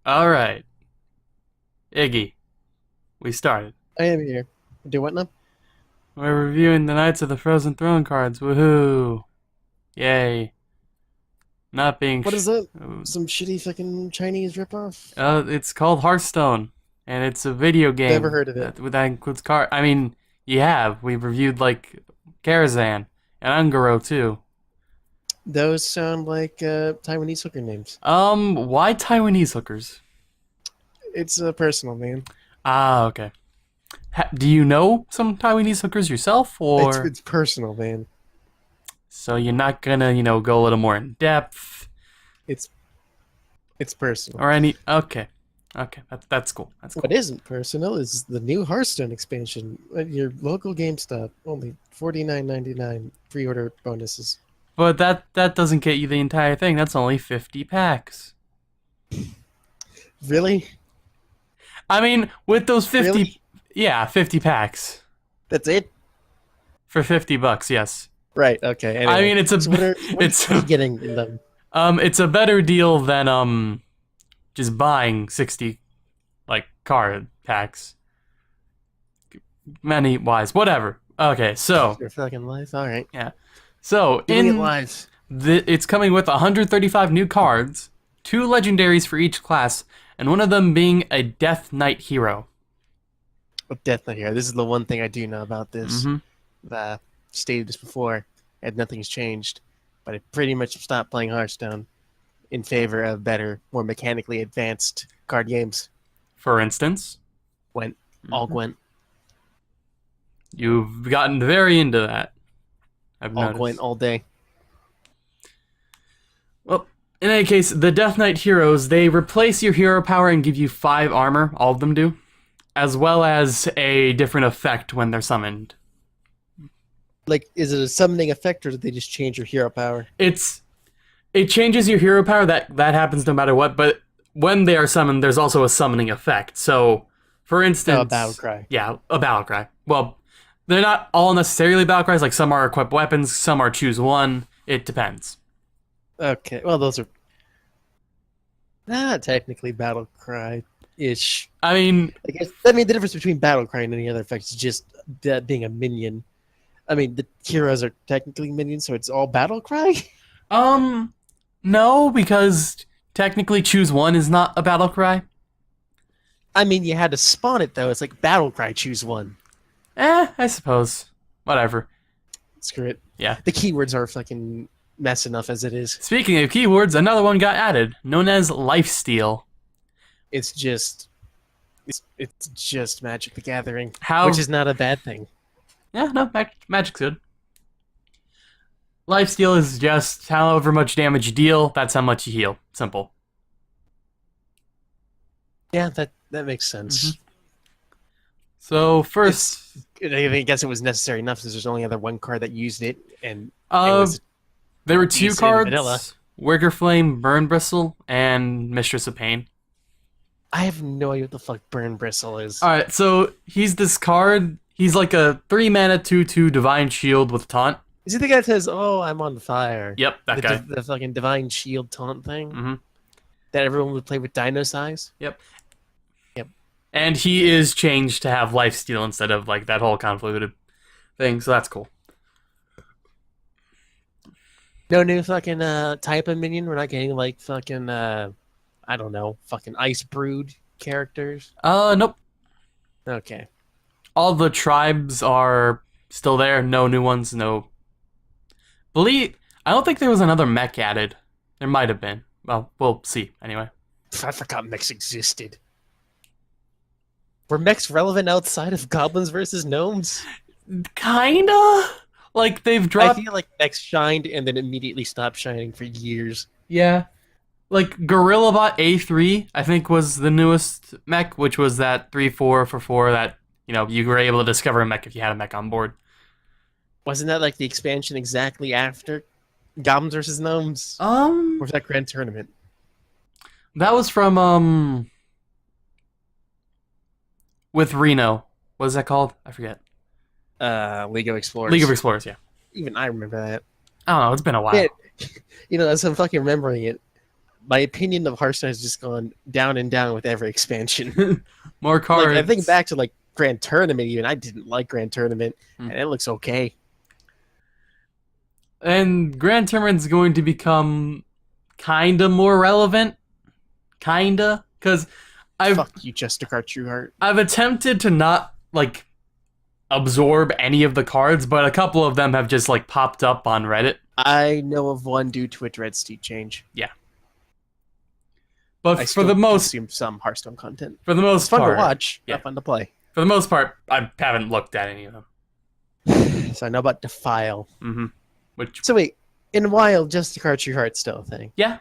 All right, Iggy, we started. I am here. Do what now? We're reviewing the Knights of the Frozen Throne cards. Woohoo! Yay! Not being. What is that? Some shitty fucking Chinese ripoff? It's called Hearthstone, and it's a video Never game heard of it. that includes card. I mean, you have. We've reviewed like Karazhan and Ungaro too. Those sound like Taiwanese hooker names. Why Taiwanese hookers? It's personal, man. Ah, okay. Do you know some Taiwanese hookers yourself, or It's personal, man. so you're not gonna, go a little more in depth It's it's personal. or any? Okay, that's cool. That's cool. What isn't personal is the new Hearthstone expansion at your local GameStop. Only $49.99 pre-order bonuses. But that doesn't get you the entire thing. That's only 50 packs. Really? I mean, with those 50, Really? yeah, 50 packs That's it? for $50. Yes. Right. Okay. Anyway. I mean, it's a So what are it's you getting in them? it's a better deal than just buying 60 like card packs. Many wise, whatever. Okay, so Your fucking life. All right. yeah, so Giving it in live. it's coming with 135 new cards, 2 legendaries for each class, and one of them being a Death Knight hero. Definitely here. This is the one thing I do know about this. Mhm. Stated this before, and nothing's changed. But I pretty much stopped playing Hearthstone in favor of better, more mechanically advanced card games. For instance, Went all Gwent, you've gotten very into that. I've all noticed. Gwent all day. Well, in any case, the Death Knight heroes, they replace your hero power and give you 5 armor, all of them do, as well as a different effect when they're summoned. Like, is it a summoning effect, or did they just change your hero power? It changes your hero power, that happens no matter what, but when they are summoned, there's also a summoning effect. So, for instance... Oh, a battle cry. Yeah, a battle cry. Well, they're not all necessarily battle cries, like some are equip weapons, some are choose one, it depends. Okay, well, those are not technically battle cry-ish. I mean, The difference between battle cry and any other effect is just that being a minion. I mean, the heroes are technically minions, so it's all battle cry? no, because technically choose one is not a battle cry. I mean, you had to spawn it, though. It's like battle cry, choose one. I suppose. Whatever. Screw it. Yeah. The keywords are fucking mess enough as it is. Speaking of keywords, another one got added, known as Lifesteal. It's just Magic the Gathering, How? which is not a bad thing. Yeah, no, magic's good. Lifesteal is just however much damage you deal, that's how much you heal. Simple. Yeah, that makes sense. Mm-hmm. So first, I guess it was necessary enough since there's only other one card that used it, and it was there were 2 decent cards: vanilla. Wigger Flame, Burn Bristle, and Mistress of Pain. I have no idea what the fuck Burn Bristle is. All right, so he's this card. He's like a 3-mana 2/2 Divine Shield with Taunt. Is he the guy that says, "Oh, I'm on fire"? Yep, that guy. The fucking Divine Shield taunt thing Mm-hmm. that everyone would play with Dino Size. Yep. Yep. And he is changed to have Lifesteal instead of like that whole convoluted thing, so that's cool. No new fucking type of minion. We're not getting like fucking I don't know, fucking Ice Brood characters. Nope. Okay. All the tribes are still there. No new ones. No. I don't think there was another mech added. There might have been. Well, we'll see anyway. I forgot mechs existed. Were mechs relevant outside of goblins versus gnomes? Kinda. Like they've I dropped. feel like mechs shined and then immediately stopped shining for years. Yeah. Like GorillaBot A3, I think was the newest mech, which was that 3/4 for 4 that you were able to discover a mech if you had a mech on board. Wasn't that like the expansion exactly after goblins versus gnomes? Or was that Grand Tournament? That was from with Reno. What is that called? I forget. League of Explorers. League of Explorers, yeah. Even I remember that. I don't know, it's been a while. Yeah, as I'm fucking remembering it, my opinion of Hearthstone has just gone down and down with every expansion. More cards. Like, I think back to like Grand Tournament even. I didn't like Grand Tournament, and it looks okay. And Grand Tournament's going to become kinda more relevant. Kinda. Because Fuck you, Justicar Trueheart. I've attempted to not, like, absorb any of the cards, but a couple of them have just, like, popped up on Reddit. I know of one due to a Dread Steed change. Yeah. But I for still the most... consume some Hearthstone content. For the most It's fun part... to watch, yeah. not fun to play. For the most part, I haven't looked at any of them. So I know about Defile. Mm-hmm. Which... So wait, in Wild, Justicar Trueheart's still a thing. Yeah.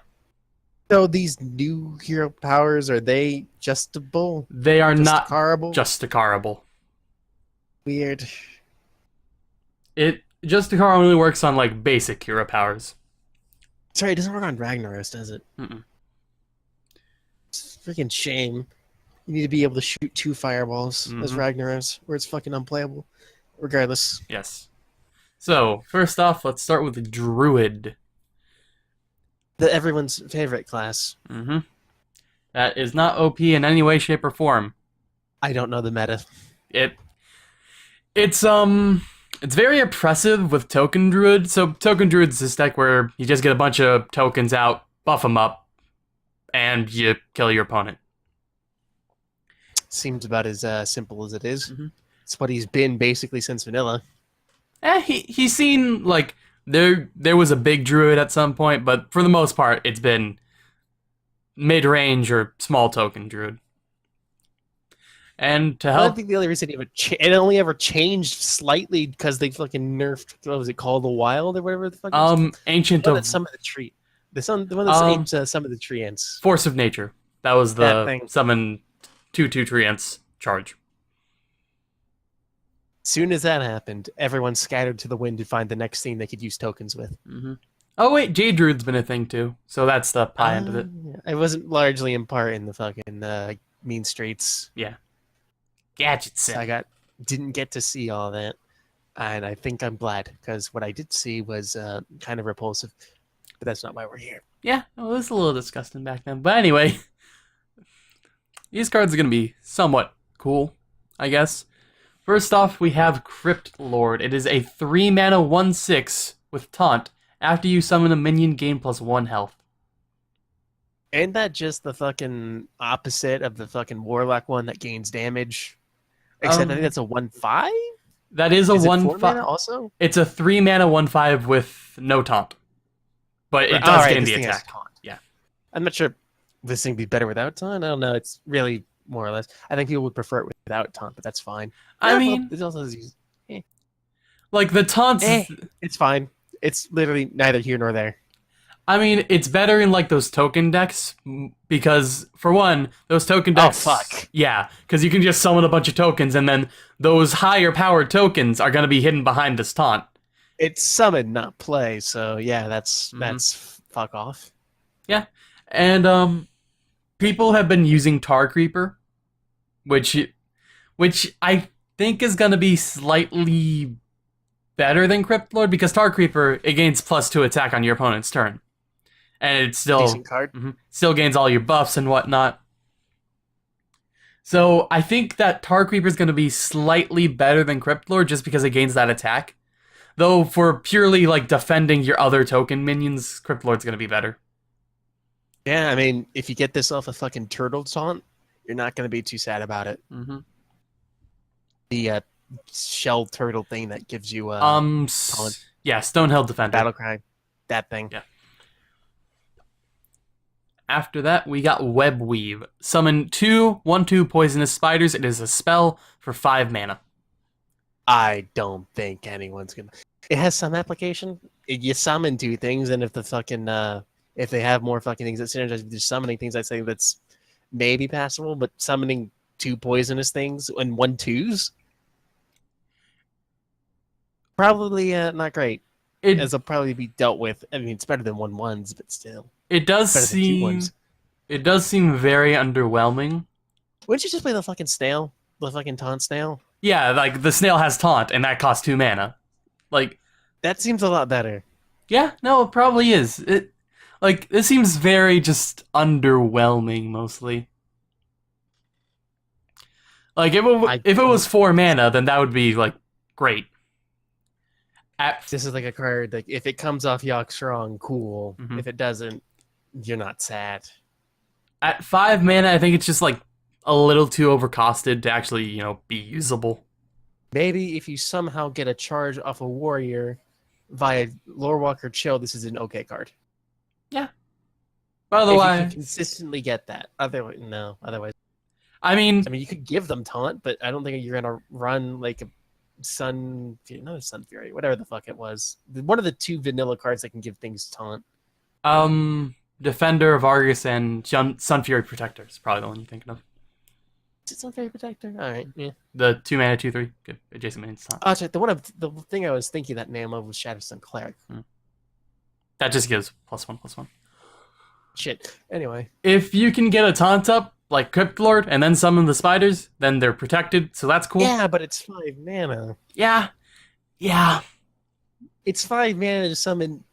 So these new hero powers, are they justable? They are not Justicarable? Justicarable. Weird. Justicar only works on, like, basic hero powers. Sorry, it doesn't work on Ragnaros, does it? Mm-mm. It's a freaking shame. You need to be able to shoot 2 fireballs as Ragnaros, or it's fucking unplayable. Regardless. Yes. So, first off, let's start with the Druid. Everyone's favorite class. Mm-hmm. That is not OP in any way, shape, or form. I don't know the meta. It's very oppressive with Token Druid. So Token Druid's this deck where you just get a bunch of tokens out, buff them up, and you kill your opponent. Seems about as simple as it is. It's what he's been basically since vanilla. He's seen, like, there was a big Druid at some point, but for the most part, it's been mid-range or small token Druid. And to help... I think the only reason it only ever changed slightly because they fucking nerfed, what was it called, the Wild or whatever the fuck it was? Ancient of... of... Some of the tree. The one that aims some of the tree ants. Force of Nature. That was the thing. summon 2/2 tree ants charge. Soon as that happened, everyone scattered to the wind to find the next thing they could use tokens with. Oh wait, Jade Druid's been a thing too, so that's the pie end of it. Yeah. It wasn't largely in part in the fucking mean streets. Yeah. Gadget set. I didn't get to see all that, and I think I'm glad because what I did see was kind of repulsive. But that's not why we're here. Yeah, it was a little disgusting back then. But anyway, these cards are gonna be somewhat cool, I guess. First off, we have Crypt Lord. It is a 3-mana 1/6 with Taunt. After you summon a minion, gain +1 health. Ain't that just the fucking opposite of the fucking Warlock one that gains damage? Except I think that's a 1/5? That is a 1/5 also? It's a 3-mana 1/5 with no Taunt. But it does gain the attack. Yeah. I'm not sure if this thing would be better without Taunt. I don't know. It's really more or less. I think people would prefer it without Taunt, but that's fine. I mean, it also has like the Taunts... it's fine. It's literally neither here nor there. I mean, it's better in, like, those token decks, because, for one, those token decks... Oh, fuck. Yeah, because you can just summon a bunch of tokens, and then those higher-powered tokens are going to be hidden behind this taunt. It's summon, not play, so yeah, that's fuck off. Yeah, and, people have been using Tar Creeper, which I think is going to be slightly better than Crypt Lord, because Tar Creeper, it gains +2 attack on your opponent's turn. And it still decent card. Still gains all your buffs and whatnot. So I think that Tar Creeper is going to be slightly better than Crypt Lord just because it gains that attack. Though for purely like defending your other token minions, Crypt Lord's going to be better. Yeah, I mean, if you get this off a fucking turtle taunt, you're not going to be too sad about it. The shell turtle thing that gives you yeah, Stonehill Defender. Battle Cry. That thing. Yeah. After that, we got Web Weave. Summon 2 1/2 poisonous spiders. It is a spell for 5 mana. I don't think anyone's gonna. It has some application. You summon 2 things, and if the fucking if they have more fucking things that synergize with just summoning things, I'd say that's maybe passable. But summoning 2 poisonous things and 1/2s, probably not great. As they'll probably be dealt with. I mean, it's better than 1/1s, but still. It does seem very underwhelming. Wouldn't you just play the fucking snail? The fucking taunt snail? Yeah, like the snail has taunt, and that costs 2 mana. Like that seems a lot better. Yeah, no, it probably is. Like, this seems very just underwhelming, mostly. Like, if it was 4 mana, then that would be, like, great. This is like a card, like, if it comes off Yogg Strong, cool. Mhm. If it doesn't, you're not sad. At 5 mana, I think it's just, like, a little too overcosted to actually, be usable. Maybe if you somehow get a charge off a warrior via Lorewalker Chill, this is an okay card. Yeah. But If you otherwise, can consistently get that. Otherwise, no. Otherwise, I mean, you could give them taunt, but I don't think you're gonna run like a Sun Fury, whatever the fuck it was. One of the 2 vanilla cards that can give things taunt. Defender of Argus and Sun Fury Protector is probably the one you're thinking of. Is it Sun Fury Protector? All right, yeah. The 2 mana 2/3 good adjacent minions taunt. Oh, sorry, the thing I was thinking that name of was Shadowstone Cleric. That just gives +1/+1. Shit. Anyway, If you can get a taunt up like Crypt Lord and then summon the spiders, then they're protected, so that's cool. yeah, but it's 5 mana. Yeah. It's 5 mana to summon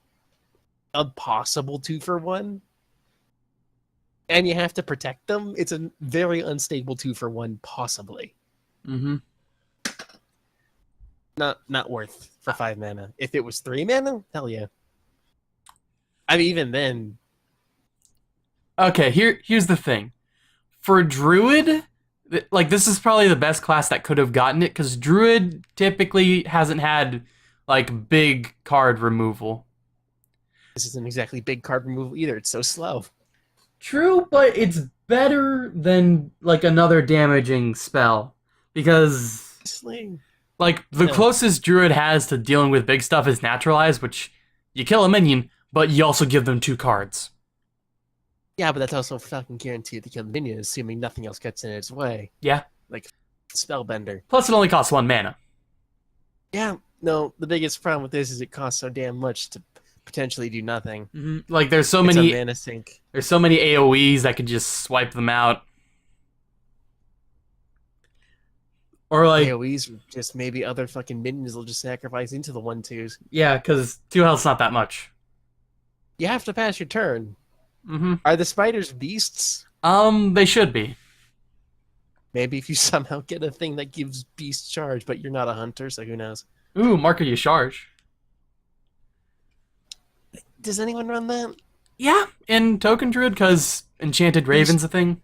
a possible 2-for-1, and you have to protect them. It's a very unstable 2-for-1, possibly. Mm-hmm. Not worth for 5 mana. If it was 3 mana, hell yeah. I mean, even then, Okay, here's the thing. For Druid, like, this is probably the best class that could have gotten it, because Druid typically hasn't had, like, big card removal. this isn't exactly big card removal either. It's so slow. True, but it's better than, like, another damaging spell. Because, Sling. like, the Yeah. closest Druid has to dealing with big stuff is Naturalize, which you kill a minion, but you also give them 2 cards. Yeah, but that's also fucking guaranteed to kill the minion, assuming nothing else gets in its way. Yeah. Like Spellbender. Plus, it only costs 1 mana. Yeah, no, the biggest problem with this is it costs so damn much to potentially do nothing. Mm-hmm. Like, there's so It's many a mana sink. There's so many AoEs that could just swipe them out. Or like, AoEs, or just maybe other fucking minions will just sacrifice into the 1/2s. yeah, because 2 health's not that much. You have to pass your turn. Mm-hmm. Are the spiders beasts? They should be. Maybe if you somehow get a thing that gives beast charge, but you're not a hunter, so who knows? Ooh, Marker Yasharge. Does anyone run that? Yeah, in Token Druid, because Enchanted Raven's a thing.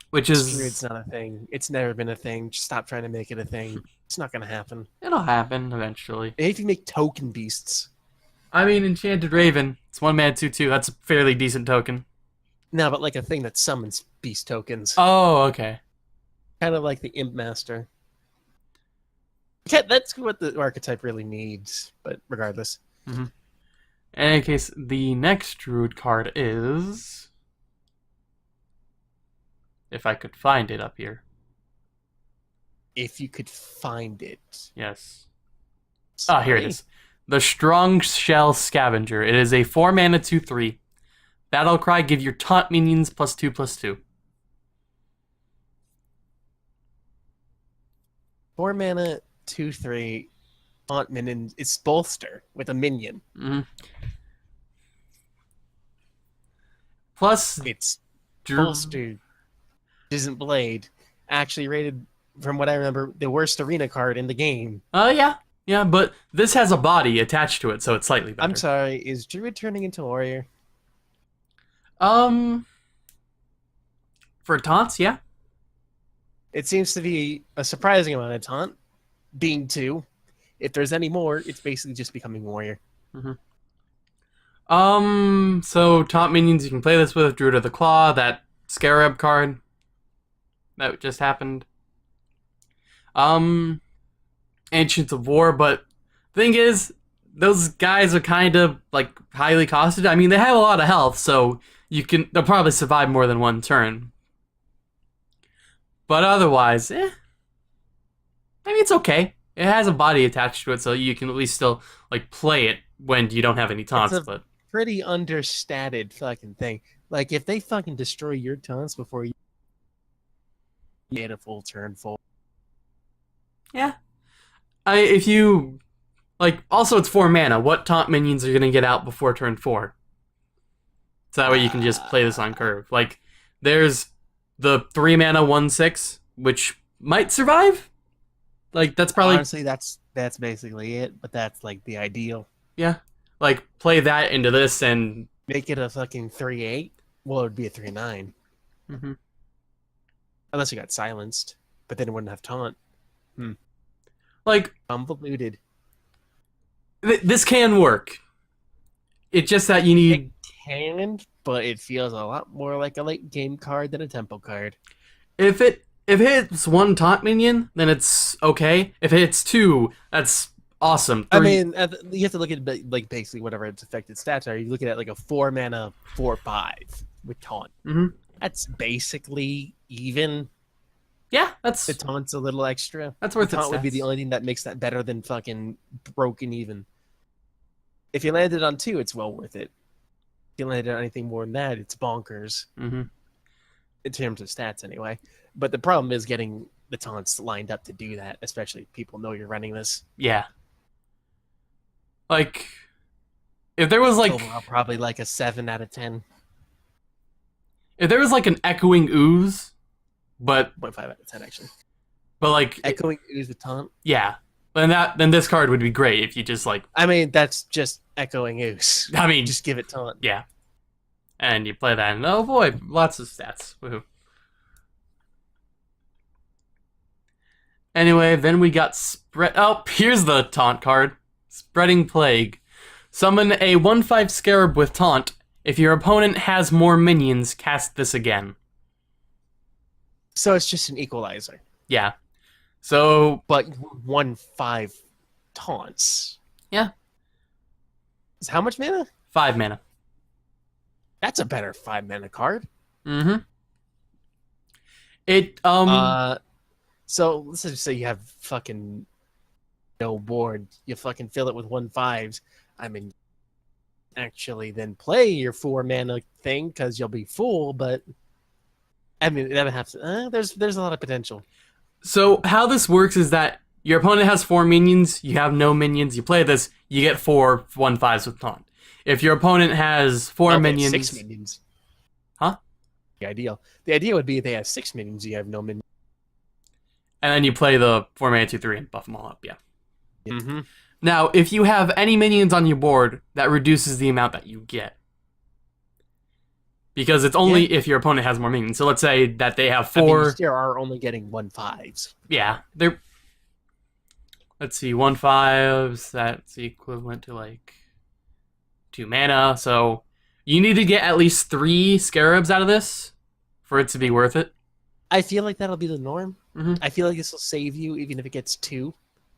Which is... Druid's not a thing. It's never been a thing. Just stop trying to make it a thing. It's not going to happen. It'll happen eventually. If you make token beasts. I mean, Enchanted Raven. It's 1 mana 2/2. That's a fairly decent token. No, but like a thing that summons beast tokens. Oh, okay. Kind of like the Imp Master. Okay, that's what the archetype really needs, but regardless. Mm-hmm. In any case, the next Druid card is... If I could find it up here. If you could find it. Yes. Ah, here it is. The Strong Shell Scavenger. It is a 4 mana 2/3. Battle Cry, give your taunt minions +2/+2. 4 mana, 2/3, taunt minion. It's bolster with a minion. Mm-hmm. Plus, It's bolster. Isn't Blade actually rated, from what I remember, the worst arena card in the game? Yeah, but this has a body attached to it, so it's slightly better. I'm sorry, is Druid turning into Warrior? For taunts, yeah. It seems to be a surprising amount of taunt, being 2. If there's any more, it's basically just becoming Warrior. Mm-hmm. So taunt minions, you can play this with Druid of the Claw, that Scarab card that just happened. Ancients of War, but thing is, those guys are kind of like highly costed. I mean, they have a lot of health, so they'll probably survive more than 1 turn. But otherwise, I mean, it's okay. It has a body attached to it, so you can at least still like play it when you don't have any taunts. It's a but pretty understated fucking thing. Like, if they fucking destroy your taunts before you get a full turn full. yeah, if you Like, also it's 4 mana. What taunt minions are you going to get out before turn 4? So that way you can just play this on curve. Like, there's the 3 mana 1/6, which might survive. Like, that's probably... Honestly, that's basically it, but that's like the ideal. Yeah. Like, play that into this and... Make it a fucking 3/8? Well, it would be a 3/9. Mm-hmm. Unless you got silenced, but then it wouldn't have taunt. Like, Convoluted. This can work. It's just that you need... It can, but it feels a lot more like a late game card than a tempo card. If it hits 1 taunt minion, then it's okay. If it hits 2, that's awesome. 3... I mean, you have to look at like basically whatever its affected stats are. You're looking at like a 4 mana 4/5 with taunt. Mm-hmm. That's basically even. Yeah, that's... The taunt's a little extra. That's worth the its taunt would be stats. the only thing that makes that better than fucking broken even. If you landed on 2, it's well worth it. If you landed on anything more than that, it's bonkers. Mm-hmm. In terms of stats, anyway. But the problem is getting the taunts lined up to do that, especially if people know you're running this. Yeah. Like, if there was like... Overall, probably like a 7 out of 10. If there was like an Echoing Ooze, but 0.5 out of 10, actually. But like... Echoing Ooze with taunt? Yeah. Then this card would be great if you just like... I mean, that's just Echoing Ooze. I mean... Just give it taunt. Yeah. And you play that and oh boy, lots of stats. Woohoo. Anyway, then we got spread... Oh, here's the taunt card. Spreading Plague. Summon a 1/5 Scarab with taunt. If your opponent has more minions, cast this again. So it's just an equalizer. Yeah. So... But 1/5 taunts. Yeah. Is how much mana? 5 mana. That's a better 5 mana card. Mm-hmm. It, So let's just say you have fucking no board. You fucking fill it with 1/5s. I mean, actually then play your 4 mana thing because you'll be full, but I mean, that would have to, there's a lot of potential. So how this works is that your opponent has 4 minions, you have no minions, you play this, you get 4 1/5s with taunt. If your opponent has 4 minions... 6 minions. Huh? The idea would be if they have 6 minions, you have no minions. And then you play the 4 mana 2/3 and buff them all up, yeah. Mm-hmm. Now, if you have any minions on your board, that reduces the amount that you get. Because it's only if your opponent has more minions. So let's say that they have 4... I mean, you still are only getting 1/5s. Yeah, they're... Let's see, 1/5s, that's equivalent to like 2 mana. So you need to get at least 3 Scarabs out of this for it to be worth it. I feel like that'll be the norm. Mm-hmm. I feel like this will save you even if it gets 2.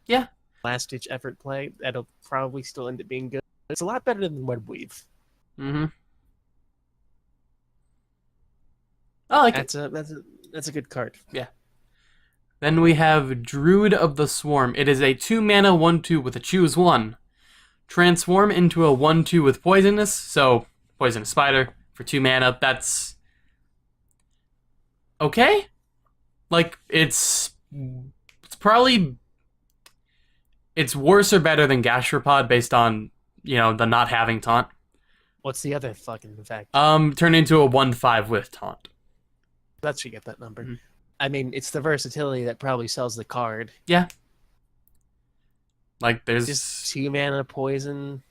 Yeah. Last-ditch effort play. That'll probably still end up being good. It's a lot better than Web Weave. Mm-hmm. I like it. That's a good card. Yeah. Then we have Druid of the Swarm. It is a 2 mana 1/2 with a choose 1. Transform into a 1/2 with Poisonous. So, Poisonous Spider for 2 mana. That's okay. Like, it's probably... It's worse or better than Gastropod based on, you know, the not having taunt. What's the other fucking effect? Turn into a 1/5 with taunt. That should get that number. Mm-hmm. I mean, it's the versatility that probably sells the card. Yeah. Like, there's... Just 2 mana poison.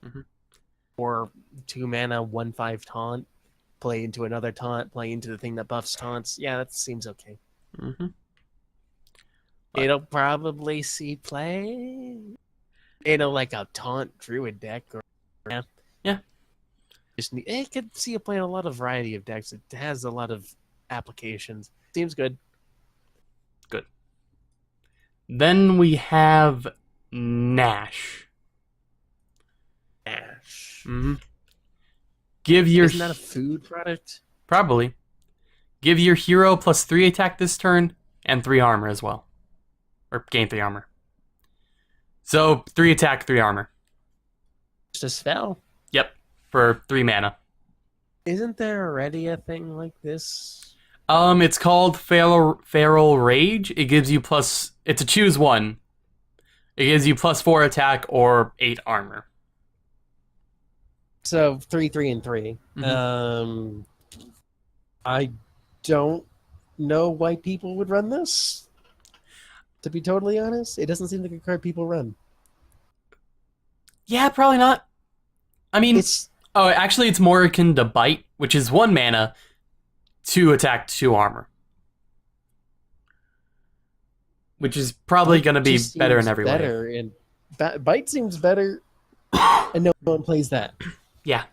Mm-hmm. Or 2 mana 1/5 taunt. Play into another taunt. Play into the thing that buffs taunts. Yeah, that seems okay. Mm-hmm. It'll probably see play. Like a taunt druid deck. Or Yeah. Just it could see it play in a lot of variety of decks. It has a lot of applications. Seems good. Good. Then we have Nash. Nash. Mm-hmm. Give your... Isn't that a food product? Probably. Give your hero +3 attack this turn and 3 armor as well. Or gain 3 armor. So 3 attack, 3 armor. Just a spell. Yep, for 3 mana. Isn't there already a thing like this? It's called Feral Rage. It gives you plus... It's a choose 1. It gives you +4 attack or 8 armor. So 3, 3, and 3. Mhm. I don't know why people would run this. To be totally honest, it doesn't seem like a card people run. Yeah, probably not. I mean, It's actually, it's more akin to Bite, which is 1 mana, 2 attack, 2 armor. Which is probably going to be better in every way. And Bite seems better, and no one plays that. Yeah.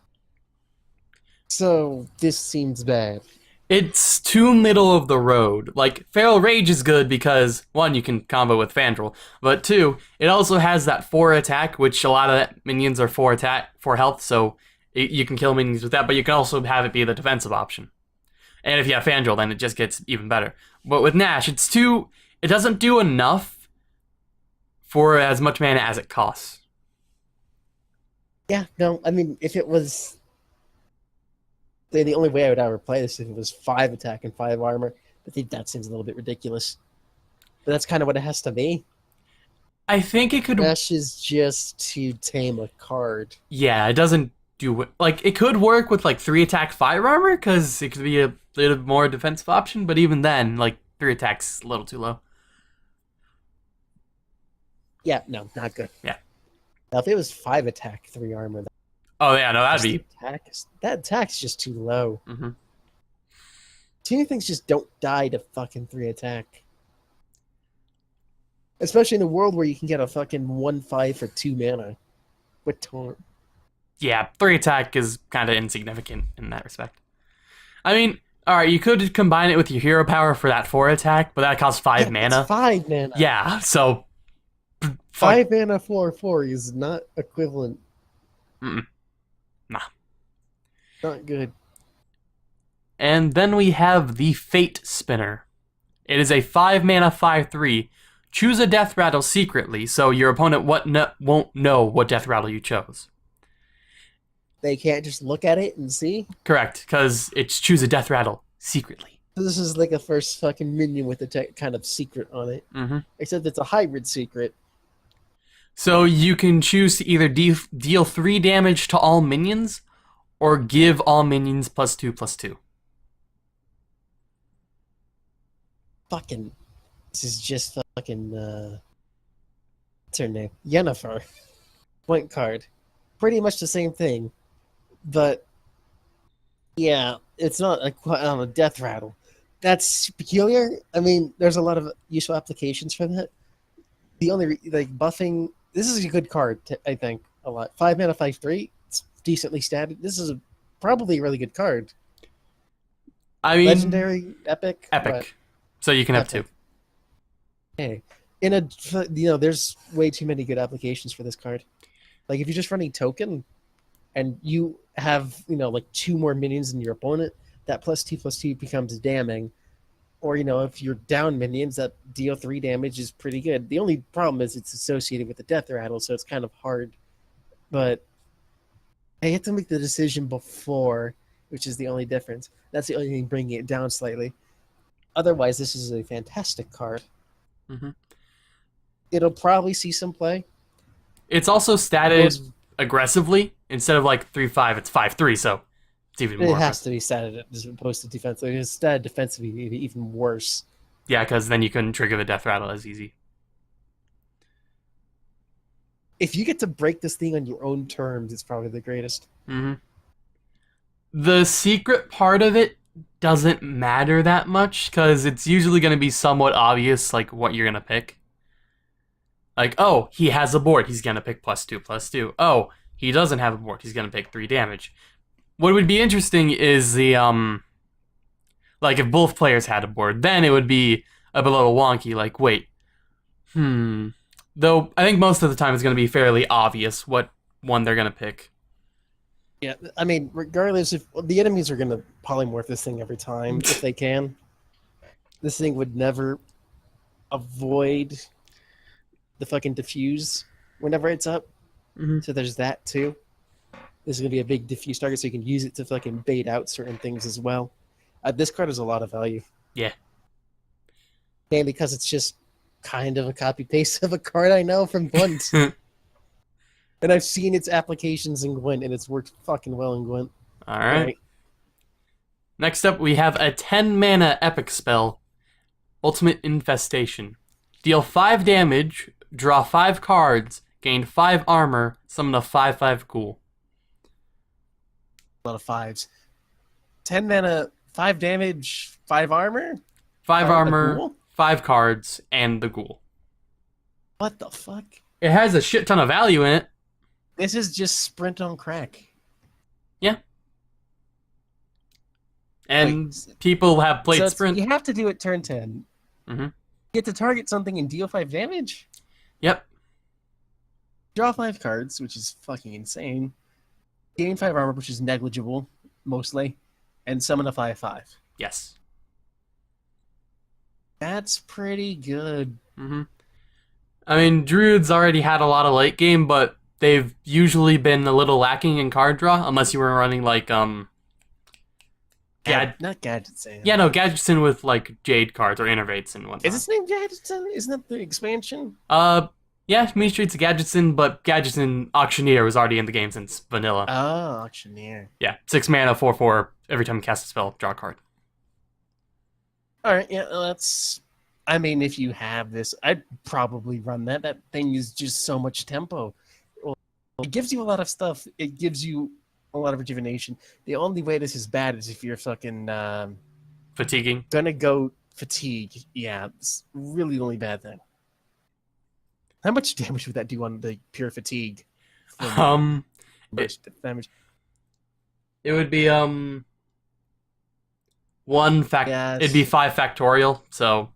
So this seems bad. It's too middle of the road. Like, Feral Rage is good because, 1, you can combo with Fandral, but 2, it also has that 4 attack, which a lot of minions are 4 attack, 4 health, so you can kill minions with that, but you can also have it be the defensive option. And if you have Fandral, then it just gets even better. But with Nash, it doesn't do enough for as much mana as it costs. Yeah, no, I mean, if it was... The only way I would ever play this is if it was 5 attack and 5 armor. I think that seems a little bit ridiculous. But that's kind of what it has to be. I think it could... Nash is just to tame a card. Yeah, it doesn't do... Like, it could work with, like, 3 attack, 5 armor, because it could be a little more defensive option, but even then, like, 3 attacks a little too low. Yeah, no, not good. Yeah. Now, if it was 5 attack, 3 armor... Oh, yeah, no, that'd be... That attack's just too low. Mm-hmm. Too many things just don't die to fucking 3 attack. Especially in a world where you can get a fucking 1/5 for 2 mana. With Taunt. Yeah, 3 attack is kind of insignificant in that respect. I mean, alright, you could combine it with your hero power for that 4 attack, but that costs 5 mana. It's 5 mana. Yeah, so... 5 mana 4/4 is not equivalent. Mm-mm. Nah. Not good. And then we have the Fate Spinner. It is a 5 mana 5/3. Choose a death rattle secretly, so your opponent won't know what death rattle you chose. They can't just look at it and see? Correct, because it's choose a death rattle secretly. So this is like a first fucking minion with a kind of secret on it. Mm-hmm. Except it's a hybrid secret. So you can choose to either deal 3 damage to all minions, or give all minions +2/+2. Fucking... This is just fucking... what's her name? Yennefer. Point card. Pretty much the same thing. But... Yeah, it's not a death rattle. That's peculiar. I mean, there's a lot of useful applications for that. The only... Like, buffing... This is a good card, I think, a lot. 5 mana 5/3. It's decently statted. This is probably a really good card. I mean... Legendary, epic. Epic. So you can have 2. Hey, there's way too many good applications for this card. Like, if you're just running token, and you have, like 2 more minions than your opponent, that +2/+2 becomes damning. Or, if you're down minions that deal 3 damage is pretty good. The only problem is it's associated with the death rattle, so it's kind of hard. But I have to make the decision before, which is the only difference. That's the only thing bringing it down slightly. Otherwise, this is a fantastic card. Mm-hmm. It'll probably see some play. It's also statted aggressively. Instead of like 3/5, it's 5/3, so it's even more. It has to be statted as opposed to defensively. If it's statted defensively, it'd be even worse. Yeah, because then you couldn't trigger the death rattle as easy. If you get to break this thing on your own terms, it's probably the greatest. Mm-hmm. The secret part of it doesn't matter that much, because it's usually going to be somewhat obvious, like, what you're going to pick. Like, oh, he has a board, he's going to pick +2/+2. Oh, he doesn't have a board, he's going to pick 3 damage. What would be interesting is the, like, if both players had a board, then it would be a little wonky, like, wait, Though, I think most of the time it's going to be fairly obvious what one they're going to pick. Yeah, I mean, regardless, if the enemies are going to polymorph this thing every time, if they can, this thing would never avoid the fucking diffuse whenever it's up. Mm-hmm. So there's that, too. This is going to be a big diffuse target, so you can use it to fucking bait out certain things as well. This card has a lot of value. Yeah. And because it's just kind of a copy paste of a card I know from Gwent. And I've seen its applications in Gwent, and it's worked fucking well in Gwent. All right. Next up, we have a 10 mana epic spell, Ultimate Infestation. Deal 5 damage, draw 5 cards, gain 5 armor, summon a 5/5 ghoul. A lot of 5s. 10 mana, 5 damage, 5 armor? 5 a armor, ghoul? 5 cards, and the ghoul. What the fuck? It has a shit ton of value in it. This is just sprint on crack. Yeah. And people have played So sprint. you have to do it turn 10. Mm-hmm. Get to target something and deal 5 damage? Yep. Draw 5 cards, which is fucking insane. Gain 5 armor, which is negligible, mostly. And summon a 5/5. Yes. That's pretty good. Mm-hmm. I mean, Druids already had a lot of late game, but they've usually been a little lacking in card draw, unless you were running like Not Gadgetson. Yeah, no, Gadgetson with like Jade cards or Innervates and whatnot. Is its name Gadgetson? Isn't that the expansion? Yeah, Mean Street's a Gadgetson, but Gadgetson Auctioneer was already in the game since vanilla. Oh, Auctioneer. Yeah, 6 mana, 4/4. Every time you cast a spell, draw a card. Alright, yeah, that's... I mean, if you have this, I'd probably run that. That thing is just so much tempo. Well, it gives you a lot of stuff. It gives you a lot of rejuvenation. The only way this is bad is if you're fucking... Fatiguing. gonna go fatigue. Yeah, it's really the only bad thing. How much damage would that do on the pure fatigue? Damage. It would be Yes. It'd be 5 factorial. So,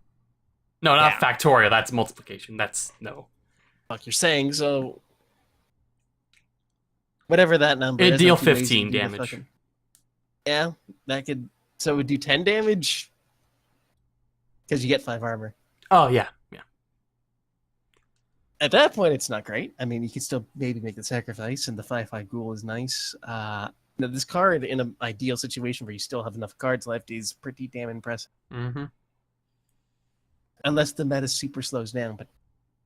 no, not Yeah. factorial. That's multiplication. That's no. Fuck, you're saying so. Whatever that number It'd is. deal I'm too lazy 15 to do the damage. fucking- Yeah, that could. So it would do 10 damage because you get 5 armor. Oh yeah, yeah. At that point, it's not great. I mean, you could still maybe make the sacrifice, and the 5/5 ghoul is nice. Now, this card, in an ideal situation where you still have enough cards left, is pretty damn impressive. Mm-hmm. Unless the meta super slows down, but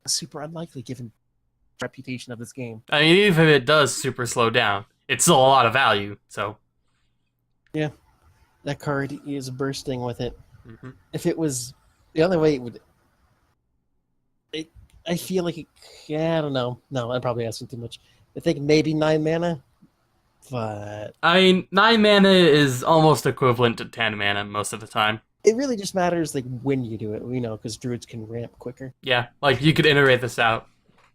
super unlikely given the reputation of this game. I mean, even if it does super slow down, it's still a lot of value. So, Yeah, that card is bursting with it. mm-hmm. If it was the other way, it would. I feel like it. Yeah, I don't know. No, I'm probably asking too much. I think maybe 9 mana, but I mean, 9 mana is almost equivalent to 10 mana most of the time. it really just matters like when you do it. You know, because druids can ramp quicker. Yeah, like you could iterate this out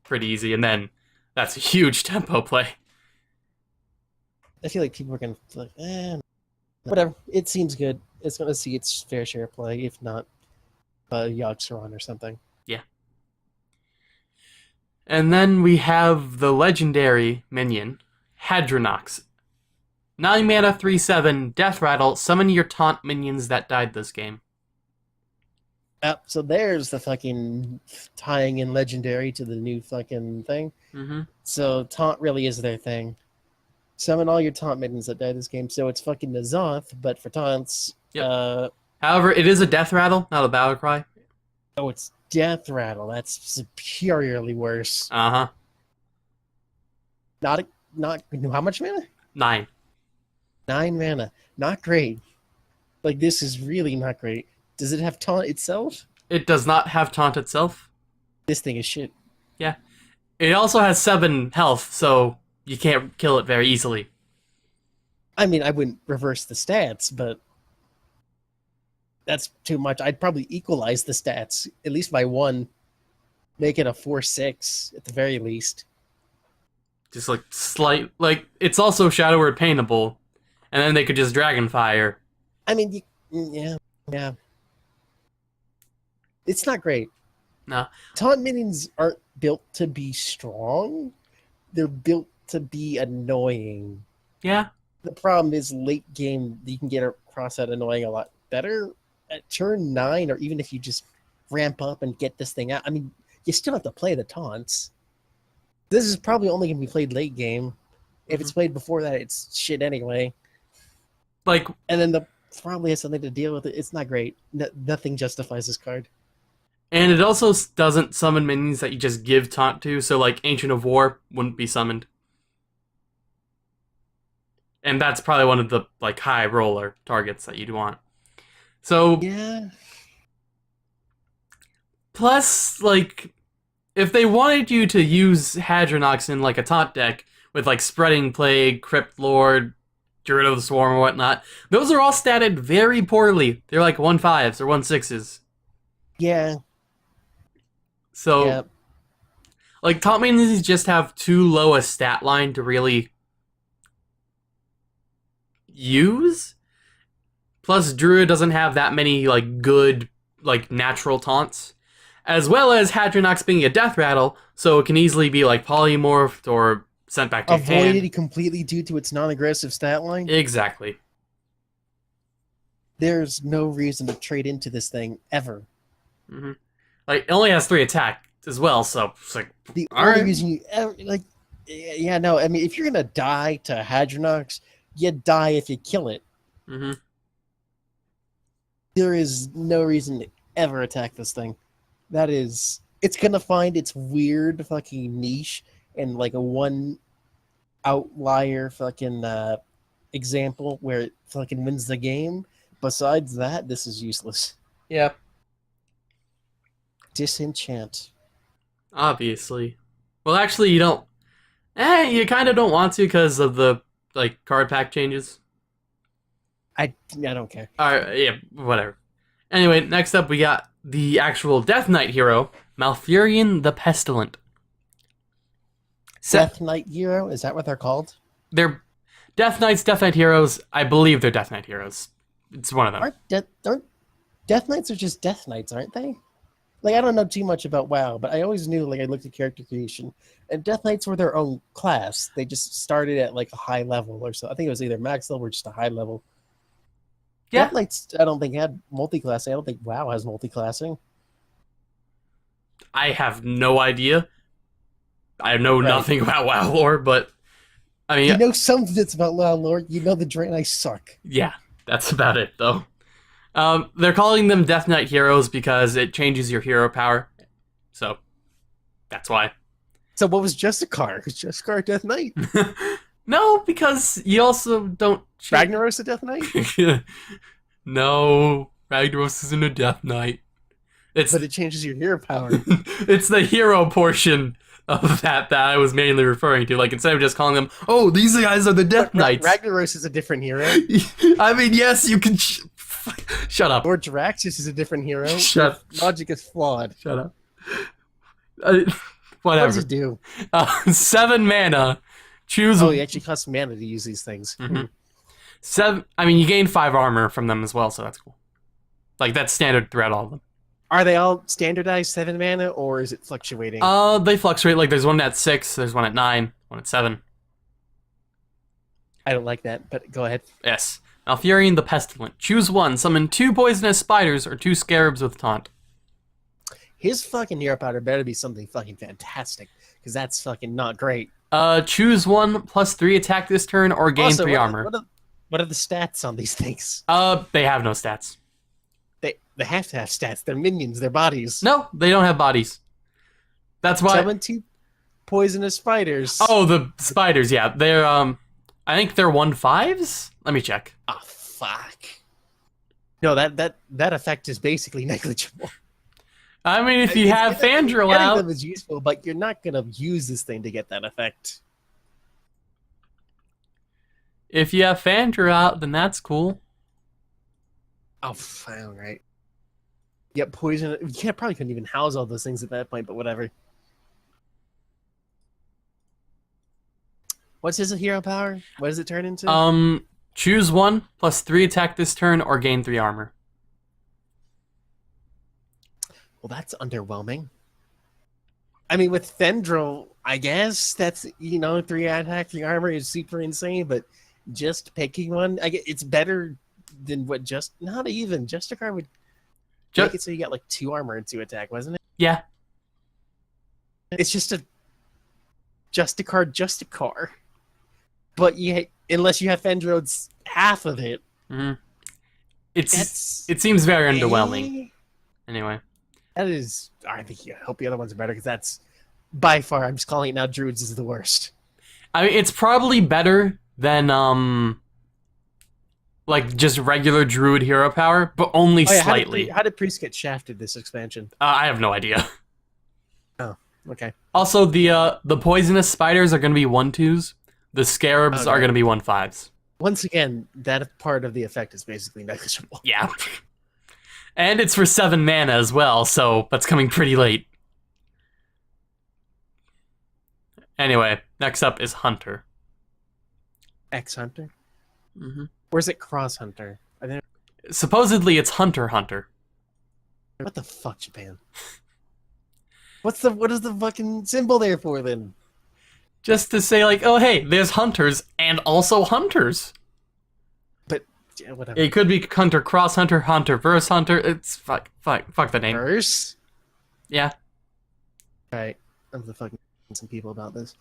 pretty easy, and then that's a huge tempo play. I feel like people are gonna be like, whatever. It seems good. It's gonna see its fair share of play, if not, Yogg-Saron or something. Yeah. And then we have the legendary minion, Hadron Ox. 9 mana, 3/7, Death Rattle, summon your taunt minions that died this game. So there's the fucking tying in legendary to the new fucking thing. Mm-hmm. So taunt really is their thing. Summon all your taunt minions that died this game. So it's fucking Nazoth, but for taunts. Yep. However, it is a Death Rattle, not a Battle Cry. Oh, it's Death Rattle. That's superiorly worse. Uh-huh. Not how much mana? 9. 9 mana. Not great. Like, this is really not great. Does it have taunt itself? It does not have taunt itself. This thing is shit. Yeah. It also has 7 health, so you can't kill it very easily. I mean, I wouldn't reverse the stats, but that's too much. I'd probably equalize the stats, at least by 1. Make it a 4/6 at the very least. Just like it's also Shadow Word Paintable, and then they could just Dragonfire. I mean, yeah. It's not great. No. Taunt minions aren't built to be strong. They're built to be annoying. Yeah. The problem is late game, you can get across that annoying a lot better. At turn 9, or even if you just ramp up and get this thing out, I mean, you still have to play the taunts. This is probably only going to be played late game. If it's played before that, it's shit anyway. Like, And then the probably has something to deal with it. It's not great. Nothing justifies this card. And it also doesn't summon minions that you just give taunt to, so like Ancient of War wouldn't be summoned. And that's probably one of the like high roller targets that you'd want. So Yeah. plus, like, if they wanted you to use Hadron Ox in like a taunt deck with like Spreading Plague, Crypt Lord, Druid of the Swarm, or whatnot, those are all statted very poorly. They're like 1/5s or 1/6s. Yeah. So, Yeah. like, taunt minions just have too low a stat line to really use. Plus, Druid doesn't have that many like good, like natural taunts, as well as Hadron Ox being a death rattle, so it can easily be like polymorphed or sent back to hand. Avoided completely due to its non-aggressive stat line. Exactly. There's no reason to trade into this thing ever. Mm-hmm. Like, it only has 3 attack as well, so it's like The all only right. reason you ever like, yeah, no. I mean, if you're gonna die to Hadron Ox, you die if you kill it. Mm-hmm. There is no reason to ever attack this thing. That is, it's gonna find its weird fucking niche and like a one outlier fucking example where it fucking wins the game. Besides that, this is useless. Yep. Disenchant. Obviously. Well, actually, you don't. You kind of don't want to because of the like card pack changes. I don't care. Alright, yeah, whatever. Anyway, next up we got the actual Death Knight hero, Malfurion the Pestilent. Death Knight Hero, is that what they're called? They're Death Knights, Death Knight heroes. I believe they're Death Knight heroes. It's one of them. Aren't Death Knights are just Death Knights, aren't they? Like, I don't know too much about WoW, but I always knew, like, I looked at character creation, and Death Knights were their own class. They just started at, like, a high level or so. I think it was either max level or just a high level. Yeah. Death Knights, I don't think, had multi-classing. I don't think WoW has multi-classing. I have no idea. I know Right. nothing about WoW lore, but I mean, You know some bits about WoW lore. You know the Draenei suck. yeah, that's about it, though. They're calling them Death Knight heroes because it changes your hero power. So, that's why. So what was Justicar? Was Justicar a Death Knight? No, because you also don't... Ragnaros a Death Knight? No, Ragnaros isn't a Death Knight. It's But it changes your hero power. it's the hero portion of that I was mainly referring to. Like, instead of just calling them, oh, these guys are the Death Knights. Ragnaros is a different hero. I mean, yes, you can... Shut up. Lord Draxus is a different hero. Shut Logic is flawed. Shut up. What does Whatever. it do? 7 mana. Choose Oh, it actually costs mana to use these things. Mhm. 7. I mean, you gain 5 armor from them as well, so that's cool. Like, that's standard throughout all of them. Are they all standardized 7 mana, or is it fluctuating? They fluctuate. Like, there's one at 6, there's one at 9, one at 7. I don't like that, but go ahead. Yes. Malfurion the Pestilent. Choose one. Summon 2 poisonous spiders or 2 scarabs with taunt. His fucking hero powder better be something fucking fantastic, because that's fucking not great. Choose one plus 3 attack this turn or gain Also, 3 armor. What are the stats on these things? They have no stats. They have to have stats. They're minions. They're bodies. No, they don't have bodies. That's why. Summon 2 poisonous spiders. Oh, the spiders. Yeah, they're I think they're 1/5s. Let me check. Oh, fuck. No, that effect is basically negligible. I mean, if you have Fandral Getting out, them is useful, but you're not gonna use this thing to get that effect. if you have Fandral out, then that's cool. Oh, all right. Yeah, poison. You probably couldn't even house all those things at that point, but whatever. What's his hero power? What does it turn into? Choose one plus 3 attack this turn or gain 3 armor. Well, that's underwhelming. I mean, with Fendril, I guess that's, 3 attack, 3 armor is super insane, but just picking one, it's better than what not even Justicar would make it so you got like 2 armor and 2 attack, wasn't it? Yeah. It's just a Justicar. But unless you have Fendril's half of it, Mm-hmm. It seems very underwhelming. Anyway. That is, I hope the other ones are better because that's by far. I'm just calling it now. Druids is the worst. I mean, it's probably better than like just regular Druid hero power, but only Oh, yeah, slightly. How did Priest get shafted this expansion? I have no idea. Oh, okay. Also, the poisonous spiders are going to be 1/2s. The scarabs are going to be 1/5s. Once again, that part of the effect is basically negligible. Yeah. And it's for 7 mana as well, so that's coming pretty late. Anyway, next up is Hunter. X Hunter? Mm-hmm. Or is it Cross Hunter? Supposedly it's Hunter Hunter. What the fuck, Japan? What is the fucking symbol there for then? Just to say, like, oh hey, there's hunters and also hunters. But yeah, whatever. It could be Hunter Cross Hunter, Hunter verse Hunter. It's fuck the name. Verse? Yeah. Alright, I'm the fucking some people about this.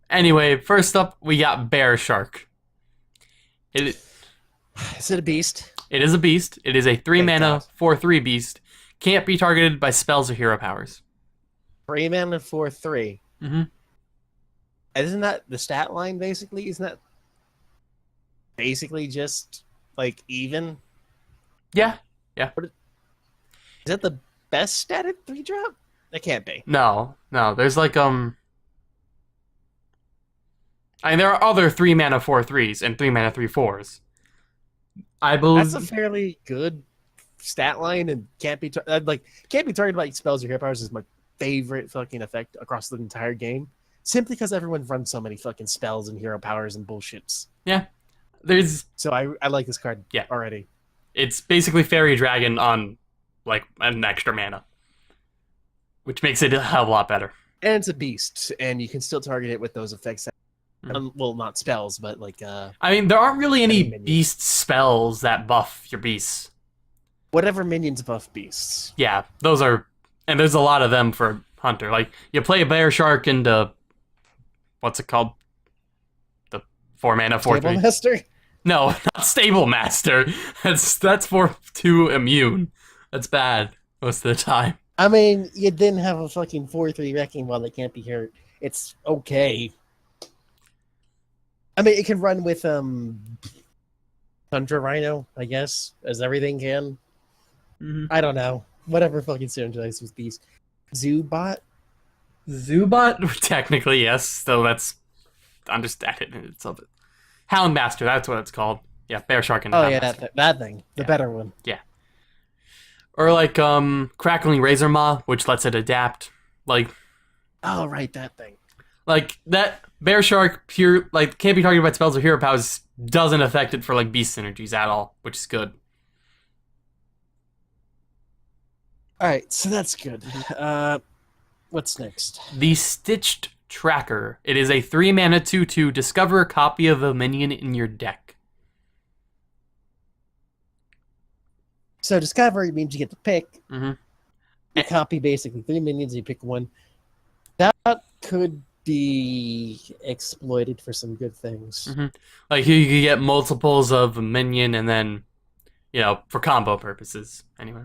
Anyway, first up we got Bear Shark. Is it a beast? It is a beast. It is a 3 Thank mana God. 4/3 beast. Can't be targeted by spells or hero powers. 3 mana 4/3. Mm-hmm. Isn't that the stat line basically? Isn't that basically just like even? Yeah. Is that the best statted 3-drop? That can't be. No. There's like I mean, there are other 3 mana 4/3s and 3 mana 3/4s. I believe That's a fairly good stat line, and can't be targeted by spells or hero powers is my favorite fucking effect across the entire game. Simply because everyone runs so many fucking spells and hero powers and bullshits. Yeah. So I like this card already. It's basically Fairy Dragon on like an extra mana, which makes it a hell of a lot better. And it's a beast, and you can still target it with those effects. Well, not spells, but like I mean, there aren't really any minions. beast spells that buff your beasts. Whatever minions buff beasts. Yeah, those are, and there's a lot of them for Hunter. Like, you play a Bear Shark into, what's it called? The 4 mana 4/3. Stable Master? No, not Stable Master. That's 4/2 immune. That's bad most of the time. I mean, you didn't have a fucking 4/3 Wrecking Ball that can't be hurt. It's okay. I mean, it can run with Tundra Rhino, I guess, as everything can. Mm-hmm. I don't know. Whatever fucking synergizes with these. Zubot? Zubot? Technically, yes. Though that's understated in itself. Houndmaster, that's what it's called. Yeah, Bear Shark and Houndmaster. That thing. The better one. Yeah. Or like Crackling Razor Maw, which lets it adapt. Like, oh, right, that thing. Like, that Bear Shark pure, like, can't be targeted by spells or hero powers, doesn't affect it for, like, beast synergies at all, which is good. Alright, so that's good. What's next? The Stitched Tracker. It is a 3 mana 2/2. Discover a copy of a minion in your deck. So discovery means you get to pick. Mm-hmm. You copy basically 3 minions, you pick one. That could be exploited for some good things. Mm-hmm. Like, you could get multiples of a minion and then, you know, for combo purposes, anyway.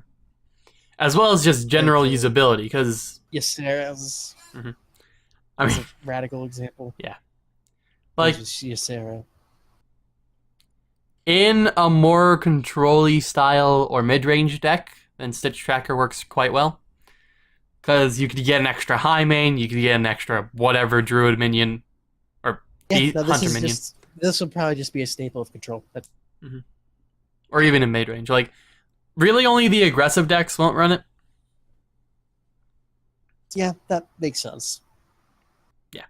As well as just general usability, because... Ysera's... Mm-hmm. I mean, a radical example. Yeah. Like, Ysera. In a more control-y style or mid-range deck, then Stitch Tracker works quite well. Because you could get an extra high main, you could get an extra whatever druid minion, or hunter minion. This will probably just be a staple of control. Mm-hmm. Or even in mid-range. Like, really only the aggressive decks won't run it. Yeah, that makes sense. Yeah.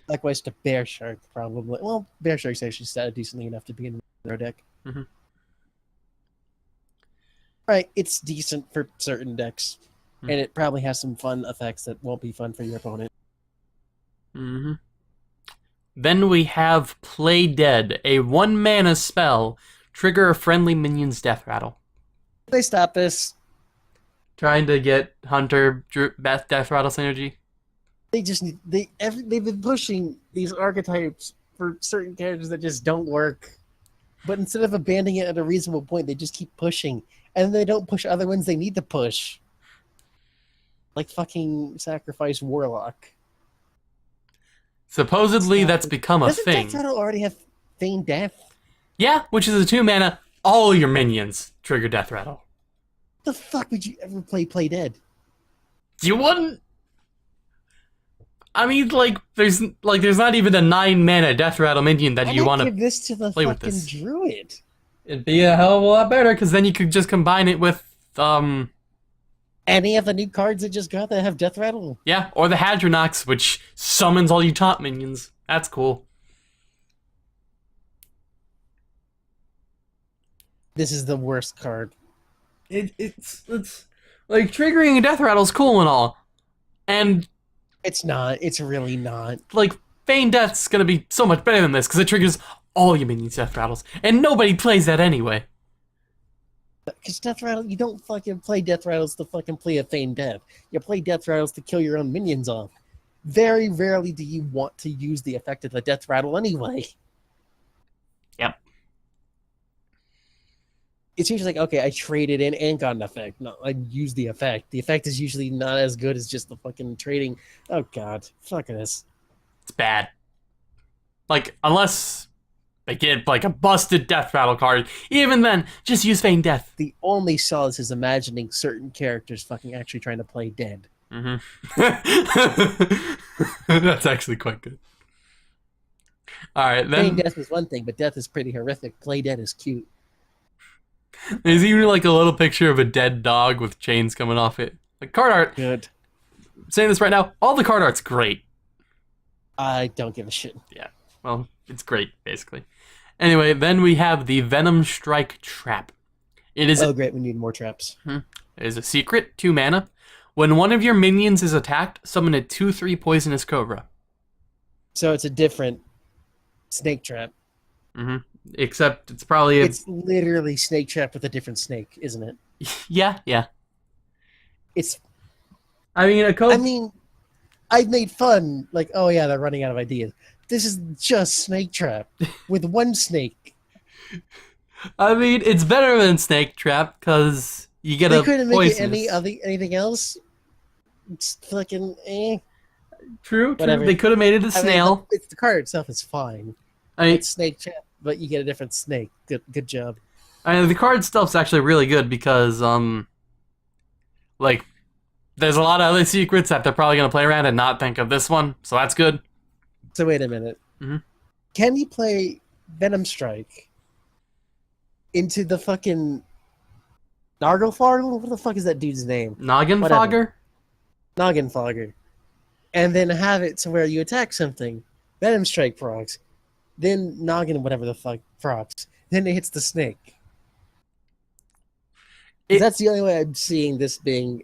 Likewise to Bear Shark, probably. Well, Bear Shark's actually set decently enough to be in their deck. Mm-hmm. Right, it's decent for certain decks. Mm-hmm. And it probably has some fun effects that won't be fun for your opponent. Mm-hmm. Then we have Play Dead, a 1 mana spell. Trigger a friendly minion's death rattle. They stop this. Trying to get Hunter death rattle synergy. They've been pushing these archetypes for certain characters that just don't work. But instead of abandoning it at a reasonable point, they just keep pushing. And they don't push other ones they need to push. Like fucking sacrifice warlock. Supposedly, that's become a Doesn't thing. Death Rattle already have Feign Death? Yeah, which is a 2-mana. All your minions trigger Death Rattle. The fuck would you ever play dead? You wouldn't. I mean, there's not even a 9-mana Death Rattle minion that you want to give this to the play with fucking this. Druid. It'd be a hell of a lot better because then you could just combine it with Any of the new cards that just got that have Death Rattle? yeah, or the Hadron Ox, which summons all your top minions. That's cool. This is the worst card. It's like triggering a Death Rattle is cool and all, and It's not. It's really not. like Feign Death's gonna be so much better than this because it triggers all your minions' Death Rattles, and nobody plays that anyway. Because Death Rattle, you don't fucking play Death Rattles to fucking play a Feign Death. You play Death Rattles to kill your own minions off. Very rarely do you want to use the effect of the Death Rattle anyway. Yep. It's usually like, okay, I traded in and got an effect. No, I use the effect. The effect is usually not as good as just the fucking trading. Oh god, fuck this. It's bad. Like, unless they get like a busted Death Rattle card, even then, just use Feign Death. The only solace is imagining certain characters fucking actually trying to play dead. That's actually quite good. Alright, Playing then death is one thing, but death is pretty horrific. Play dead is cute. there's even like a little picture of a dead dog with chains coming off it. Like card art, Good. I'm saying this right now, all the card art's great. I don't give a shit. Well, it's great, basically. Anyway, then we have the Venom Strike Trap. It is Oh great, we need more traps. It is a secret, 2 mana. When one of your minions is attacked, summon a 2/3 poisonous cobra. So it's a different snake trap. Except it's probably It's literally snake trap with a different snake, isn't it? yeah. It's I mean, a cobra. I mean, I've made fun, like, oh yeah, they're running out of ideas. This is just snake trap with one snake. I mean, it's better than Snake Trap because you get They a couldn't make it poisonous. anything else. It's fucking True. Whatever. They could have made it a I mean, snail. it's the card itself is fine. I mean, It's snake trap, but you get a different snake. Good job. the card stuff's actually really good because like there's a lot of other secrets that they're probably gonna play around and not think of this one, so that's good. So wait a minute. Mhm. Can you play Venom Strike into the fucking Narglefargle? What the fuck is that dude's name? Noggin Whatever. Fogger. Noggin Fogger. And then have it to where you attack something. Venom Strike procs. Then Noggin whatever the fuck procs. Then it hits the snake. 'Cause that's the only way I'm seeing this being...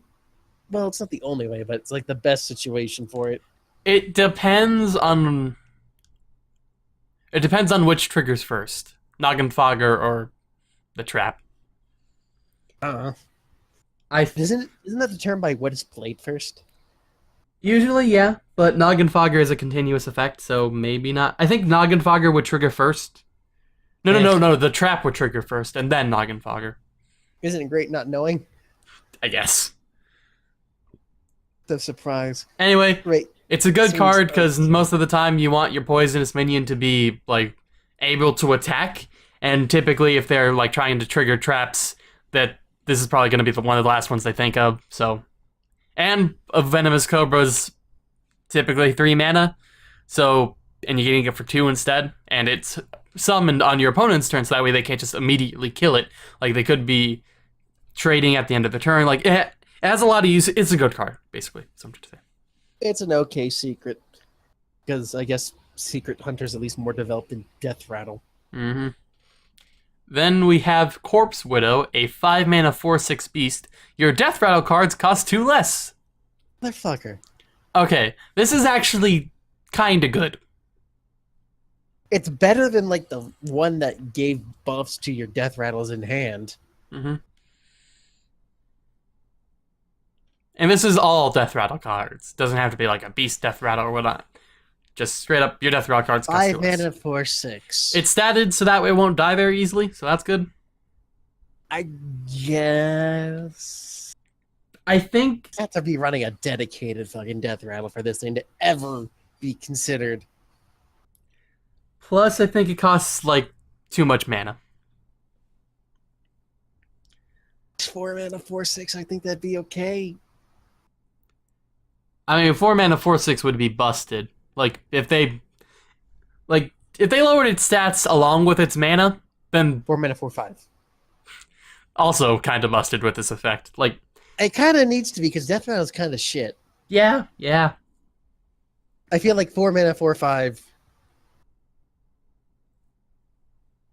Well, it's not the only way, but it's like the best situation for it. It depends on which triggers first, Noggin Fogger or the trap. Isn't that determined by what is played first? Usually, yeah, but Noggin Fogger is a continuous effect, so maybe not. I think Noggin Fogger would trigger first. No, the trap would trigger first, and then Noggin Fogger. Isn't it great not knowing? I guess. The surprise. Anyway, Great. it's a good Seems card so. because most of the time you want your poisonous minion to be like able to attack, and typically if they're like trying to trigger traps, that this is probably going to be one of the last ones they think of. So, and a venomous cobra's typically 3 mana, so and you're getting it for 2 instead, and it's summoned on your opponent's turn, so that way they can't just immediately kill it. Like they could be trading at the end of the turn. Like it has a lot of use. It's a good card, basically. Something to say. It's an okay secret. Because I guess Secret Hunter's at least more developed in Death Rattle. Then we have Corpse Widow, a 5 mana 4/6 beast. Your Death Rattle cards cost 2 less. Motherfucker. Okay, this is actually kinda good. It's better than like the one that gave buffs to your Death Rattles in hand. And this is all Death Rattle cards. Doesn't have to be like a beast Death Rattle or whatnot. Just straight up, your Death Rattle cards cost 5 2 less. mana 4/6. It's statted so that way it won't die very easily, so that's good. I guess. I think You have to be running a dedicated fucking death rattle for this thing to ever be considered. plus I think it costs like too much mana. 4 mana, 4/6. I think that'd be okay. I mean, 4 mana 4/6 would be busted. If they lowered its stats along with its mana, then 4 mana, 4/5. also kind of busted with this effect. Like, It kind of needs to be because death rattle is kind of shit. yeah. I feel like 4 mana, 4/5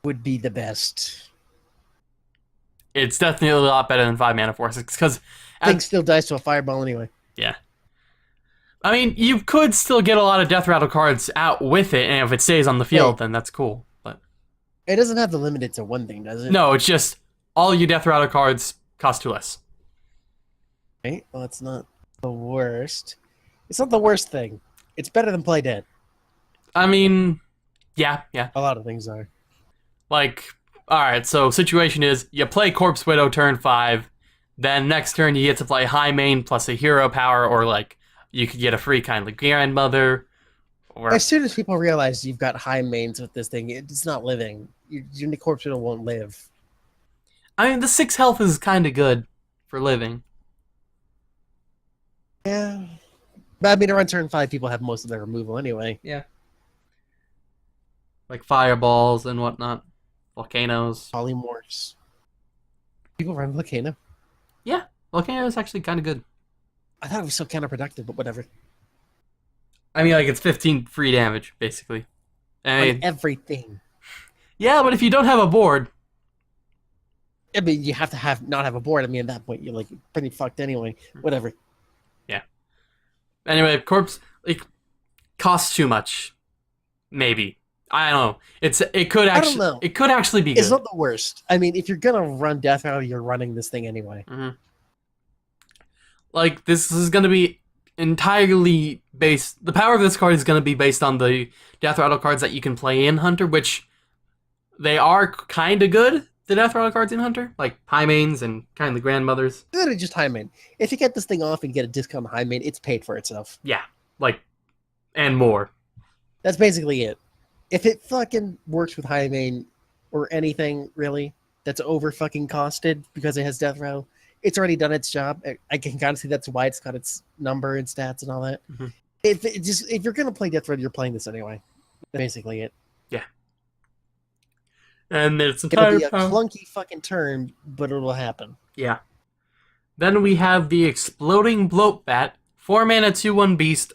would be the best. It's definitely a lot better than 5 mana 4/6 because Thing still dies to a fireball anyway. yeah. I mean, you could still get a lot of death rattle cards out with it, and if it stays on the field, then that's cool. But it doesn't have to limit it to one thing, does it? no, it's just all your death rattle cards cost 2 less. Right? Well, it's not the worst. It's not the worst thing. It's better than Play Dead. I mean, yeah. A lot of things are. Like, alright, so situation is you play Corpse Widow turn 5, then next turn you get to play High Main plus a hero power, or like you could get a free Kindly Grandmother. Or As soon as people realize you've got high mains with this thing, it's not living. Your Corpse Widow won't live. I mean, the 6 health is kind of good for living. Yeah. But I mean, around turn 5, people have most of their removal anyway. Yeah. Like fireballs and whatnot. Volcanoes. Polymorphs. People run Volcano. Yeah, Volcano is actually kind of good. I thought it was so counterproductive, but whatever. I mean, like, it's 15 free damage, basically. I mean, Like everything. yeah, but if you don't have a board, I mean, you have to not have a board. I mean, at that point, you're like pretty fucked anyway. Whatever. yeah. Anyway, Corpse, like, costs too much. Maybe. I don't know. It could actually, know. It could actually be good. It's not the worst. I mean, if you're gonna run Death Rattle, you're running this thing anyway. Mm-hmm. Like, this is going to be entirely based... The power of this card is going to be based on the Death Rattle cards that you can play in Hunter, which they are kind of good, the Death Rattle cards in Hunter. Like, High Mains and kind of the Grandmothers. Literally just High Main. If you get this thing off and get a discount on High Main, it's paid for itself. Yeah, like, and more. That's basically it. If it fucking works with High Main or anything, really, that's over fucking costed because it has Death Rattle, it's already done its job. I can kind of see that's why it's got its number and stats and all that. Mm-hmm. If you're gonna play Death Rattle, you're playing this anyway. That's basically it. Yeah. And it's It'll be a clunky fucking turn, but it'll happen. Yeah. Then we have the Exploding Bloat Bat, 4 mana 2/1 beast,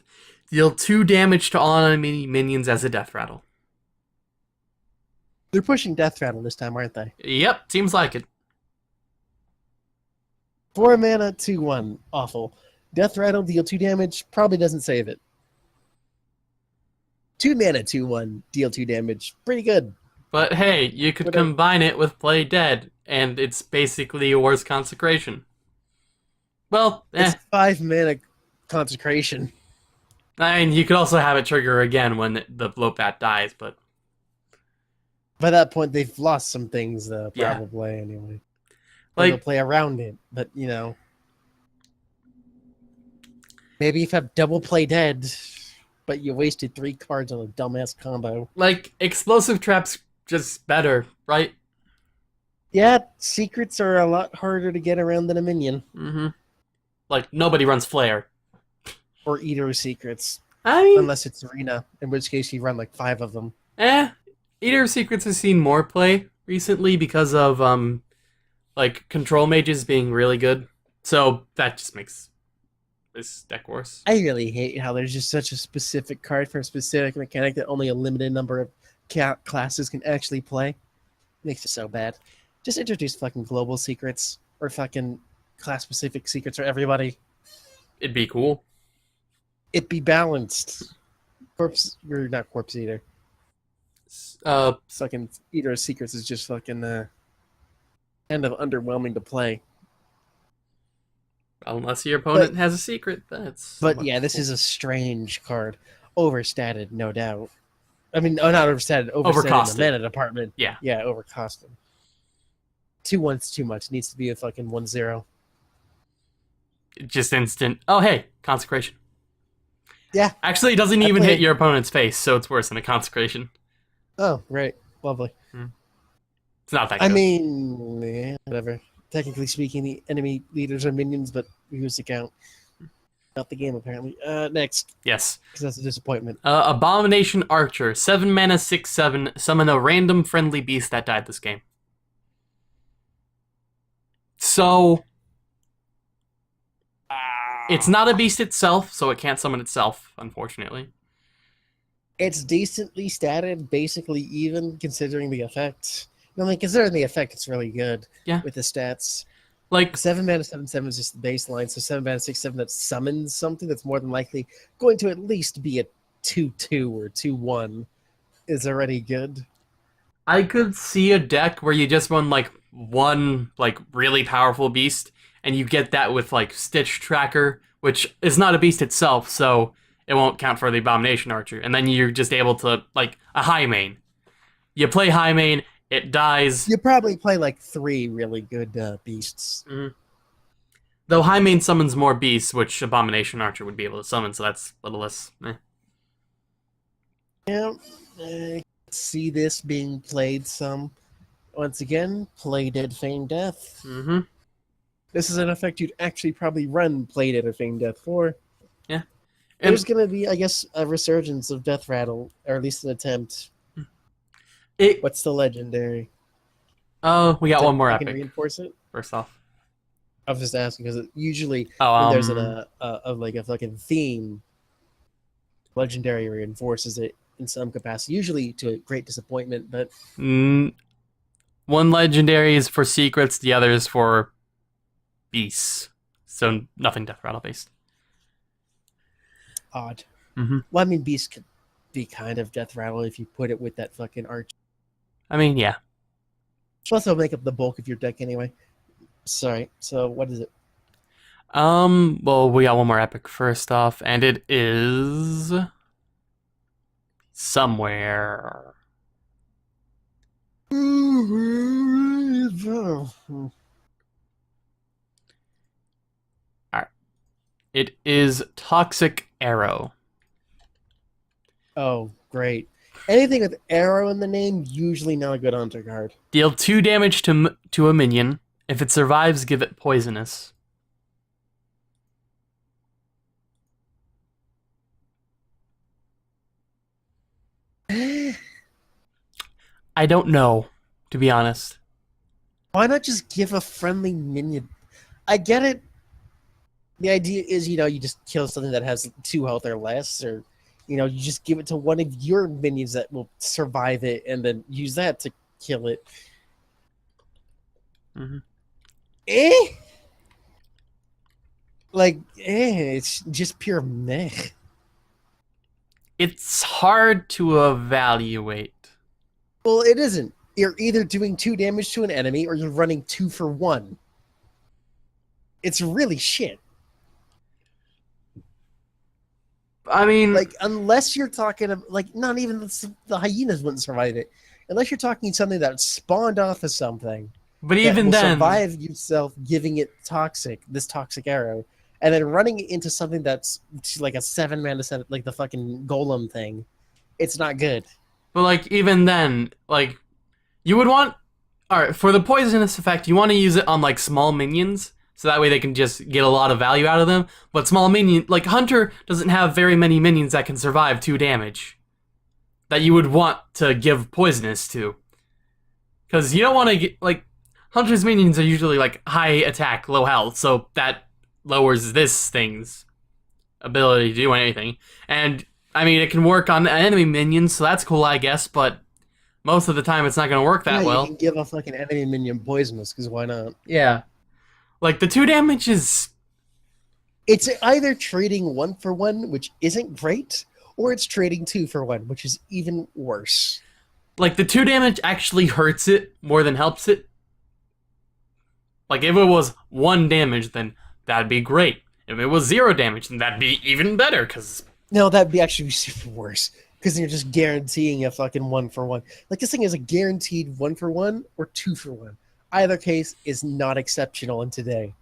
deal 2 damage to all enemy minions as a Death Rattle. They're pushing Death Rattle this time, aren't they? Yep, seems like it. 4 mana, 2/1. Awful. Death Rattle, deal 2 damage, probably doesn't save it. 2 mana, 2/1, deal 2 damage. Pretty good. But hey, you could combine it with Play Dead, and it's basically a War's Consecration. Well, It's 5 mana consecration. I mean, you could also have it trigger again when the Bloat Bat dies, but... By that point, they've lost some things, though, Yeah. probably, anyway. Like, They'll play around it, but, you know... Maybe if you have double Play Dead, but you wasted 3 cards on a dumbass combo. like, Explosive Trap's just better, right? Yeah, secrets are a lot harder to get around than a minion. Mm-hmm. Like, nobody runs Flare. Or Eater of Secrets. I mean, Unless it's Arena, in which case you run like 5 of them. Eater of Secrets has seen more play recently because of, like, Control Mages being really good. So, that just makes this deck worse. I really hate how there's just such a specific card for a specific mechanic that only a limited number of classes can actually play. It makes it so bad. Just introduce fucking global secrets or fucking class-specific secrets for everybody. It'd be cool. It'd be balanced. You're not Corpse Eater. Fucking Eater of Secrets is just fucking kind of underwhelming to play. Unless your opponent has a secret, that's... But yeah, this is a strange card. Overstated, no doubt. I mean, oh, not overstated. Overstated in the mana department. Yeah. Yeah, overcosted. 2/1's too much. It needs to be a fucking 1/0. just instant. Oh hey, consecration. Yeah. Actually, it doesn't I even play- hit your opponent's face, so it's worse than a consecration. Oh, great. Lovely. It's not that I good. mean, yeah, whatever. Technically speaking, the enemy leaders are minions, but who's to count? Not the game, apparently. Next, Yes. because that's a disappointment. Abomination Archer, 7 mana, 6/7. Summon a random friendly beast that died this game. So it's not a beast itself, so it can't summon itself, unfortunately. It's decently statted, basically even, considering the effect. I mean, considering the effect, it's really good. Yeah. With the stats. Like, 7 mana, 7/7 is just the baseline, so 7 mana, 6/7 that summons something that's more than likely going to at least be a 2/2 or 2/1 is already good. I could see a deck where you just run like one like really powerful beast, and you get that with like Stitch Tracker, which is not a beast itself, so it won't count for the Abomination Archer. And then you're just able to like a high main. You play high main, it dies. You probably play like 3 really good beasts. Though high main summons more beasts, which Abomination Archer would be able to summon, so that's Littlest. Yeah, I see this being played some. Once again, play Dead Feign Death. Mm-hmm. This is an effect you'd actually probably run Play Dead or Feign Death for. Yeah. There's going to be, I guess, a resurgence of Death Rattle, or at least an attempt. What's the legendary? Oh, we got one more I can epic. reinforce it? First off. I was just asking, because usually Oh, when there's like a fucking theme, legendary reinforces it in some capacity, usually to a great disappointment, but one legendary is for secrets, the other is for beasts. So nothing Death Rattle based. odd. Mm-hmm. Well, I mean, Beast could be kind of Death Rattle if you put it with that fucking arch. I mean, yeah. Plus, it'll make up the bulk of your deck anyway. Sorry. So, what is it? Well, we got one more epic first off, and it is somewhere. Alright. It is Toxic Arrow. Oh, great. Anything with arrow in the name, usually not a good hunter card. Deal 2 damage to a minion. If it survives, give it poisonous. I don't know, to be honest. Why not just give a friendly minion? I get it. The idea is, you just kill something that has 2 health or less, or, you just give it to one of your minions that will survive it and then use that to kill it. Mm-hmm. It's just pure meh. It's hard to evaluate. Well, it isn't. You're either doing 2 damage to an enemy or you're running 2 for 1. It's really shit. I mean, unless you're talking about, not even the hyenas wouldn't survive it. Unless you're talking something that spawned off of something. but even that will then, survive yourself giving it this toxic arrow, and then running it into something that's like a 7 mana set, like the fucking golem thing. It's not good. but even then, you would want, all right, for the poisonous effect, you want to use it on small minions, so that way they can just get a lot of value out of them. But small minion, Hunter doesn't have very many minions that can survive 2 damage that you would want to give poisonous to, because you don't want to get Hunter's minions are usually high attack, low health, so that lowers this thing's ability to do anything. And I mean, it can work on enemy minions, so that's cool, I guess. But most of the time, it's not going to work that well. You can give a fucking enemy minion poisonous, because why not? Yeah, the 2 damage is. It's either trading 1 for 1, which isn't great, or it's trading 2 for 1, which is even worse. The 2 damage actually hurts it more than helps it. If it was 1 damage, then that'd be great. If it was 0 damage, then that'd be even better, because... No, that'd be actually super worse, because you're just guaranteeing a fucking 1 for 1. This thing is a guaranteed 1 for 1 or 2 for 1. Either case is not exceptional in today.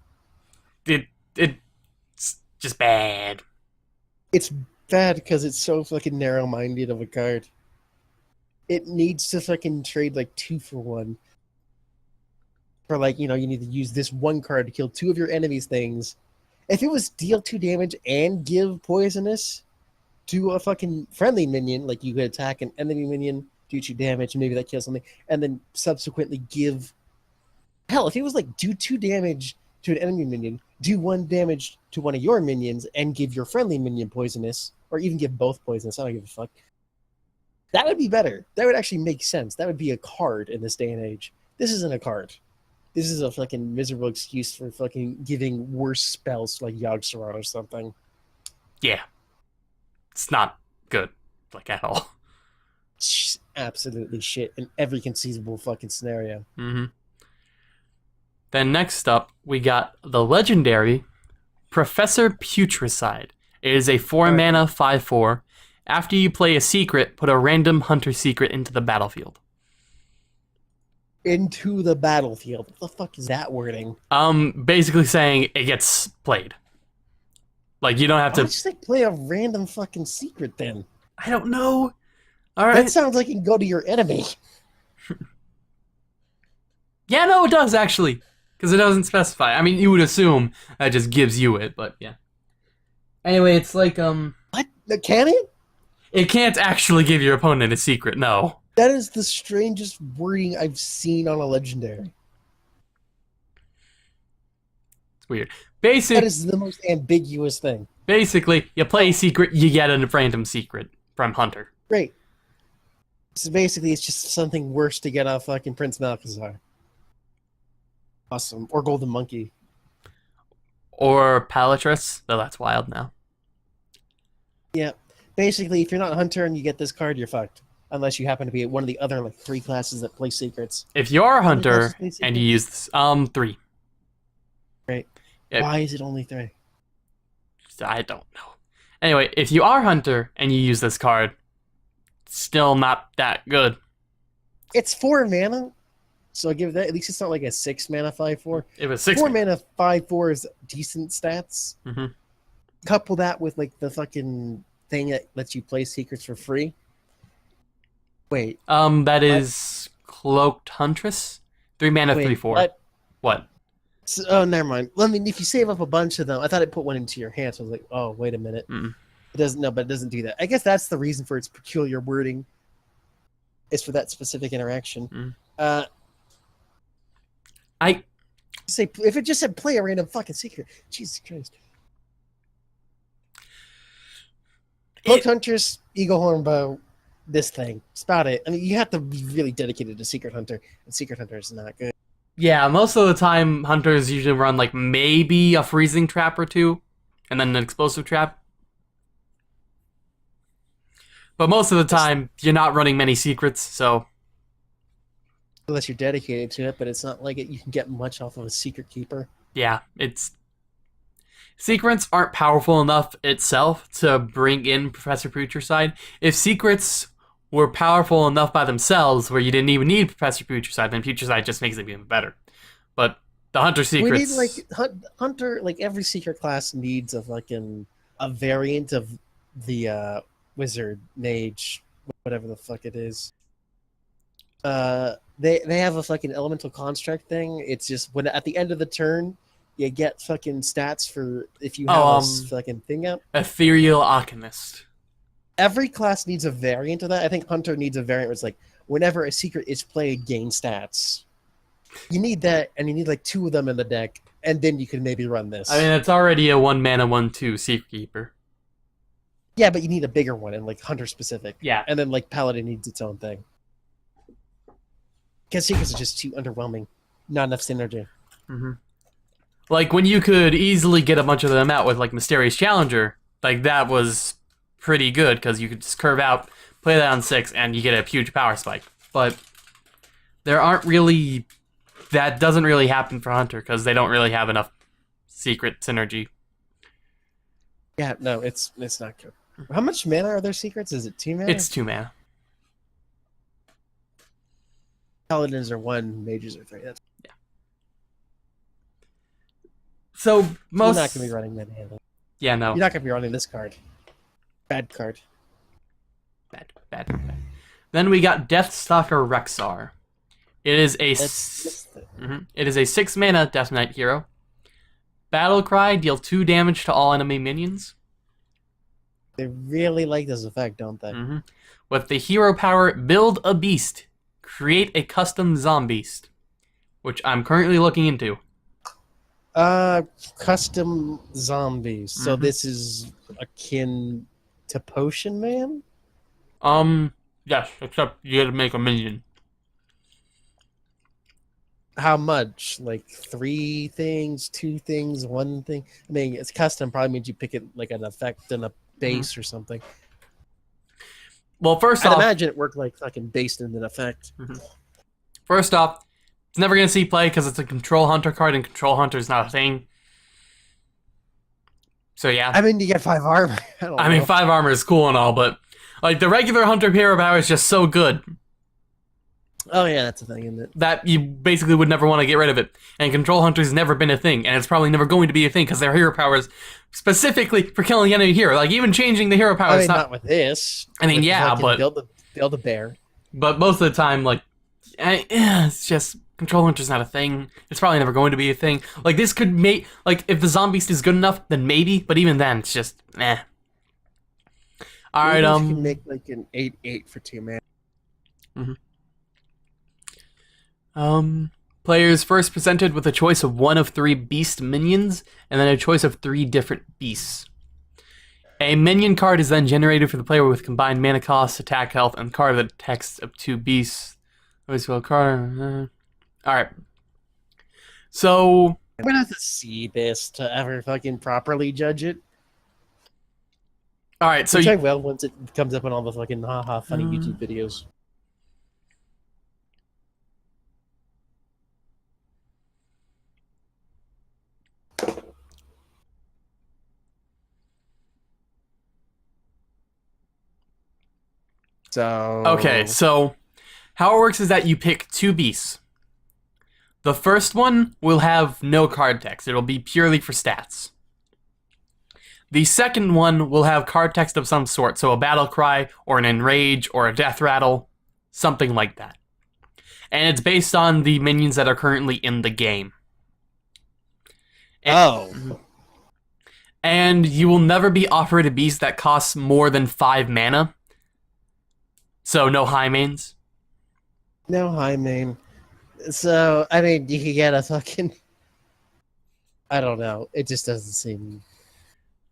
It just bad. It's bad because it's so fucking narrow-minded of a card. It needs to fucking trade like 2 for 1. For like, you need to use this one card to kill 2 of your enemy's things. If it was deal 2 damage and give poisonous to a fucking friendly minion, like you could attack an enemy minion, do 2 damage, and maybe that kills something, and then subsequently give... Hell, if it was like do 2 damage to an enemy minion, do 1 damage to one of your minions, and give your friendly minion poisonous, or even give both poisonous, I don't give a fuck. That would be better. That would actually make sense. That would be a card in this day and age. This isn't a card. This is a fucking miserable excuse for fucking giving worse spells like Yogg-Saron or something. Yeah. It's not good, like, at all. Absolutely shit in every conceivable fucking scenario. Mm-hmm. Then next up, we got the legendary Professor Putricide. It is a 4-mana 5/4. After you play a secret, put a random hunter secret into the battlefield. Into the battlefield. What the fuck is that wording? Basically saying it gets played. Like, you don't have to... Why just like play a random fucking secret then? I don't know. All right. That sounds like you can go to your enemy. Yeah, no, it does, actually. Because it doesn't specify. I mean, you would assume that just gives you it, but yeah. Anyway, it's like, What? Can it? it can't actually give your opponent a secret, no. That is the strangest wording I've seen on a legendary. It's weird. That is the most ambiguous thing. Basically, you play a secret, you get a random secret from Hunter. Great. So basically, it's just something worse to get off fucking Prince Malchazar. Awesome. Or Golden Monkey. Or Palatrus, though that's wild now. Yeah. Basically, if you're not a Hunter and you get this card, you're fucked. Unless you happen to be one of the other like 3 classes that play secrets. If you're a How many Hunter classes play and you secrets? use this, 3. Right. Yeah. Why is it only 3? I don't know. Anyway, if you are Hunter and you use this card, still not that good. It's 4 mana. So I give that, at least it's not like a 6 mana 5/4. It was 6. 4 mana 5/4 is decent stats. Mm-hmm. Couple that with like the fucking thing that lets you play secrets for free. Wait. That is Cloaked Huntress. 3 mana, Wait, 3/4. What? So, oh, never mind. Well, I mean, if you save up a bunch of them, I thought it put one into your hand. So I was like, oh, wait a minute. Mm. It doesn't. No, but it doesn't do that. I guess that's the reason for its peculiar wording. Is for that specific interaction. Mm. Say if it just said play a random fucking secret. Jesus Christ. Cloaked Huntress, Eagle Hornbow, this thing. That's about it. I mean, you have to be really dedicated to Secret Hunter, and Secret Hunter is not good. Yeah, most of the time, Hunters usually run like maybe a freezing trap or 2, and then an explosive trap. But most of the time, you're not running many secrets, so... Unless you're dedicated to it, but it's not like you can get much off of a Secret Keeper. Yeah, it's... Secrets aren't powerful enough itself to bring in Professor Putricide. If secrets were powerful enough by themselves where you didn't even need Professor Putricide, then Putricide just makes it even better. But the Hunter secrets... We need, like, Hunter, like, every secret class needs a fucking... a variant of the, Wizard, Mage, whatever the fuck it is. They have a fucking elemental construct thing. It's just when at the end of the turn, you get fucking stats for if you have a fucking thing up. Ethereal Alchemist. Every class needs a variant of that. I think Hunter needs a variant where it's like, whenever a secret is played, gain stats. You need that, and you need like 2 of them in the deck, and then you can maybe run this. I mean, it's already a 1 mana, 1/2 Secret Keeper. Yeah, but you need a bigger one, and like Hunter specific. Yeah. And then like Paladin needs its own thing. Because secrets are just too underwhelming. Not enough synergy. Mm-hmm. Like, when you could easily get a bunch of them out with, like, Mysterious Challenger, like, that was pretty good, because you could just curve out, play that on 6, and you get a huge power spike. But there aren't really... That doesn't really happen for Hunter, because they don't really have enough secret synergy. Yeah, no, it's not good. How much mana are their secrets? Is it 2 mana? It's 2 mana. Paladins are 1, mages are 3. That's So most... You're not going to be running many of them. Yeah, no. You're not gonna be running this card. Bad card. Bad. Then we got Deathstalker Rexar. It is a it is a 6-mana Death Knight hero. Battle Cry, deal 2 damage to all enemy minions. They really like this effect, don't they? With the hero power, build a beast. Create a custom Zombeast, which I'm currently looking into. Custom zombies. So this is akin to Potion Man? Yes, except you gotta make a minion. How much? Like 3 things, 2 things, 1 thing? I mean, it's custom. Probably means you pick it like an effect and a base or something. Well, first I'd off, imagine it worked like fucking based in an effect. First off, it's never gonna see play because it's a Control Hunter card, and Control Hunter is not a thing. So yeah. I mean, you get 5 armor. I mean, 5 armor is cool and all, but like the regular Hunter hero power is just so good. Oh yeah, that's a thing, isn't it? That you basically would never want to get rid of it. And Control Hunter's never been a thing, and it's probably never going to be a thing because their hero power is specifically for killing the enemy hero. Like even changing the hero power I mean, is not with this. I mean, Like, yeah, but build a bear. But most of the time, like, it's just Control Hunter's not a thing. It's probably never going to be a thing. Like this could make if the Zombeast is good enough, then maybe. But even then, it's just eh. All right, You can make like an 8/8 for 2 mana. Players first presented with a choice of 1 of 3 beast minions, and then a choice of 3 different beasts. A minion card is then generated for the player with combined mana cost, attack health, and card with a text of 2 beasts. Card. Alright. So I'm gonna have to see this to ever fucking properly judge it. Alright, so Which I will once it comes up on all the fucking haha funny YouTube videos. Okay, so how it works is that you pick 2 beasts. The first one will have no card text. It'll be purely for stats. The second one will have card text of some sort, so a battle cry, or an enrage, or a death rattle, something like that. And it's based on the minions that are currently in the game. And you will never be offered a beast that costs more than 5 mana. So no high mains. No high main. So, I mean, you could get a fucking... I don't know. It just doesn't seem...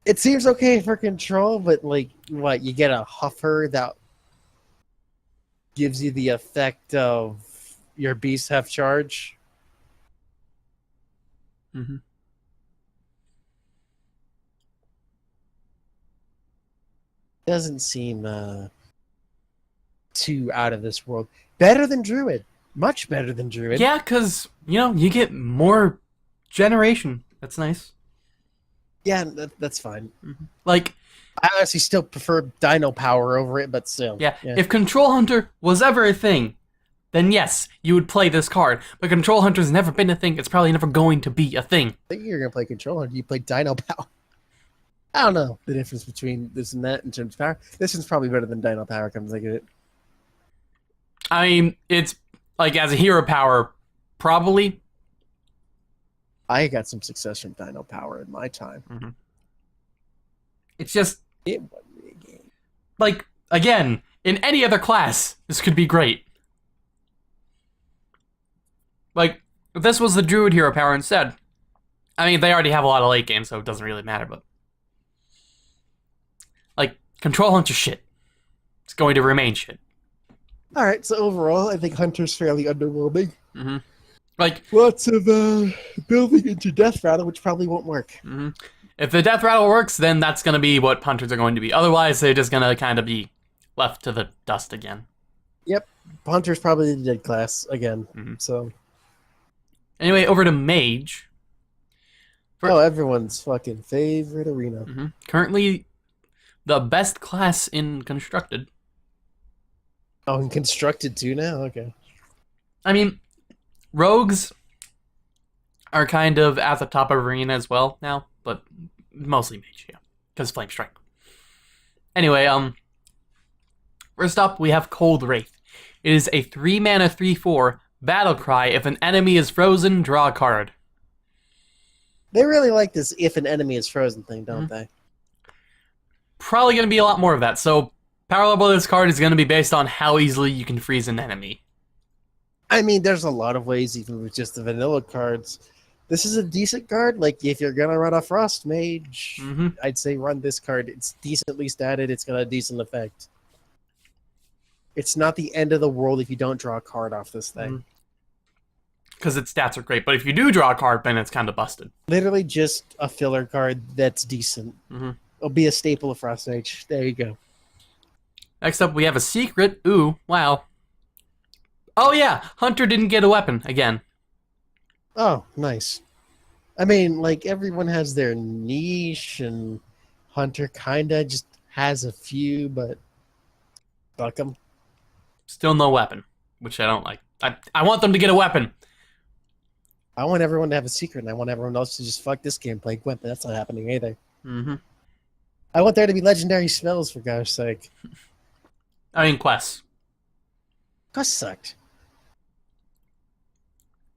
It seems okay for control, but, like, what? You get a huffer that gives you the effect of your beasts have charge? Doesn't seem too out of this world. Better than Druid. Much better than Druid. Yeah, because, you get more generation. That's nice. Yeah, that's fine. Like, I honestly still prefer Dino Power over it, but still. Yeah, if Control Hunter was ever a thing, then yes, you would play this card. But Control Hunter's never been a thing. It's probably never going to be a thing. I think you're going to play Control Hunter. You play Dino Power. I don't know the difference between this and that in terms of power. This one's probably better than Dino Power, comes like it. I mean, it's like as a hero power, probably. I got some success from Dino Power in my time. It's just It wasn't really a game. like again, in any other class, this could be great. Like if this was the Druid hero power instead. I mean, they already have a lot of late game, so it doesn't really matter. But like Control Hunter shit, it's going to remain shit. All right, so overall, I think Hunter's fairly underwhelming. Like Lots of building into Death Rattle, which probably won't work. if the Death Rattle works, then that's going to be what Hunters are going to be. Otherwise, they're just going to kind of be left to the dust again. Yep, Hunter's probably the dead class again. So Anyway, over to Mage. everyone's fucking favorite arena. Currently, the best class in Constructed. Oh, and Constructed too now? Okay. I mean, Rogues are kind of at the top of Arena as well now, but Mostly mage, yeah. Because Flame Strike. Anyway, first up, we have Cold Wraith. It is a 3-mana 3/4 battle cry. If an enemy is frozen, draw a card. They really like this if an enemy is frozen thing, don't they? Probably going to be a lot more of that. So, power level of this card is going to be based on how easily you can freeze an enemy. I mean, there's a lot of ways, even with just the vanilla cards. This is a decent card. Like, if you're going to run a Frost Mage, I'd say run this card. It's decently statted. It's got a decent effect. It's not the end of the world if you don't draw a card off this thing. Because its stats are great. But if you do draw a card, then it's kind of busted. Literally just a filler card that's decent. It'll be a staple of Frost Mage. There you go. Next up, we have a secret. Ooh, wow. Oh yeah, Hunter didn't get a weapon again. Oh, nice. I mean, like, everyone has their niche, and Hunter kinda just has a few, but fuck them. Still no weapon, which I don't like. I want them to get a weapon. I want everyone to have a secret, and I want everyone else to just fuck this game, play Gwent, but that's not happening either. I want there to be legendary spells, for gosh sake. I mean, quests. Quests sucked.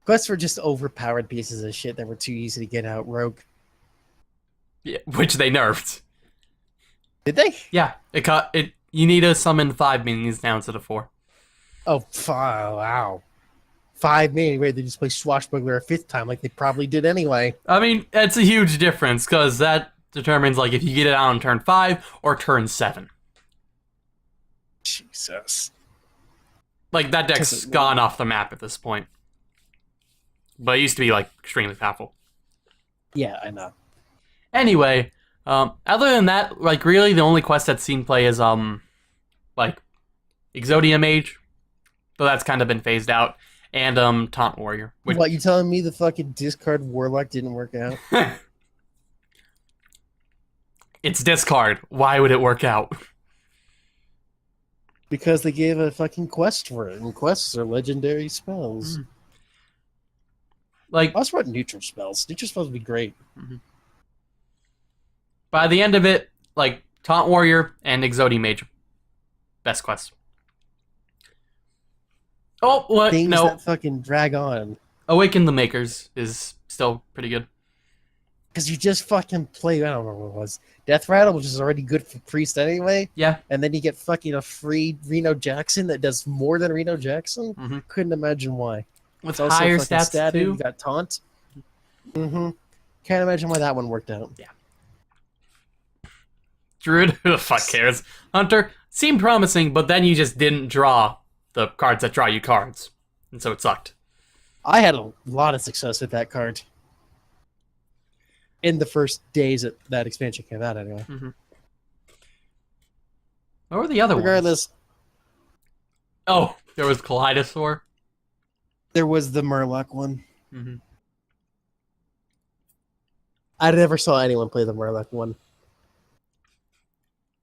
Quests were just overpowered pieces of shit that were too easy to get out rogue. Yeah, which they nerfed. Did they? Yeah, you need to summon 5 minions now instead of 4. Oh, wow. 5 minions, where they just play Swashbuckler a 5th time like they probably did anyway. I mean, that's a huge difference, because that determines like if you get it out on turn 5 or turn 7. Jesus. Like, that deck's gone off the map at this point. But it used to be, like, extremely powerful. Yeah, I know. Anyway, other than that, like, really the only quest that's seen play is, like, Exodia Mage. But that's kind of been phased out. And, Taunt Warrior. Which... What, you telling me the fucking discard Warlock didn't work out? It's discard. Why would it work out? Because they gave a fucking quest for it, and quests are legendary spells. Like, I also wrote neutral spells. Neutral spells would be great. By the end of it, like, Taunt Warrior and Exodia Mage. Best quest. Oh, what? Things No. that fucking drag on. Awaken the Makers is still pretty good. Because you just fucking play, I don't remember what it was. Death Rattle, which is already good for Priest anyway. Yeah. And then you get fucking a free Reno Jackson that does more than Reno Jackson. Couldn't imagine why. With It's higher also stats, statted, too. You got Taunt. Can't imagine why that one worked out. Yeah. Druid, who the fuck cares? Hunter, seemed promising, but then you just didn't draw the cards that draw you cards. And so it sucked. I had a lot of success with that card. In the first days that expansion came out, anyway. What were the other ones? Regardless, Oh, there was Kaleidosaur. there was the Murloc one. I never saw anyone play the Murloc one.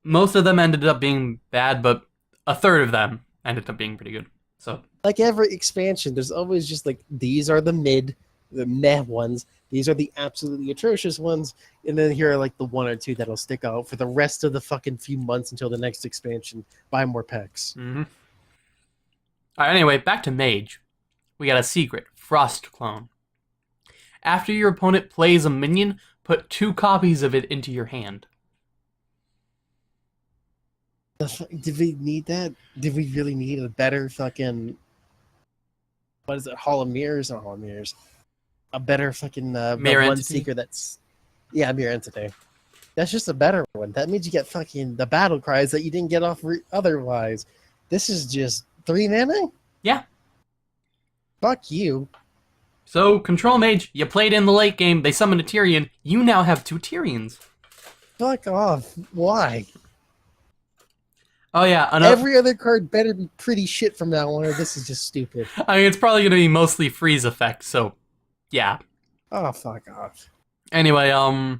Most of them ended up being bad, but a third of them ended up being pretty good. So, Like every expansion, there's always just like, these are the meh ones. These are the absolutely atrocious ones. And then here are like the 1 or 2 that'll stick out for the rest of the fucking few months until the next expansion. Buy more packs. Alright, anyway, back to Mage. We got a secret, Frost Clone. After your opponent plays a minion, put 2 copies of it into your hand. Did we need that? Did we really need a better fucking... What is it? Hall of Mirrors? Not Hall of Mirrors. A better fucking Mirror one Entity? secret that's... Yeah, Mirror Entity. That's just a better one. That means you get fucking the battle cries that you didn't get off otherwise. This is just 3 mana? Yeah. Fuck you. So, Control Mage, you played in the late game, they summoned a Tyrion, you now have 2 Tyrions. Fuck off. Why? Oh yeah, Every other card better be pretty shit from now on, or this is just stupid. I mean, it's probably going to be mostly freeze effect, so, yeah. Oh, fuck off. Anyway, oh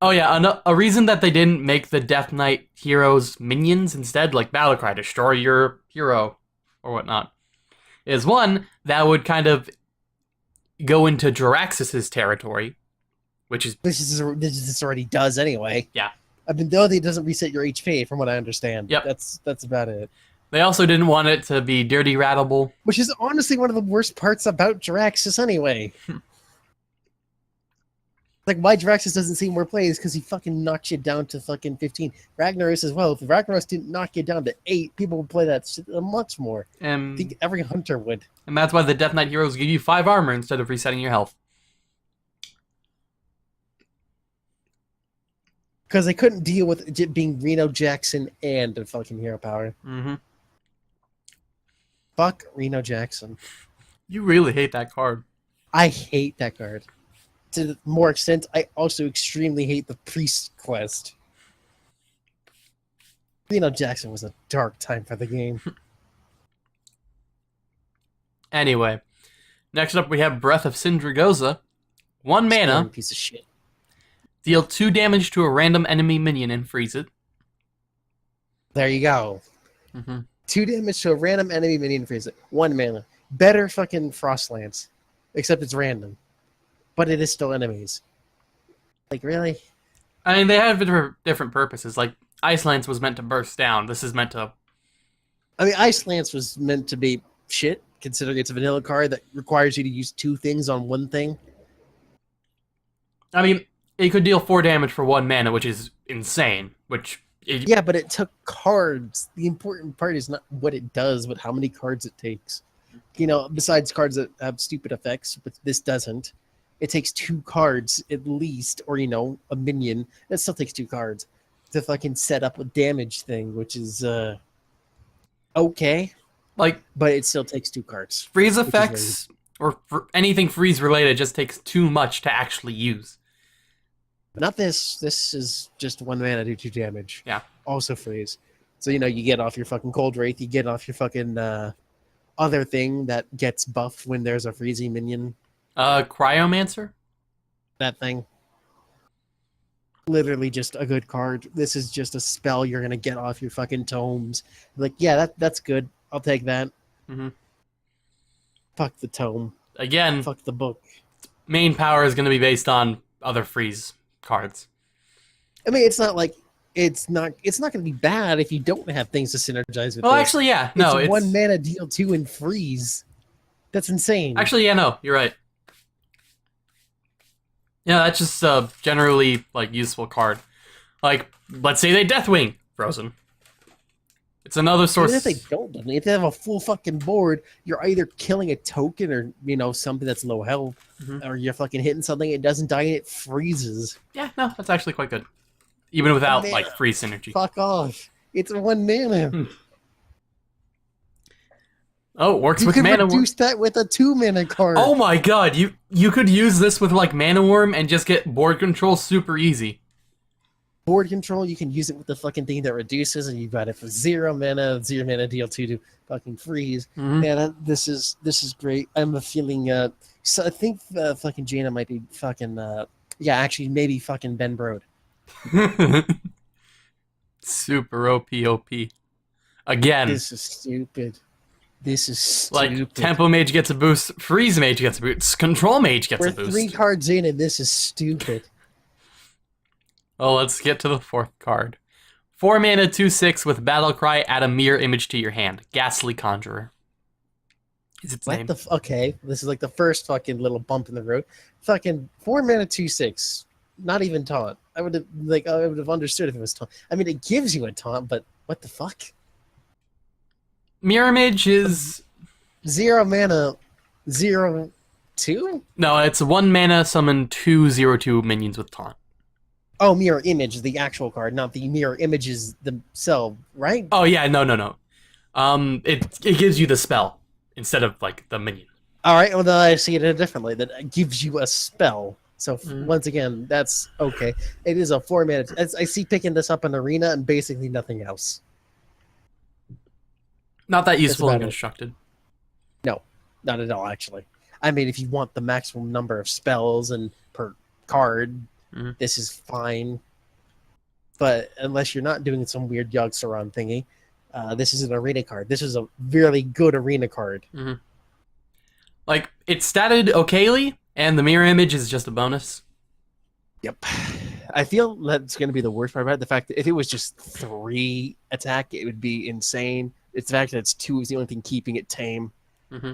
yeah, a reason that they didn't make the Death Knight heroes minions instead, like Battlecry, destroy your hero, or whatnot, is one, that would kind of go into Jaraxxus's territory, which is This already does anyway. Yeah. I mean, though it doesn't reset your HP, from what I understand. Yep. That's about it. They also didn't want it to be dirty rattable. Which is honestly one of the worst parts about Jiraxis anyway. Like, why Jiraxis doesn't see more plays? Because he fucking knocks you down to fucking 15. Ragnaros as well. If Ragnaros didn't knock you down to 8, people would play that shit much more. I think every hunter would. And that's why the Death Knight heroes give you 5 armor instead of resetting your health. Because they couldn't deal with it being Reno Jackson and a fucking hero power. Mm-hmm. Fuck Reno Jackson. You really hate that card. I hate that card. To more extent, I also extremely hate the Priest quest. Reno Jackson was a dark time for the game. Anyway, next up we have Breath of Sindragosa. 1 mana, Piece of shit. deal 2 damage to a random enemy minion and freeze it. There you go. Mm-hmm. 2 damage to a random enemy minion and freeze it. 1 mana. Better fucking Frostlance. Except it's random. But it is still enemies. Like, really? I mean, they have different purposes. Like, Ice Lance was meant to burst down. This is meant to... I mean, Ice Lance was meant to be shit, considering it's a vanilla card that requires you to use 2 things on 1 thing. I mean, it could deal 4 damage for 1 mana, which is insane. Yeah, but it took cards. The important part is not what it does, but how many cards it takes. You know, besides cards that have stupid effects, but this doesn't. It takes 2 cards at least, or, you know, a minion. That still takes 2 cards to fucking set up a damage thing, which is okay. Like, but it still takes 2 cards. Freeze effects, or anything freeze related, just takes too much to actually use. Not this. This is just 1 mana, do 2 damage. Yeah. Also freeze. So, you know, you get off your fucking Cold Wraith, you get off your fucking other thing that gets buffed when there's a freezy minion. Cryomancer? That thing. Literally just a good card. This is just a spell you're going to get off your fucking tomes. Like, yeah, that's good. I'll take that. Mm-hmm. Fuck the tome. Again, fuck the book. Main power is going to be based on other freeze cards. I mean, it's not like it's not going to be bad if you don't have things to synergize with. Well, this. actually, yeah, no, it's 1 mana deal 2 and freeze. That's insane. Actually, yeah, no, you're right. Yeah, that's just a generally like useful card. Like, let's say they Deathwing Frozen. It's another source. Even if they don't, if they have a full fucking board, you're either killing a token or, you know, something that's low health, or you're fucking hitting something, it doesn't die and it freezes. Yeah, no, that's actually quite good. Even without, like, freeze synergy. Fuck off. It's 1 mana. Oh, it works with Mana Mana Worm. You could reduce that with a 2 mana card. Oh my god, you could use this with, like, Mana Worm and just get board control super easy. Board control, you can use it with the fucking thing that reduces, and you've got it for 0 mana deal 2 to fucking freeze. Yeah, this is great. I'm feeling so I think fucking Jaina might be fucking yeah, actually maybe fucking Ben Brode. Super OP. Again. This is stupid. This is stupid. Like, Tempo Mage gets a boost, Freeze Mage gets a boost, Control Mage gets We're a boost. 3 cards in, and this is stupid. Oh, let's get to the 4th card. 4 mana, 2/6 with Battle Cry, add a mirror image to your hand. Ghastly Conjurer is its name. Okay, this is like the first fucking little bump in the road. Fucking 4 mana, 2/6. Not even taunt. I would have understood if it was taunt. I mean, it gives you a taunt, but what the fuck? Mirror Image is 0 mana, 0/2? No, it's 1 mana, summon 2/0/2 minions with taunt. Oh, Mirror Image is the actual card, not the mirror images themselves, right? Oh yeah, no. It gives you the spell instead of, like, the minion. All right, well then I see it differently. That it gives you a spell. So once again, that's okay. It is a 4 mana. I see picking this up in Arena and basically nothing else. Not that useful and constructed. No, not at all, actually. I mean, if you want the maximum number of spells and per card, this is fine. But unless you're not doing some weird Yogg-Saron thingy, this is an Arena card. This is a really good Arena card. Like, it's statted okayly, and the mirror image is just a bonus. Yep. I feel that's going to be the worst part about it. The fact that if it was just 3 attack, it would be insane. It's the fact that it's 2 is the only thing keeping it tame. Mm-hmm.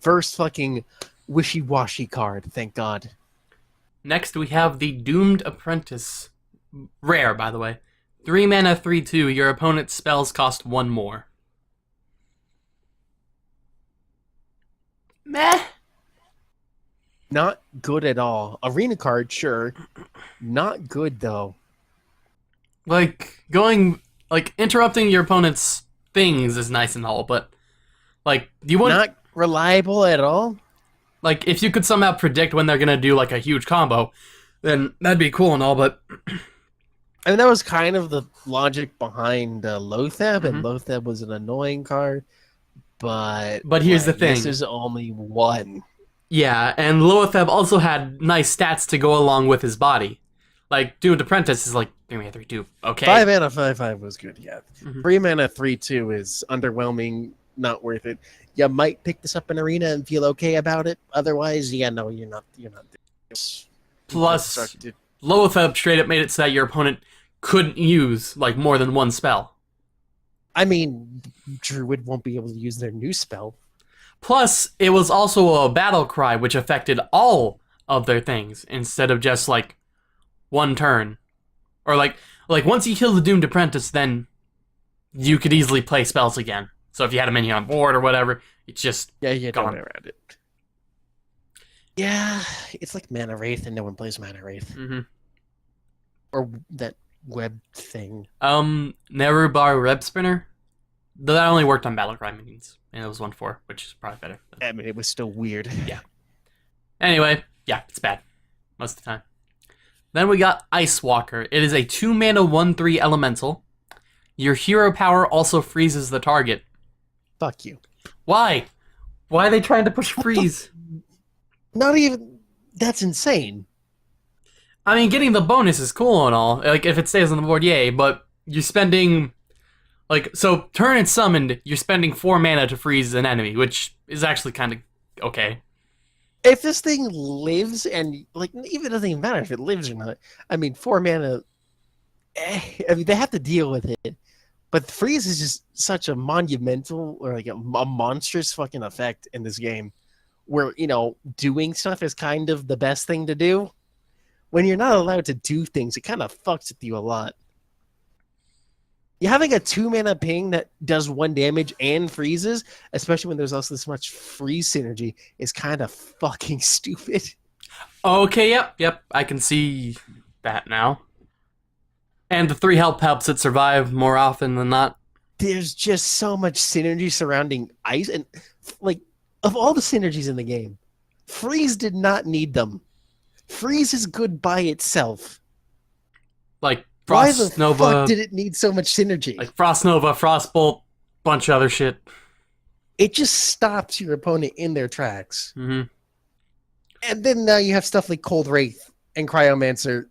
First fucking wishy-washy card, thank God. Next, we have the Doomed Apprentice. Rare, by the way. 3 mana, 3/2. Your opponent's spells cost 1 more. Meh. Not good at all. Arena card, sure. Not good, though. Like, interrupting your opponent's things is nice and all, but, like, you wouldn't... Not reliable at all? Like, if you could somehow predict when they're gonna do, like, a huge combo, then that'd be cool and all, but... I mean, that was kind of the logic behind Lothab, and Lothab was an annoying card, but here's the thing. This is only 1. Yeah, and Lothab also had nice stats to go along with his body. Like, Doomed Apprentice is like 3 mana, 3/2. Okay. 5 mana, 5/5 was good, yeah. 3 mana, 3/2 is underwhelming, not worth it. You might pick this up in Arena and feel okay about it. Otherwise, yeah, no, you're not. Plus, Lothab straight up made it so that your opponent couldn't use, like, more than 1 spell. I mean, Druid won't be able to use their new spell. Plus, it was also a battle cry, which affected all of their things, instead of just, like, 1 turn. Or, like once you kill the Doomed Apprentice, then you could easily play spells again. So if you had a minion on board or whatever, it's just you gone. don't around it. Yeah, it's like Mana Wraith, and no one plays Mana Wraith. Or that web thing. Nerubar Web Spinner? Though that only worked on Battlecry minions, and it was 1/4, which is probably better. I mean, it was still weird. Yeah. Anyway, yeah, it's bad. Most of the time. Then we got Ice Walker. It is a 2 mana 1/3 elemental. Your hero power also freezes the target. Fuck you. Why? Why are they trying to push freeze? Not even... That's insane. I mean, getting the bonus is cool and all. Like, if it stays on the board, yay. But you're spending... Like, so, turn and summoned, you're spending 4 mana to freeze an enemy, which is actually kind of okay. If this thing lives, and, like, even doesn't even matter if it lives or not. I mean, 4 mana... I mean, they have to deal with it. But freeze is just such a monumental, or like a monstrous fucking effect in this game. Where, you know, doing stuff is kind of the best thing to do. When you're not allowed to do things, it kind of fucks with you a lot. Having a 2 mana ping that does 1 damage and freezes, especially when there's also this much freeze synergy, is kind of fucking stupid. Okay, yep, I can see that now. And the 3 help helps it survive more often than not. There's just so much synergy surrounding ice, and like, of all the synergies in the game, freeze did not need them. Freeze is good by itself. Like, Why Frost the Nova, fuck did it need so much synergy? like Frost Nova, Frostbolt, bunch of other shit. It just stops your opponent in their tracks. And then now you have stuff like Cold Wraith and Cryomancer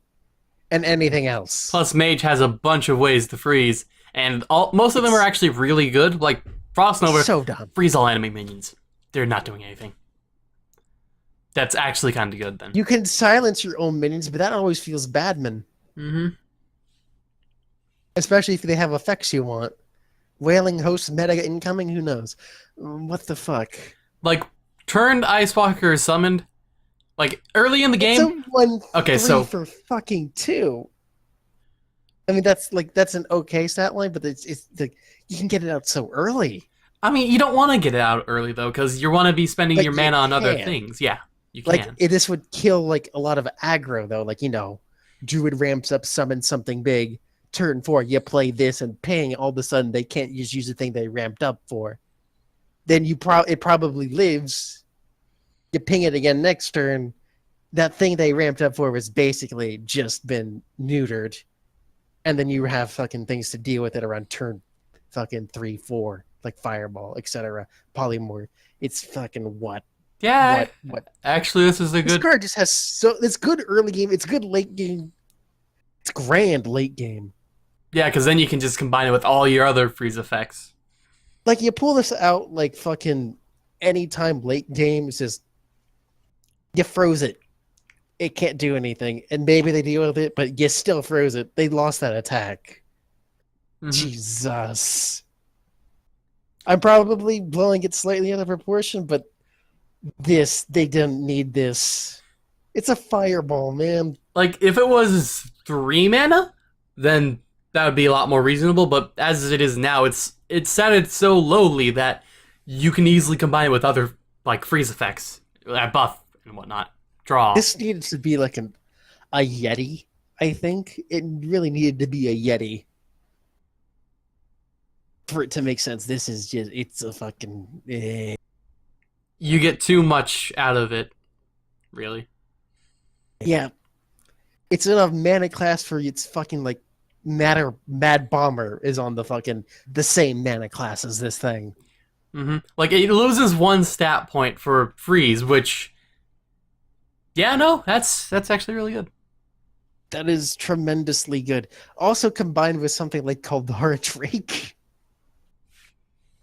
and anything else. Plus, Mage has a bunch of ways to freeze, and most of them are actually really good. Like, Frost Nova, so dumb. Freeze all enemy minions. They're not doing anything. That's actually kind of good, then. You can silence your own minions, but that always feels bad, man. Especially if they have effects you want. Wailing Host meta incoming, who knows? What the fuck? Like, turned Ice Walker is summoned. Like, early in the game... Okay, so for fucking 2. I mean, that's an okay stat line, but it's like, you can get it out so early. I mean, you don't want to get it out early, though, because you want to be spending your mana on other things. Yeah, you can. Like, this would kill, like, a lot of aggro, though. Like, you know, Druid ramps up, summons something big. Turn 4, you play this, and ping, all of a sudden, they can't just use the thing they ramped up for. Then it probably lives. You ping it again next turn. That thing they ramped up for was basically just been neutered. And then you have fucking things to deal with it around turn fucking 3, 4, like Fireball, etc. Polymorph. It's fucking what? Yeah. What? Actually, this is a good... This card just has it's good early game. It's good late game. It's grand late game. Yeah, because then you can just combine it with all your other freeze effects. Like, you pull this out, like, fucking anytime late game, it's just... You froze it. It can't do anything. And maybe they deal with it, but you still froze it. They lost that attack. Mhm. Jesus. I'm probably blowing it slightly out of proportion, but they didn't need this. It's a fireball, man. Like, if it was 3 mana, then that would be a lot more reasonable, but as it is now, it's set it so lowly that you can easily combine it with other, like, freeze effects, buff and whatnot. Draw. This needed to be like a Yeti, I think. It really needed to be a Yeti. For it to make sense, this is just, it's a fucking... You get too much out of it, really. Yeah. It's in a mana class for its fucking, like, Mad Bomber is on the same mana class as this thing. Mm-hmm. Like, it loses 1 stat point for freeze, which... Yeah, no, that's actually really good. That is tremendously good. Also combined with something like Caldara Drake,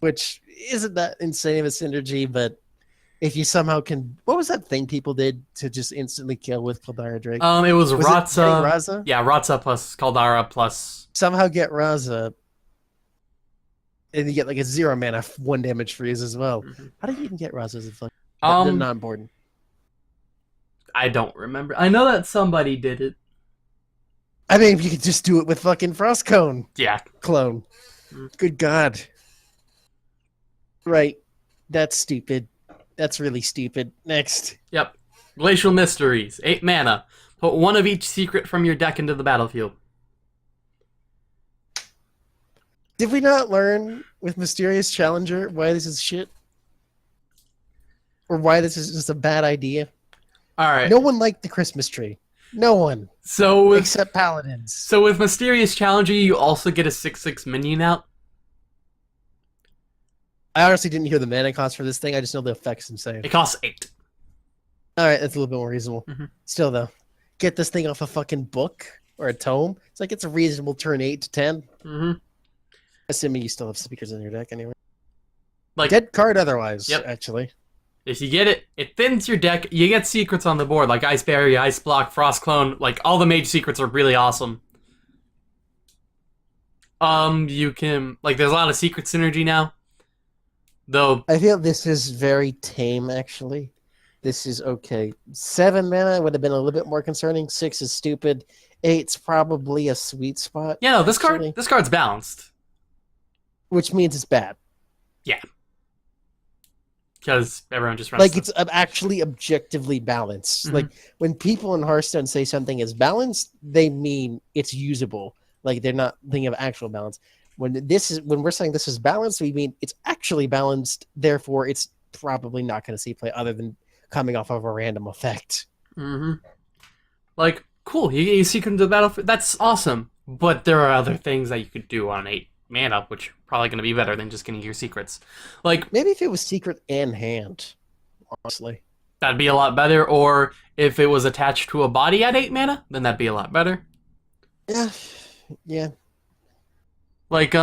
which isn't that insane of a synergy, but if you somehow can... What was that thing people did to just instantly kill with Caldara Drake? It was Ratza. Raza? Yeah, Ratza plus Caldara plus... Somehow get Raza, and you get like a 0 mana 1 damage freeze as well. Mm-hmm. How do you even get Raza as a fuck? They're not important. I don't remember. I know that somebody did it. I mean, you could just do it with fucking Frost Cone. Yeah. Clone. Good God. Right. That's stupid. That's really stupid. Next. Yep. Glacial Mysteries. 8 mana. Put 1 of each secret from your deck into the battlefield. Did we not learn with Mysterious Challenger why this is shit? Or why this is just a bad idea? Alright. No one liked the Christmas tree. No one. So except Paladins. So with Mysterious Challenger, you also get a 6/6 minion out. I honestly didn't hear the mana cost for this thing. I just know the effects insane. It costs 8. Alright, that's a little bit more reasonable. Mm-hmm. Still, though, get this thing off a fucking book or a tome. It's like it's a reasonable turn 8 to 10. Mm-hmm. Assuming you still have speakers in your deck anyway. Like, dead card otherwise, yep. Actually. If you get it, it thins your deck. You get secrets on the board, like Ice Barrier, Ice Block, Frost Clone. Like, all the mage secrets are really awesome. You can... Like, there's a lot of secret synergy now. Though... I feel this is very tame, actually. This is okay. 7 mana would have been a little bit more concerning. 6 is stupid. 8's probably a sweet spot. Yeah, no, this card's balanced. Which means it's bad. Yeah. Because everyone just runs... Like, it's actually objectively balanced. Mm-hmm. Like, when people in Hearthstone say something is balanced, they mean it's usable. Like, they're not thinking of actual balance. When we're saying this is balanced, we mean it's actually balanced, therefore it's probably not going to see play other than coming off of a random effect. Mm-hmm. Like, cool, you get your secret into the battlefield. That's awesome. But there are other things that you could do on 8 mana, which are probably going to be better than just getting your secrets. Like, maybe if it was secret and hand, honestly. That'd be a lot better. Or if it was attached to a body at 8 mana, then that'd be a lot better. Yeah. Yeah. Like,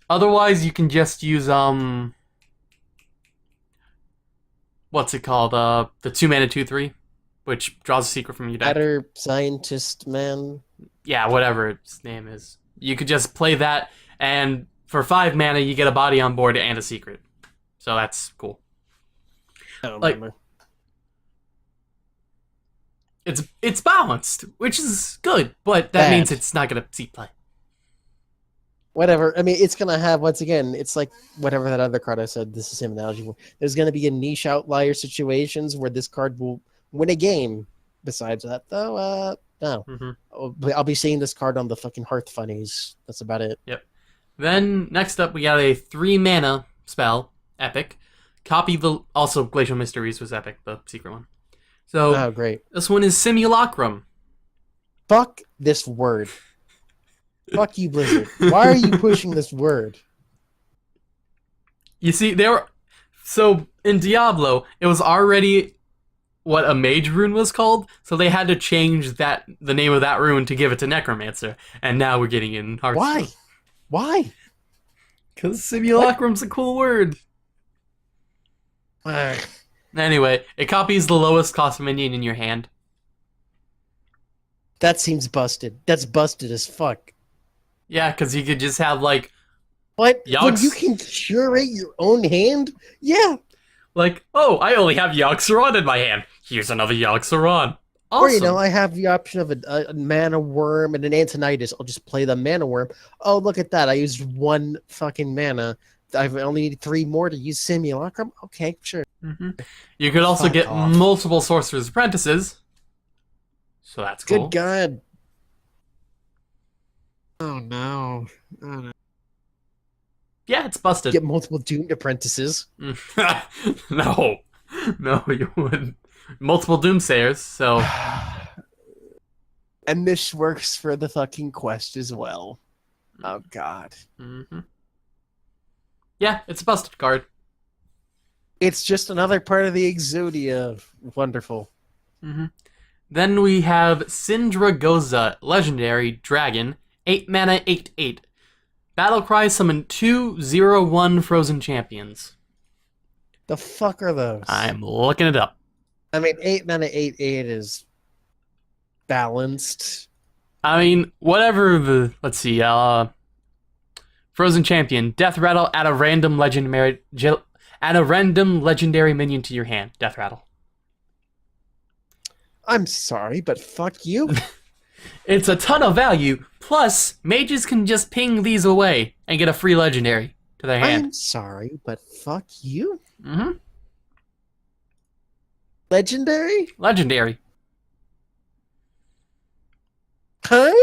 otherwise you can just use, what's it called? The 2 mana 2/3, which draws a secret from your deck. Better scientist man. Yeah, whatever its name is. You could just play that, and for 5 mana, you get a body on board and a secret. So that's cool. I don't Like, remember. It's balanced, which is good, but that means it's not gonna see play. Whatever. I mean, it's going to have, once again, it's like whatever that other card I said, this is the same analogy. There's going to be a niche outlier situations where this card will win a game. Besides that, though, no. Mm-hmm. I'll be seeing this card on the fucking Hearth Funnies. That's about it. Yep. Then, next up, we got a 3 mana spell, Epic. Copy the... Also, Glacial Mysteries was Epic, the secret one. So, oh, great. This one is Simulacrum. Fuck this word. Fuck you, Blizzard. Why are you pushing this word? You see, so in Diablo, it was already what a mage rune was called, so they had to change the name of that rune to give it to Necromancer, and now we're getting in Hearthstone. Why? Because Simulacrum's a cool word. Anyway, it copies the lowest cost minion in your hand. That seems busted. That's busted as fuck. Yeah, because you could just have, like, What? When you Yox. can curate your own hand? Yeah. Like, oh, I only have Yoxaron in my hand. Here's another Yoxaron. Awesome. Or, you know, I have the option of a mana worm and an Antonitis. I'll just play the mana worm. Oh, look at that. I used 1 fucking mana. I only need 3 more to use Simulacrum? Okay, sure. You could also Fuck get off. multiple Sorcerer's Apprentices. So that's cool. Good God. Oh, no. Oh, no. Yeah, it's busted. Get multiple Doomed Apprentices. No, you wouldn't. Multiple Doomsayers, so... And this works for the fucking quest as well. Oh, God. Yeah, it's a busted card. It's just another part of the Exodia. Wonderful. Then we have Syndragoza, Legendary Dragon, 8 mana, 8/8. Battlecry summon 2/0/1 Frozen Champions. The fuck are those? I'm looking it up. I mean, 8 mana, 8/8 is balanced. I mean, whatever the... Let's see, Frozen Champion. Death Rattle, add a random legendary minion to your hand. Death Rattle. I'm sorry, but fuck you. It's a ton of value. Plus, mages can just ping these away and get a free legendary to their hand. I'm sorry, but fuck you. Mm-hmm. Legendary? Legendary. Huh?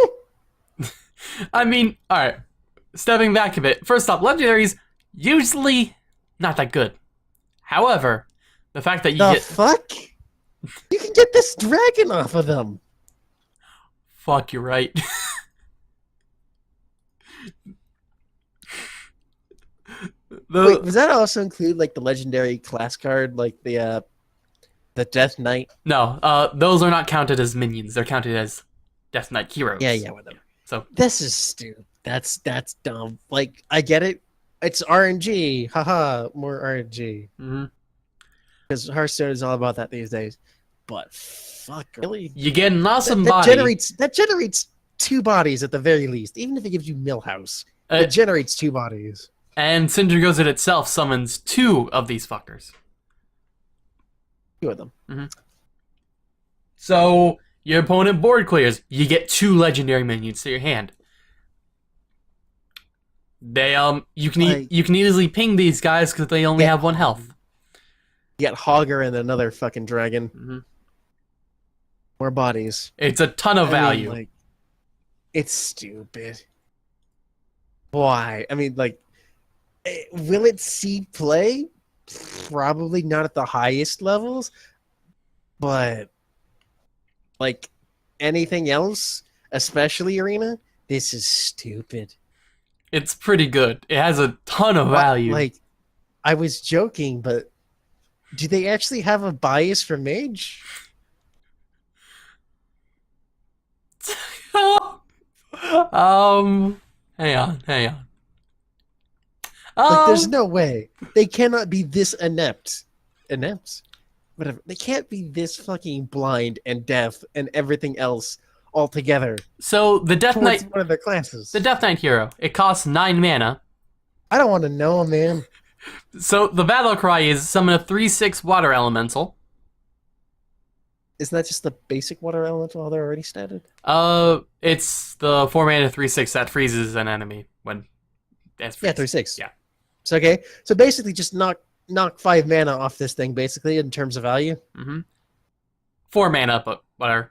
I mean, alright. Stepping back a bit. First off, legendaries usually not that good. However, the fact that you The get... fuck? You can get this dragon off of them. Fuck, you're right. Wait, does that also include like the legendary class card, like the Death Knight? No, those are not counted as minions. They're counted as Death Knight heroes. Yeah, whatever. So this is stupid. That's dumb. Like, I get it. It's RNG. Haha, more RNG. Because Hearthstone is all about that these days. But fuck, really? you get an awesome that body. generates 2 bodies at the very least. Even if it gives you Millhouse, it generates 2 bodies. And Syndragoza itself summons 2 of these fuckers. 2 of them. So your opponent board clears. You get 2 legendary minions to your hand. They you can easily ping these guys because they only have 1 health. You got Hogger and another fucking dragon. More bodies. It's a ton of value. Like, it's stupid. Why? I mean, like, will it see play? Probably not at the highest levels, but like anything else, especially Arena, this is stupid. It's pretty good. It has a ton of value. Like, I was joking, but do they actually have a bias for Mage? Hang on. Like, there's no way. They cannot be this inept. Inept? Whatever. They can't be this fucking blind and deaf and everything else all together. So, the Death Knight... one of their classes. The Death Knight hero. It costs 9 mana. I don't want to know, man. So, the battle cry is summon a 3/6 water elemental. Isn't that just the basic water elemental they're already stated? It's the 4 mana 3/6 that freezes an enemy when... Yeah, 3/6. Yeah. So, okay. So, basically, just knock 5 mana off this thing, basically, in terms of value. 4 mana, but whatever.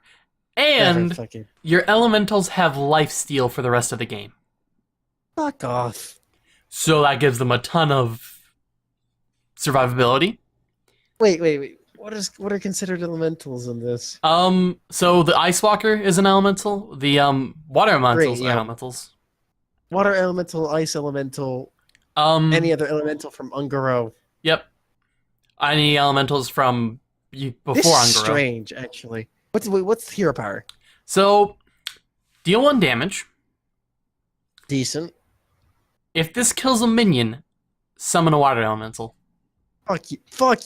And your elementals have lifesteal for the rest of the game. Fuck off. So that gives them a ton of survivability. Wait. What are considered elementals in this? So the Ice Walker is an elemental. The water elementals are elementals. Water elemental, ice elemental, any other elemental from Ungaro. Yep. Any elementals from before this Ungaro. Is strange, actually. What's hero power? So, deal 1 damage. Decent. If this kills a minion, summon a water elemental. Fuck you. Fuck.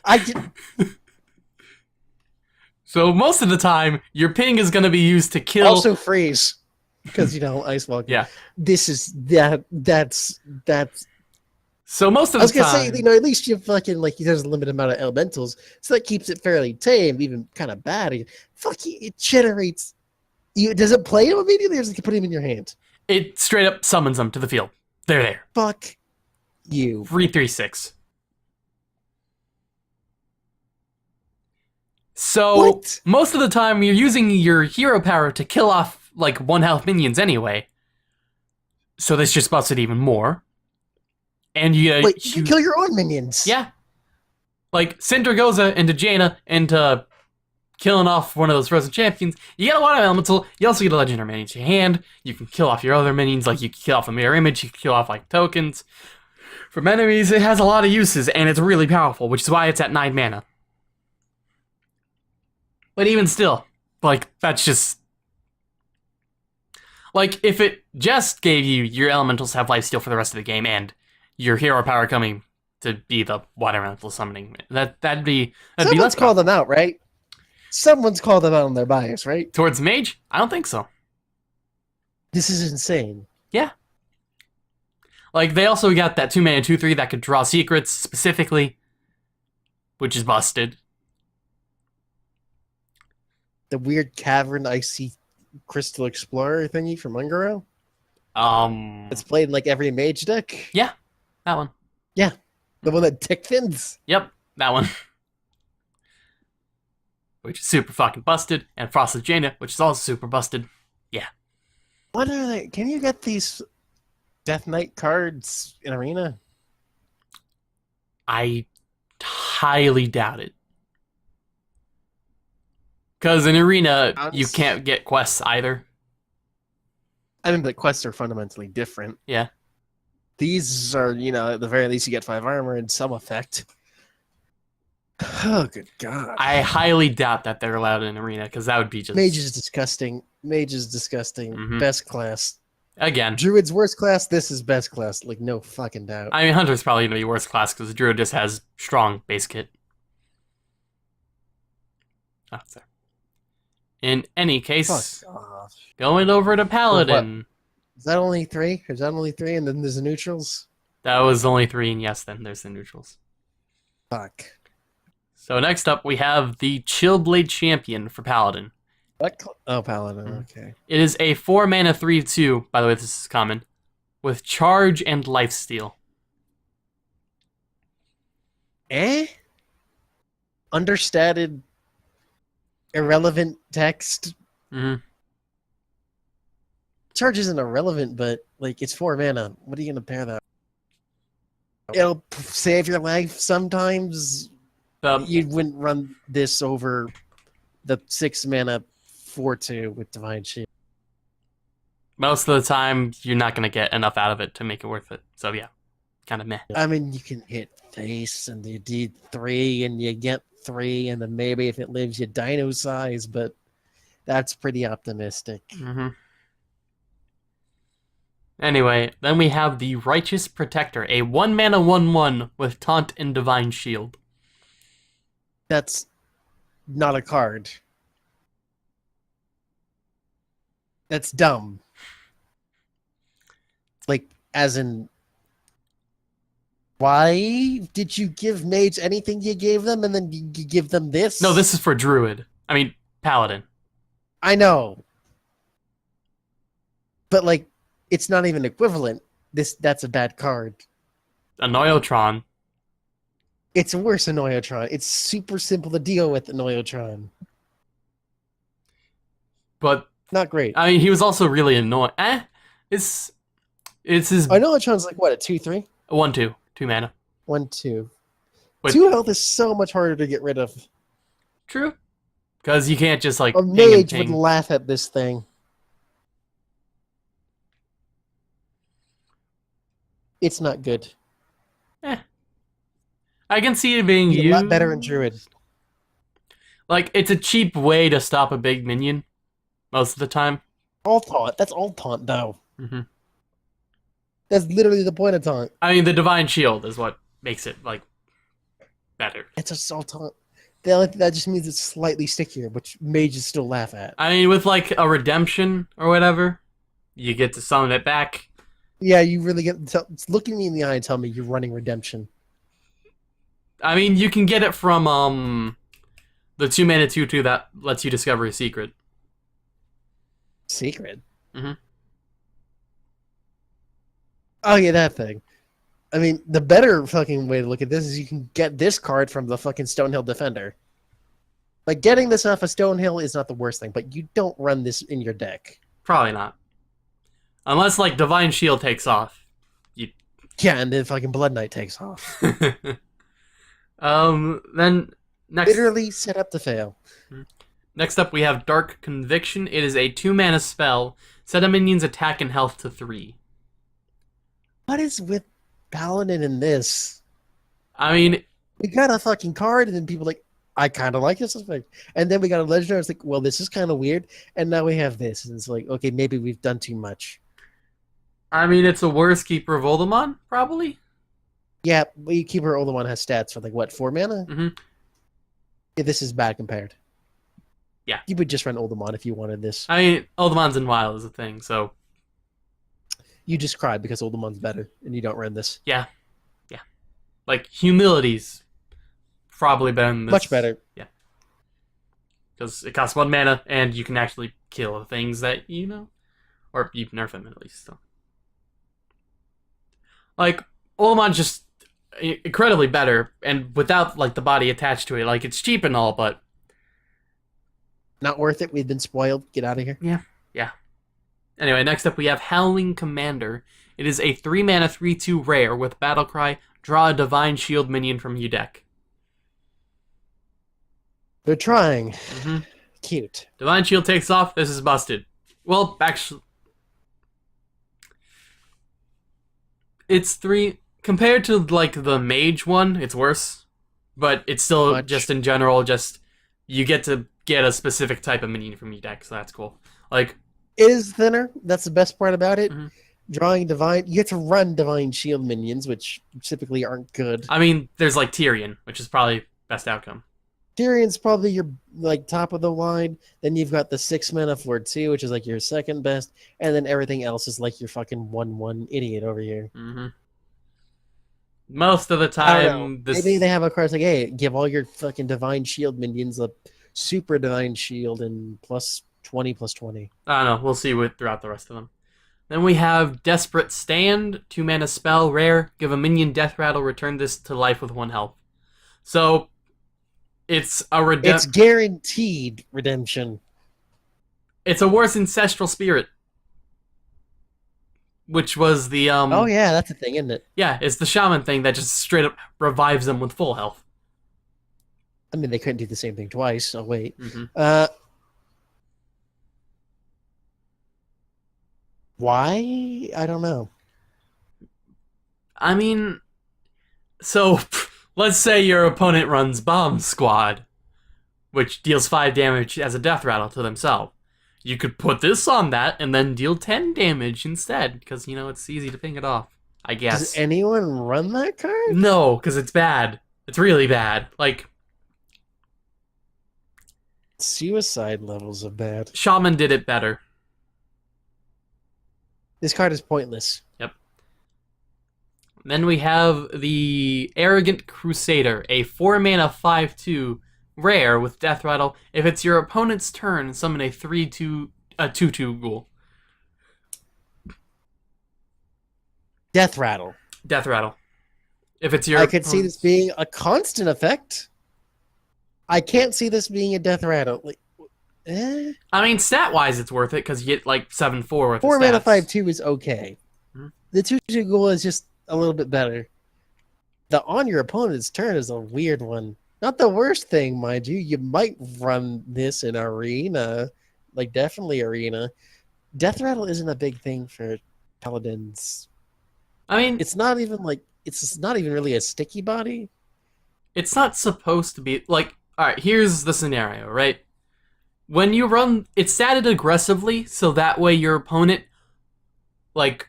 I did. So most of the time, your ping is going to be used to kill. Also freeze. Because, ice walking. Yeah. This is, that's. So most of I was the going to time. say, at least you fucking, there's a limited amount of elementals. So that keeps it fairly tame, even kind of bad. It generates. Does it play them immediately or does it put him in your hand? It straight up summons them to the field. They're there. Fuck you. 3/3/6. So What? most of the time you're using your hero power to kill off 1 health minions anyway. So this just buffs it even more. And you can kill your own minions. Yeah. Like Sindragoza into Jaina into killing off one of those frozen champions. You get a lot of elemental. You also get a legendary minion to your hand. You can kill off your other minions, you can kill off a mirror image, you can kill off tokens. From enemies, it has a lot of uses, and it's really powerful, which is why it's at 9 mana. But even still, that's just... if it just gave you your elementals have lifesteal for the rest of the game, and your hero power coming to be the water elemental summoning, that'd be Someone's less called them out, right? Someone's called them out on their bias, right? Towards mage? I don't think so. This is insane. Yeah. They also got that 2 mana 2/3 that could draw secrets specifically, which is busted. The weird cavern icy crystal explorer thingy from Ungaro. It's played in every mage deck. Yeah, that one. Yeah, the one that tick thins. Yep, that one. Which is super fucking busted, and Frosted Jaina, which is also super busted. Yeah. What are they? Can you get these Death Knight cards in Arena? I highly doubt it. Because in Arena, you can't get quests either. I mean, the quests are fundamentally different. Yeah. These are, at the very least, you get 5 armor and some effect. Oh, good God. I highly doubt that they're allowed in Arena, because that would be just... Mage is disgusting. Mage is disgusting. Mhm. Best class. Again. Druid's worst class, this is best class. No fucking doubt. I mean, Hunter's probably going to be worst class, because Druid just has strong base kit. Oh, it's there. In any case, Fuck off. going over to Paladin. Is that only 3? Is that only 3 and then there's the neutrals? That was only 3, and yes, then there's the neutrals. Fuck. So next up, we have the Chillblade Champion for Paladin. What? Paladin, okay. It is a 4 mana 3/2, by the way, this is common, with Charge and Lifesteal. Understated, irrelevant text. Mm-hmm. Charge isn't irrelevant, but it's 4 mana. What are you gonna pair that? It'll save your life sometimes. You wouldn't run this over the 6 mana 4/2 with Divine Shield. Most of the time, you're not going to get enough out of it to make it worth it. So yeah, kind of meh. I mean, you can hit face and you do 3 and you get 3 and then maybe if it lives you dino size, but that's pretty optimistic. Mm-hmm. Anyway, then we have the Righteous Protector, a 1 mana 1/1 with Taunt and Divine Shield. That's not a card. That's dumb. As in, why did you give mage anything you gave them and then you give them this? No, this is for Druid. I mean, Paladin. I know. But, it's not even equivalent. That's a bad card. Annoyotron. It's worse than Annoyotron. It's super simple to deal with Annoyotron. But not great. I mean, he was also really annoying. It's his... Annoyotron's what, a 2/3? 1/2. 2 mana. 1/2. But 2 health is so much harder to get rid of. True. Because you can't just, A ping mage and would ping. laugh at this thing. It's not good. I can see it being It's used. a lot better in Druid. It's a cheap way to stop a big minion. Most of the time. All taunt. That's all taunt, though. Mm-hmm. That's literally the point of taunt. I mean, the Divine Shield is what makes it, better. better. It's assault on. That just means it's slightly stickier, which mages still laugh at. I mean, with like a redemption or whatever, you get to summon it back. Yeah, you really get to look at me in the eye and tell me you're running redemption. I mean, you can get it from the 2-mana 2/2 that lets you discover a secret. Secret? Mm-hmm. Oh yeah, that thing. I mean, the better fucking way to look at this is you can get this card from the fucking Stonehill Defender. Like, getting this off of Stonehill is not the worst thing, but you don't run this in your deck. Probably not. Unless, like, Divine Shield takes off. Yeah, and then fucking Blood Knight takes off. Then next... Literally set up to fail. Next up, we have Dark Conviction. It is a 2-mana spell. Set a minion's attack and health to 3. What is with Paladin in this? I mean... We got a fucking card, and then people are like, I kind of like this effect. And then we got a Legendary, it's like, well, this is kind of weird. And now we have this, and it's like, okay, maybe we've done too much. I mean, it's a worse Keeper of Oldemon, probably? Yeah, we Keeper Oldemon has stats for, like, what, 4 mana? Mm-hmm. Yeah, this is bad compared. Yeah. You would just run Oldemon if you wanted this. I mean, Oldemon's in Wild is a thing, so... You just cried because Oldemon's better, and you don't run this. Yeah. Yeah. Like, Humility's probably been... Much better. Yeah. Because it costs 1 mana, and you can actually kill the things that, you know... Or you nerf them, at least, so... Like, Oldemon's just incredibly better, and without, like, the body attached to it. Like, it's cheap and all, but... Not worth it. We've been spoiled. Get out of here. Yeah. Yeah. Anyway, next up we have Howling Commander. It is a 3-mana 3/2 rare with Battlecry. Draw a Divine Shield minion from your deck. They're trying. Mm-hmm. Cute. Divine Shield takes off. This is busted. Well, actually... It's 3... Compared to, like, the Mage one, it's worse. But it's still, Much. just in general, just... You get to get a specific type of minion from your deck, so that's cool. Like... It is thinner. That's the best part about it. Mm-hmm. Drawing Divine... You get to run Divine Shield minions, which typically aren't good. I mean, there's, like, Tyrion, which is probably best outcome. Tyrion's probably your, like, top of the line. Then you've got the 6-mana for 2, which is, like, your second best. And then everything else is, like, your fucking 1/1 idiot over here. Mm-hmm. Most of the I don't know. time... This... Maybe they have a card like, hey, give all your fucking Divine Shield minions a super Divine Shield and plus 20/20. I don't know. We'll see throughout the rest of them. Then we have Desperate Stand. 2-mana spell. Rare. Give a minion Death Rattle. Return this to life with 1 health. So... It's a It's guaranteed redemption. It's a worse Ancestral Spirit. Which was the, Oh, yeah, that's a thing, isn't it? Yeah, it's the Shaman thing that just straight up revives them with full health. I mean, they couldn't do the same thing twice, so wait. Mm-hmm. Why? I don't know. I mean... So... Let's say your opponent runs Bomb Squad, which deals 5 damage as a death rattle to themselves. You could put this on that and then deal 10 damage instead, because, you know, it's easy to ping it off, I guess. Does anyone run that card? No, because it's bad. It's really bad. Like... Suicide levels of bad. Shaman did it better. This card is pointless. Yep. Then we have the Arrogant Crusader, a 4-mana 5/2 rare with Death Rattle. If it's your opponent's turn, summon a 2/2 ghoul. Death Rattle. Death Rattle. If it's your I could see this being a constant effect. I can't see this being a Death Rattle. Like, I mean, stat-wise, it's worth it, because you get, like, 7/4 with 4 the mana stats. 5/2 is okay. Mm-hmm. The 2/2 ghoul is just a little bit better. The on your opponent's turn is a weird one. Not the worst thing, mind you. You might run this in Arena. Like, definitely Arena. Death Rattle isn't a big thing for Paladins. I mean... It's not even, like... It's not even really a sticky body. It's not supposed to be... Like, alright, here's the scenario, right? When you run... It's statted aggressively, so that way your opponent, like...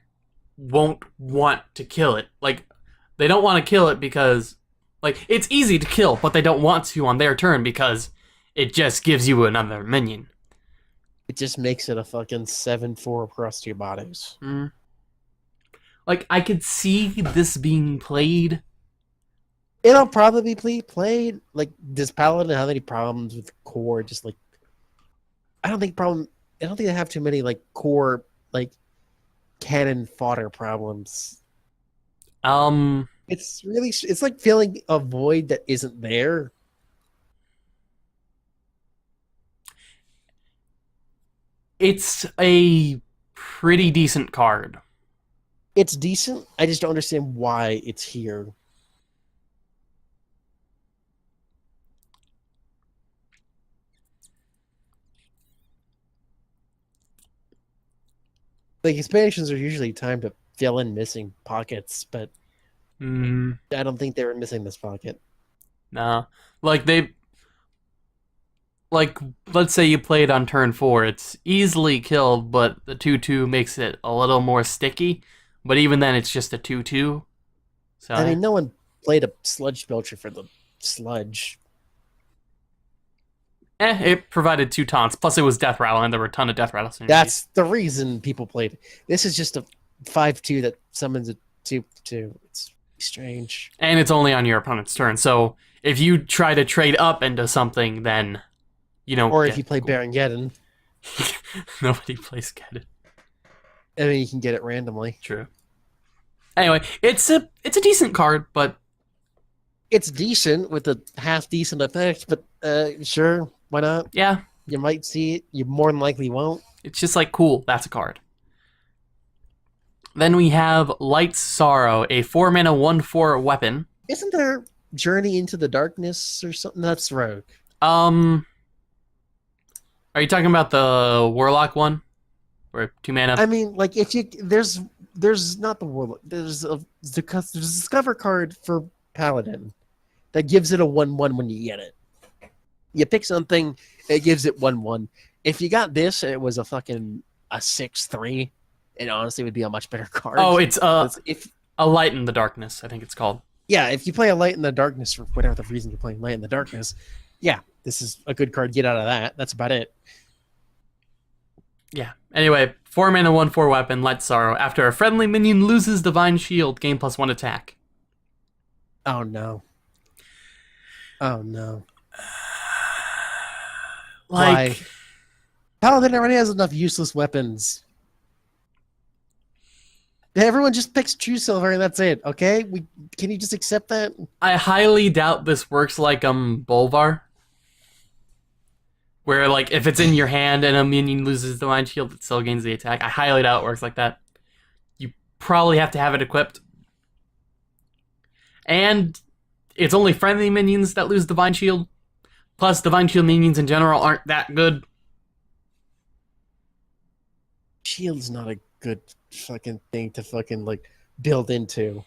won't want to kill it. Like, they don't want to kill it because, Like, it's easy to kill, but they don't want to on their turn because it just gives you another minion. It just makes it a fucking 7/4 across 2 bodies. Mm. Like, I could see this being played. It'll probably be played. Like, does Paladin have any problems with core? Just like, I don't think they have too many like core like cannon fodder problems. It's like filling a void that isn't there. It's a pretty decent card. It's decent. I just don't understand why it's here. Like, expansions are usually timed to fill in missing pockets, but I don't think they were missing this pocket. Nah. Like, let's say you play it on turn 4. It's easily killed, but the 2/2 makes it a little more sticky. But even then, it's just a 2/2. So I mean, no one played a sludge belcher for the sludge. it provided 2 taunts. Plus, it was Death Rattle, and there were a ton of Death Rattle synergies. That's the reason people played it. This is just a 5/2 that summons a 2/2. It's strange. And it's only on your opponent's turn. So if you try to trade up into something, then you don't. Or if you play Baron Geddon. Nobody plays Geddon. I mean, you can get it randomly. True. Anyway, it's a decent card, but it's decent with a half decent effect. But sure, why not? Yeah, you might see it. You more than likely won't. It's just like cool. That's a card. Then we have Light's Sorrow, a 4-mana 1/4 weapon. Isn't there Journey into the Darkness or something? That's Rogue. Are you talking about the Warlock one? Or 2 mana? I mean, like, if you there's not the Warlock. There's a Discover card for Paladin that gives it a 1/1 when you get it. You pick something, it gives it 1/1. If you got this, and it was a fucking 6/3. It honestly would be a much better card. Oh, it's a Light in the Darkness, I think it's called. Yeah, if you play a Light in the Darkness for whatever the reason you're playing Light in the Darkness, yeah, this is a good card. Get out of that. That's about it. Yeah. Anyway, 4-mana 1/4 weapon, Light's Sorrow. After a friendly minion loses Divine Shield, gain +1 attack. Oh no. Oh no. Like, why? Paladin already has enough useless weapons. Everyone just picks True Silver and that's it, okay? Can you just accept that? I highly doubt this works like Bolvar. Where, like, if it's in your hand and a minion loses Divine Shield, it still gains the attack. I highly doubt it works like that. You probably have to have it equipped. And it's only friendly minions that lose Divine Shield. Plus, Divine Shield minions in general aren't that good. Shield's not a good fucking thing to fucking, like, build into.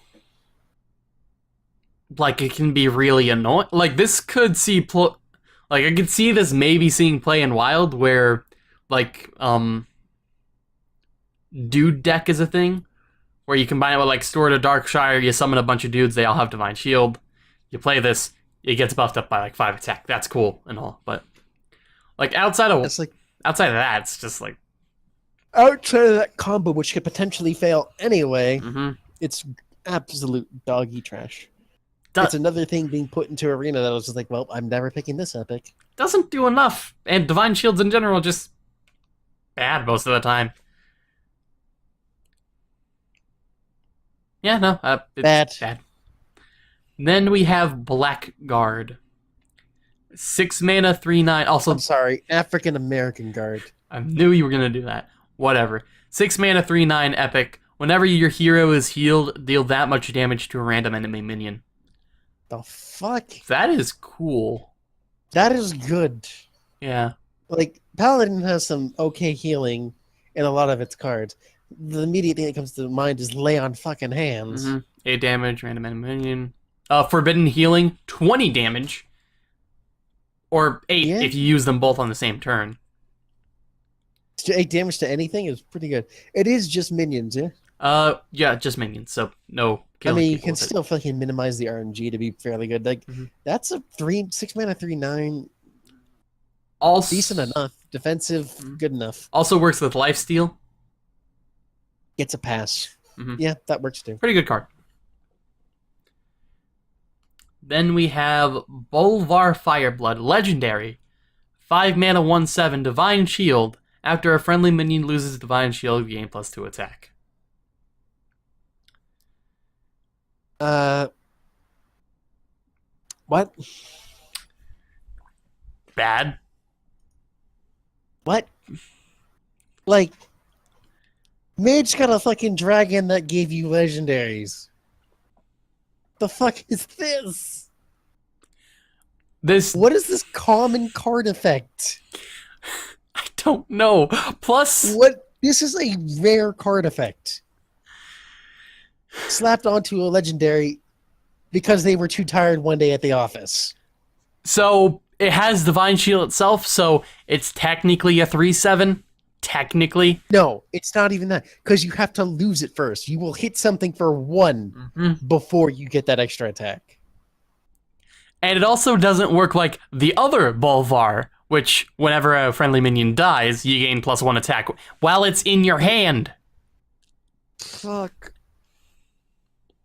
Like, it can be really annoying. Like, this could see... Like, I could see this maybe seeing play in Wild where, like, Dude deck is a thing. Where you combine it with, like, Steward of Darkshire, you summon a bunch of dudes, they all have Divine Shield. You play this, it gets buffed up by, like, 5 attack. That's cool and all. But, like, outside of that, it's just, like... Outside of that combo, which could potentially fail anyway, Mm-hmm. It's absolute doggy trash. It's another thing being put into Arena that I was just like, well, I'm never picking this epic. Doesn't do enough. And Divine Shields in general just bad most of the time. Yeah, no. It's bad. Then we have Blackguard. 6 mana, 3/9. Also, I'm sorry, African American Guard. I knew you were going to do that. Whatever. 6 mana, 3/9 epic. Whenever your hero is healed, deal that much damage to a random enemy minion. The fuck? That is cool. That is good. Yeah. Like, Paladin has some okay healing in a lot of its cards. The immediate thing that comes to mind is Lay on fucking Hands. 8 damage, random enemy minion. Forbidden Healing, 20 damage. Or 8 if you use them both on the same turn. 8 damage to anything is pretty good. It is just minions, yeah? Yeah, just minions, so no I mean, you people can with it. still fucking minimize the RNG to be fairly good. Like, that's a 6 mana 3/9, Also, decent enough, defensive, good enough. Also works with Lifesteal. Gets a pass. Mhm. Yeah, that works too. Pretty good card. Then we have Bolvar Fireblood, legendary. 5 mana 1/7, Divine Shield. After a friendly minion loses Divine Shield, you gain +2 attack. What? Bad. What? Like, Mage got a fucking dragon that gave you legendaries. The fuck is this? This What is this common card effect? I don't know. Plus, What? This is a rare card effect. Slapped onto a legendary because they were too tired one day at the office. so it has Divine Shield itself, so it's technically a 3/7. Technically. No, it's not even that. Because you have to lose it first. You will hit something for 1 before you get that extra attack. And it also doesn't work like the other Bolvar, which whenever a friendly minion dies, you gain +1 attack while it's in your hand. Fuck.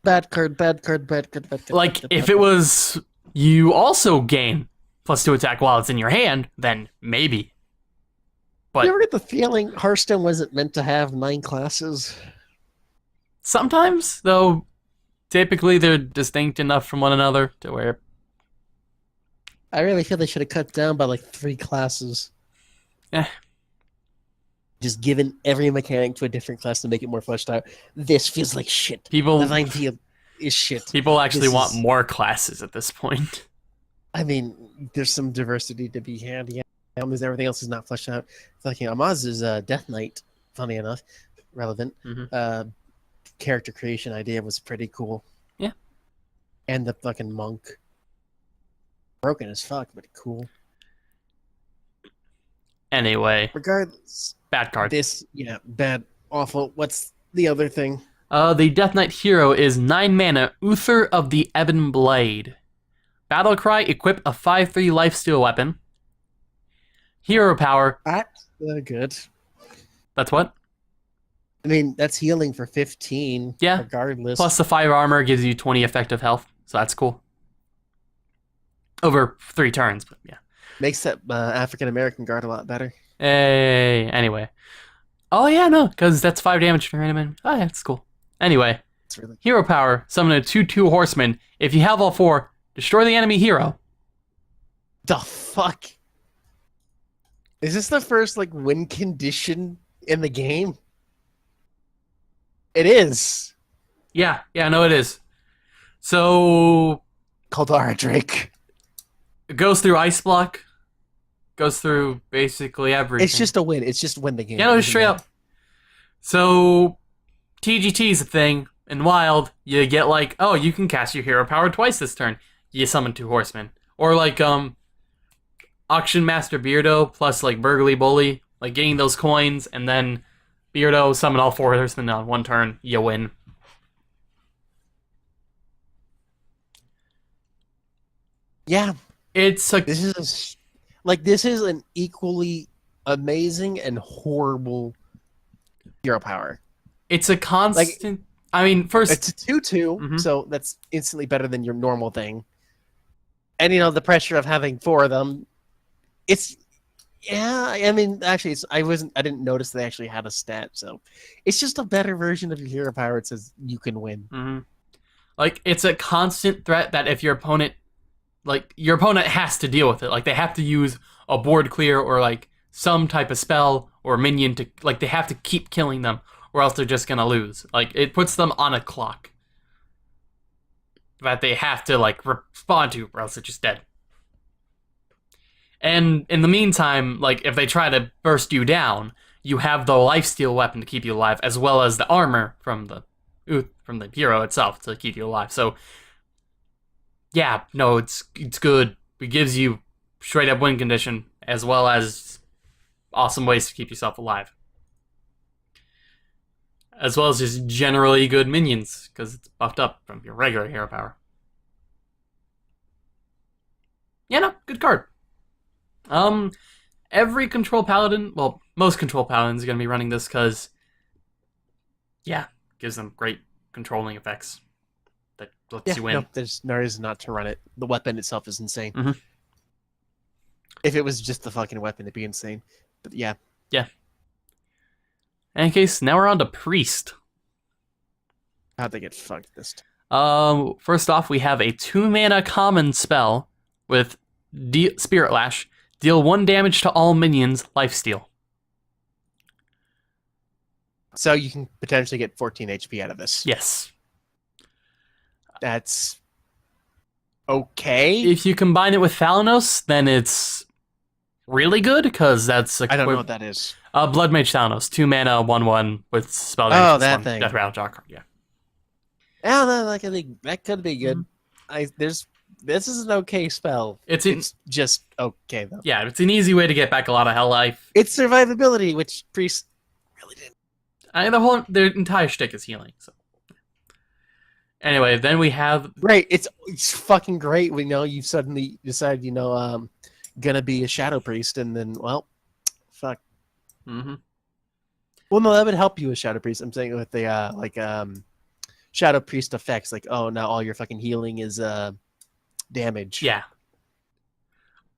Bad card, bad card, bad card, bad card. Like, bad if card. it was you also gain +2 attack while it's in your hand, then maybe. But You ever get the feeling Hearthstone wasn't meant to have 9 classes? sometimes, though, typically they're distinct enough from one another to where... I really feel they should have cut down by like 3 classes. Eh. Just given every mechanic to a different class to make it more fleshed out. This feels like shit. People Divine Field is shit. people actually This want is- more classes at this point. I mean, there's some diversity to be had. Yeah, because everything else is not fleshed out. Fucking Amaz's Death Knight, funny enough, relevant. Character creation idea was pretty cool. Yeah. And the fucking monk. Broken as fuck, but cool. Anyway, Regardless, bad card. this, yeah, bad, awful. What's the other thing? The Death Knight hero is 9 mana, Uther of the Ebon Blade. Battlecry, equip a 5/3 lifesteal weapon. Hero power. That's good. That's what? I mean, that's healing for 15. Yeah. Regardless. Plus the 5 armor gives you 20 effective health, so that's cool. Over 3 turns, but yeah. Makes that African-American guard a lot better. Hey, anyway. Oh yeah, no, because that's 5 damage to random enemy. Oh yeah, that's cool. Anyway, It's really hero power, summon a 2/2 horseman. If you have all 4, destroy the enemy hero. the fuck. Is this the first like win condition in the game? It is. Yeah, no, it is. So Caldara Drake. it goes through ice block, goes through basically everything. It's just a win. It's just win the game. Yeah, no, straight up. So TGT is a thing. In Wild, you get like, oh, you can cast your hero power twice this turn. You summon 2 horsemen. Or like Auction Master Beardo plus like Burgly Bully, like getting those coins, and then Beardo summon all 4 horsemen on 1 turn, you win. Yeah, It's a this is this is an equally amazing and horrible hero power. it's a constant. I mean, first It's a 2/2, Mhm. so that's instantly better than your normal thing. And you know the pressure of having 4 of them. It's yeah. I mean, actually, I didn't notice they actually had a stat, so it's just a better version of your hero power. It says you can win. like it's a constant threat that if your opponent has to deal with it. Like they have to use a board clear or like some type of spell or minion to like they have to keep killing them or else they're just gonna lose. Like it puts them on a clock that they have to like respond to or else they're just dead. And in the meantime, like if they try to burst you down, you have the lifesteal weapon to keep you alive as well as the armor from the hero itself to keep you alive. So yeah, no, it's good. It gives you straight up win condition as well as awesome ways to keep yourself alive. as well as just generally good minions, because it's buffed up from your regular hero power. Yeah, no, good card. Every control paladin, well, most control paladins are going to be running this because, yeah, gives them great controlling effects that lets you win. No, there's no reason not to run it. The weapon itself is insane. Mhm. If it was just the fucking weapon, it'd be insane. But yeah. Yeah. In any case, now we're on to Priest. How'd they get fucked this time? First off, we have a 2-mana common spell with Spirit Lash. Deal 1 damage to all minions, Lifesteal. So you can potentially get 14 HP out of this. Yes. That's okay. If you combine it with Thalanos, then it's really good, because that's I don't know what that is. Blood Mage Thalanos, 2-mana, 1/1 with spell damage. Oh, that thing. Death Rattle draw card, yeah. Yeah, that could be good. This is an okay spell. It's just okay though. Yeah, it's an easy way to get back a lot of hell life. It's survivability, which Priest really didn't. Their entire shtick is healing. So anyway, then we have Right, it's fucking great. We know you suddenly decide, gonna be a Shadow Priest, and then well, fuck. Mm-hmm. Well, no, that would help you with Shadow Priest. I'm saying with the Shadow Priest effects, like now all your fucking healing is damage. Yeah.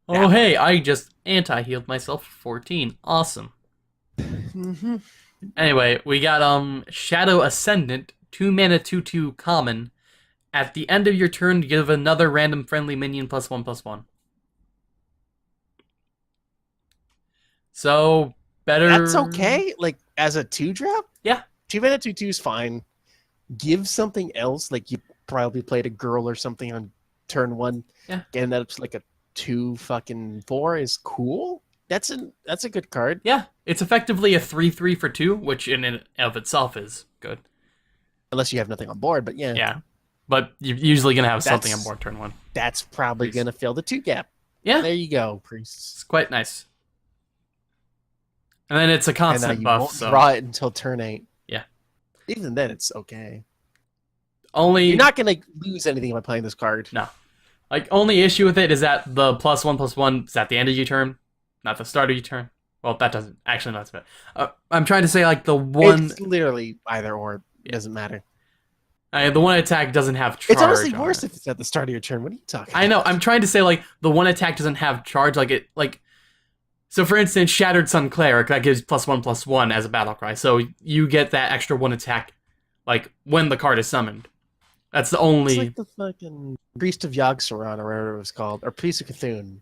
Oh, hey, I just anti-healed myself for 14. Awesome. Mm-hmm. Anyway, we got Shadow Ascendant, 2-mana 2/2 common. At the end of your turn, give another random friendly minion +1/+1. So better. That's okay. Like as a 2-drop. Yeah. 2-mana 2/2 is fine. Give something else, like you probably played a girl or something on turn 1. Yeah. And that's like a 2-4 is cool. That's a good card. Yeah, it's effectively a 3/3 for 2, which in and of itself is good. Unless you have nothing on board, but yeah. Yeah, but you're usually gonna have something on board turn 1. That's probably Priest. gonna fill the 2 gap. Yeah, There you go, Priests. it's quite nice. And then it's a And now constant you buff, won't so draw it until turn 8. Yeah. Even then, it's okay. only You're not gonna lose anything by playing this card. No. Only issue with it is that the +1/+1 is at the end of your turn, not the start of your turn. Well, that doesn't actually not bad. I'm trying to say the one. It's literally either or. It doesn't matter. The one attack doesn't have charge. It's honestly on worse it. if it's at the start of your turn. What are you talking about? I know. I'm trying to say the one attack doesn't have charge. So for instance, Shattered Sun Cleric that gives +1/+1 as a battle cry. So you get that extra one attack, when the card is summoned. That's the only. It's like the fucking Priest of Yogg-Saron or whatever it was called, or Priest of Cthulhu,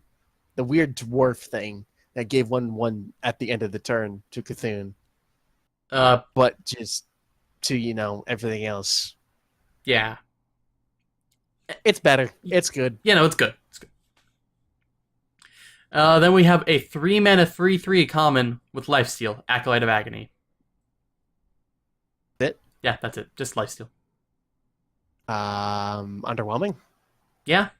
the weird dwarf thing that gave 1/1 at the end of the turn to Cthulhu, but just to everything else. Yeah. It's better. It's good. Yeah, no, it's good. It's good. Then we have a 3-mana 3/3 common with Lifesteal, Acolyte of Agony. It? Yeah, that's it. Just Lifesteal. Underwhelming. Yeah.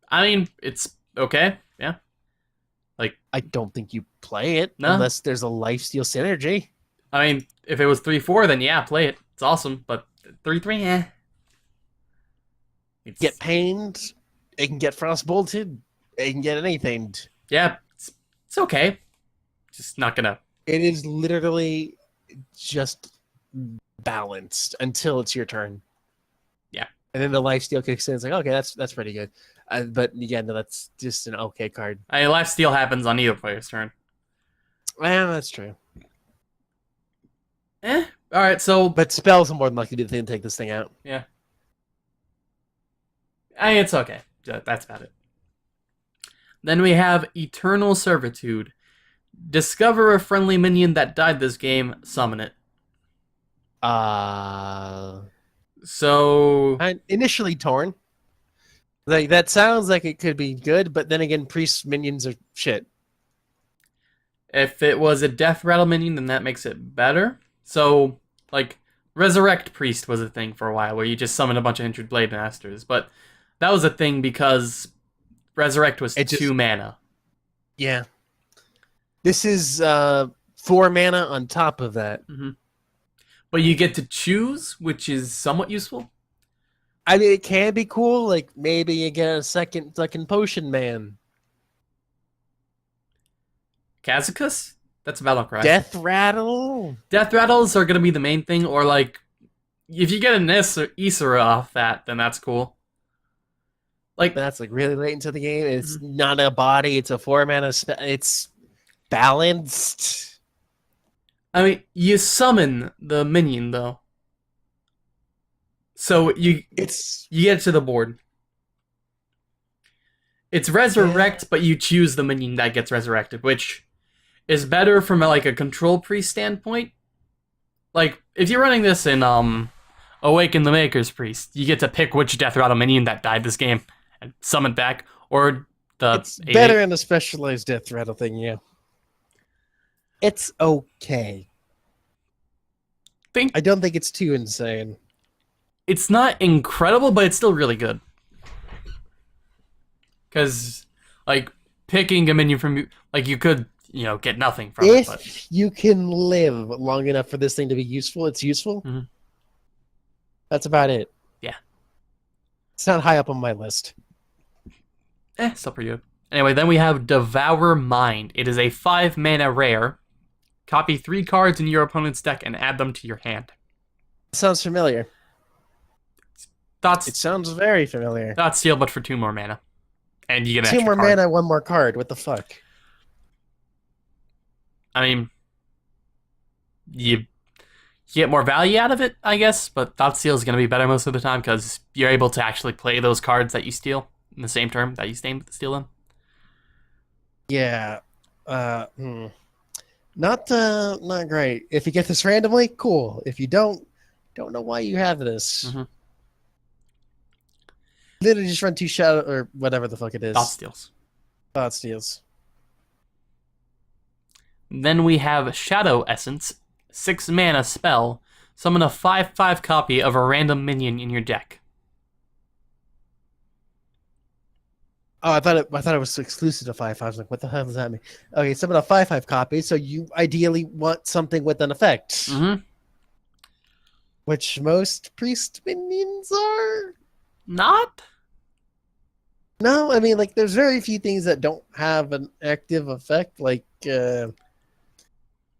I mean, it's okay. Yeah. I don't think you play it No. unless there's a Lifesteal synergy. I mean, if it was 3/4, then yeah, play it. It's awesome. But 3/3, eh. Get pained. It can get frost bolted. It can get anything. Yeah, it's okay. Just not gonna. It is literally just balanced until it's your turn. Yeah. And then the Lifesteal kicks in. It's like, okay, that's pretty good. But again, that's just an okay card. Lifesteal happens on either player's turn. Well, that's true. Eh. All right. So, But spells are more than likely to be the thing to take this thing out. yeah. It's okay. That's about it. Then we have Eternal Servitude. Discover a friendly minion that died this game, summon it. So I'm initially torn. Like that sounds like it could be good, but then again, priest minions are shit. if it was a Death Rattle minion, then that makes it better. So, Resurrect Priest was a thing for a while, where you just summon a bunch of Injured Blade Masters, but that was a thing because Resurrect was 2 mana. Yeah. This is 4 mana on top of that. Mm-hmm. But you get to choose, which is somewhat useful. I mean, it can be cool. Like maybe you get a second potion man. Kazakus? That's a battle cry. Death rattle. Death rattles are gonna be the main thing, or like if you get an Isra off that, then that's cool. Like That's like really late into the game. It's not a body. It's a 4-mana spell. It's balanced. I mean, you summon the minion though, so you get to the board. It's resurrect, but you choose the minion that gets resurrected, which is better from like a control priest standpoint. Like if you're running this in Awaken the Maker's Priest, you get to pick which Death Rattle minion that died this game and summon back, or the It's better in a specialized death rattle thing, yeah. It's okay. I don't think it's too insane. It's not incredible, but it's still really good. Because, like, picking a minion from like you could, get nothing from it. But If you can live long enough for this thing to be useful, it's useful. Mhm. That's about it. Yeah. It's not high up on my list. Still pretty good. Anyway, then we have Devour Mind. It is a 5-mana rare. Copy 3 cards in your opponent's deck and add them to your hand. Sounds familiar. That's It sounds very familiar. That's Steel, but for 2 more mana. And you get an 2 extra more card. mana, 1 more card. What the fuck? I mean, you get more value out of it, I guess, but Thought Steal is going to be better most of the time because you're able to actually play those cards that you steal in the same turn that you steal them. Yeah. Not great. If you get this randomly, cool. If you don't know why you have this. Mhm. Literally just run 2 shadow or whatever the fuck it is. Thought Steals. Thought steals. Then we have Shadow Essence, 6-mana spell. Summon a 5/5 copy of a random minion in your deck. Oh, I thought it was exclusive to 5/5. I was like, what the hell does that mean? Okay, summon a 5/5 copy, so you ideally want something with an effect. Mm-hmm. Which most priest minions are? Not? No, I mean, like, there's very few things that don't have an active effect. Like, well,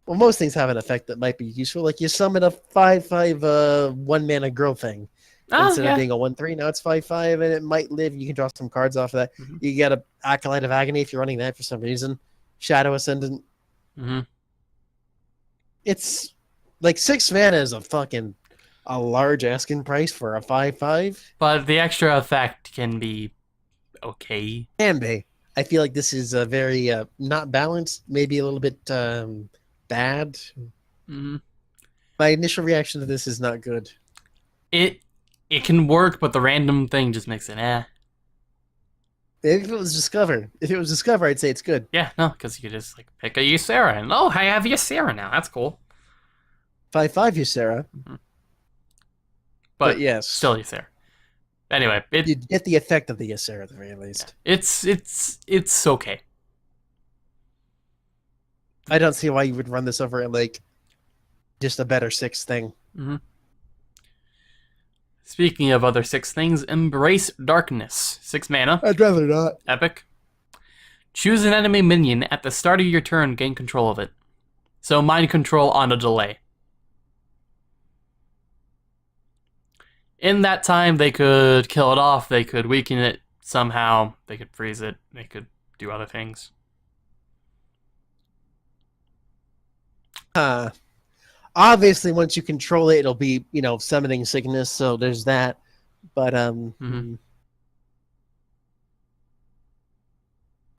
most things have an effect that might be useful. Like, you summon a 5/5 1-mana girl thing. Instead of being a 1/3, now it's 5/5, and it might live. You can draw some cards off of that. Mm-hmm. You get a Acolyte of Agony if you're running that for some reason. Shadow Ascendant. Mm-hmm. It's like 6 mana is a large asking price for a 5/5. But the extra effect can be okay. Can be. I feel like this is a very not balanced, maybe a little bit bad. Mm-hmm. My initial reaction to this is not good. It can work, but the random thing just makes it If it was Discover, I'd say it's good. Yeah, no, because you could just like pick a Ysera and I have Ysera now. That's cool. 5/5 Ysera. Mm-hmm. But yes, still Ysera. Anyway, you get the effect of the Ysera at the very least. It's okay. I don't see why you would run this over at like just a better 6 thing. Mm-hmm. Speaking of other 6 things, Embrace Darkness. 6 mana. I'd rather not. Epic. Choose an enemy minion at the start of your turn, gain control of it. So mind control on a delay. In that time, they could kill it off, they could weaken it somehow, they could freeze it, they could do other things. Obviously, once you control it, it'll be, summoning sickness, so there's that. But, Mm-hmm.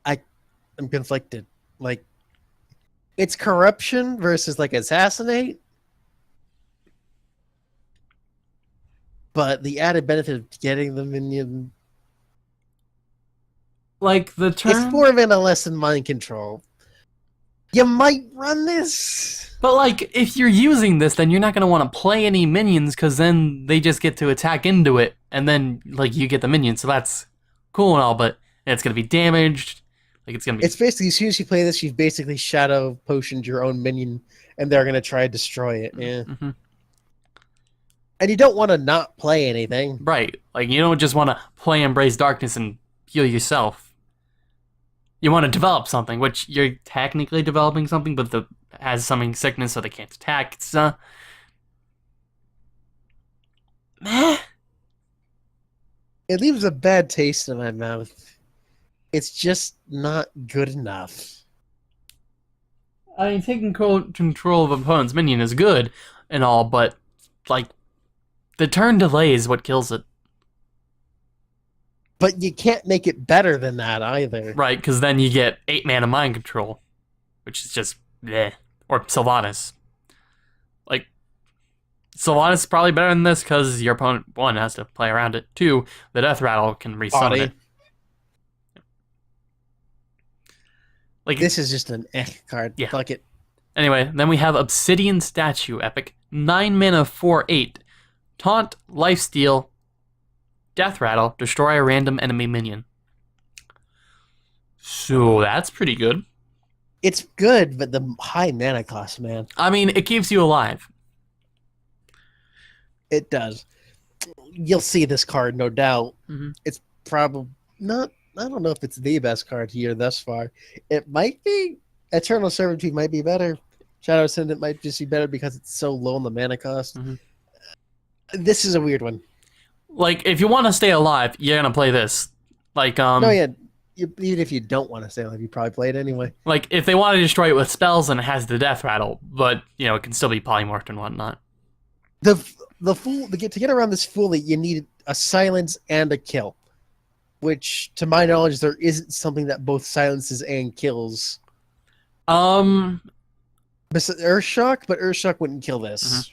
I'm conflicted. Like, it's corruption versus, like, assassinate. But the added benefit of getting the minion... Like, the turn... It's 4 mana less than mind control. You might run this. But, like, if you're using this, then you're not going to want to play any minions, because then they just get to attack into it, and then, like, you get the minions, so that's cool and all, but it's going to be damaged. Like, it's going to be... It's basically, as soon as you play this, you've basically shadow potioned your own minion, and they're going to try to destroy it. Yeah. Mm-hmm. And you don't want to not play anything. Right. Like, you don't just want to play Embrace Darkness and heal yourself. You want to develop something, which you're technically developing something, but has something sickness so they can't attack. It's, meh. It leaves a bad taste in my mouth. It's just not good enough. I mean, taking control of opponent's minion is good and all, but, like, the turn delay is what kills it. But you can't make it better than that either. Right, because then you get 8 mana mind control, which is just bleh. Or Sylvanas. Like, Sylvanas is probably better than this because your opponent, 1, has to play around it. 2, the Death Rattle can resummon it. Like, this is just an card. Yeah. Fuck it. Anyway, then we have Obsidian Statue Epic. 9 mana, 4/8. Taunt, Lifesteal, Death Rattle, destroy a random enemy minion. So that's pretty good. It's good, but the high mana cost, man. I mean, it keeps you alive. It does. You'll see this card, no doubt. Mm-hmm. It's probably not... I don't know if it's the best card here thus far. It might be. Eternal Servitude might be better. Shadow Ascendant might just be better because it's so low on the mana cost. Mm-hmm. This is a weird one. Like, if you want to stay alive, you're gonna play this. Like, No, yeah. Even if you don't want to stay alive, you probably play it anyway. Like, if they want to destroy it with spells, then it has the Death Rattle, but, you know, it can still be polymorphed and whatnot. The fool to get around this fool, you need a silence and a kill. Which, to my knowledge, there isn't something that both silences and kills. Earthshock, but Earthshock wouldn't kill this.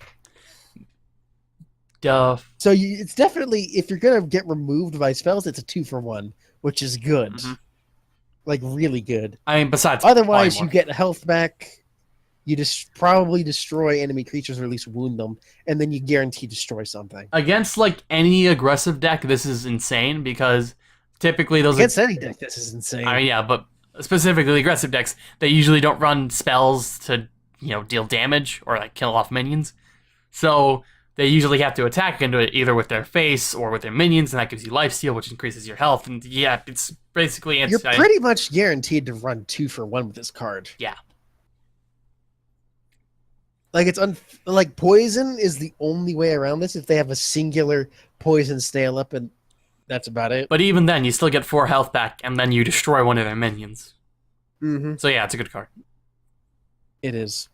Duh. So it's definitely, if you're going to get removed by spells, it's a 2-for-1, which is good. Mm-hmm. Like, really good. I mean, besides Otherwise, polymorph. you get health back, you just probably destroy enemy creatures or at least wound them, and then you guarantee destroy something. Against, like, any aggressive deck, this is insane, because typically those Against any deck, this is insane. I mean, yeah, but specifically aggressive decks, they usually don't run spells to, you know, deal damage or, like, kill off minions. So they usually have to attack into it either with their face or with their minions, and that gives you lifesteal, which increases your health. And yeah, it's basically You're pretty much guaranteed to run 2-for-1 with this card. Yeah. Like, it's like poison is the only way around this if they have a singular poison snail up, and that's about it. But even then, you still get 4 health back, and then you destroy one of their minions. Mm-hmm. So yeah, it's a good card. It is.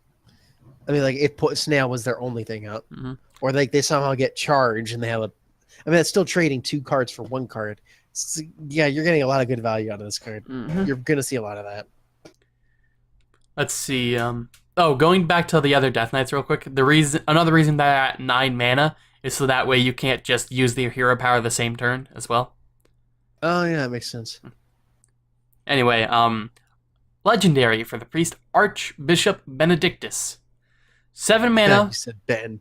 I mean, like, if snail was their only thing out. Mm-hmm. Or like they somehow get charged and they have a... I mean, that's still trading 2 cards for 1 card. So, yeah, you're getting a lot of good value out of this card. Mm-hmm. You're going to see a lot of that. Let's see. Going back to the other Death Knights real quick. Another reason they're at 9 mana is so that way you can't just use their hero power the same turn as well. Oh, yeah, that makes sense. Anyway, legendary for the priest, Archbishop Benedictus. 7 mana. You said Ben.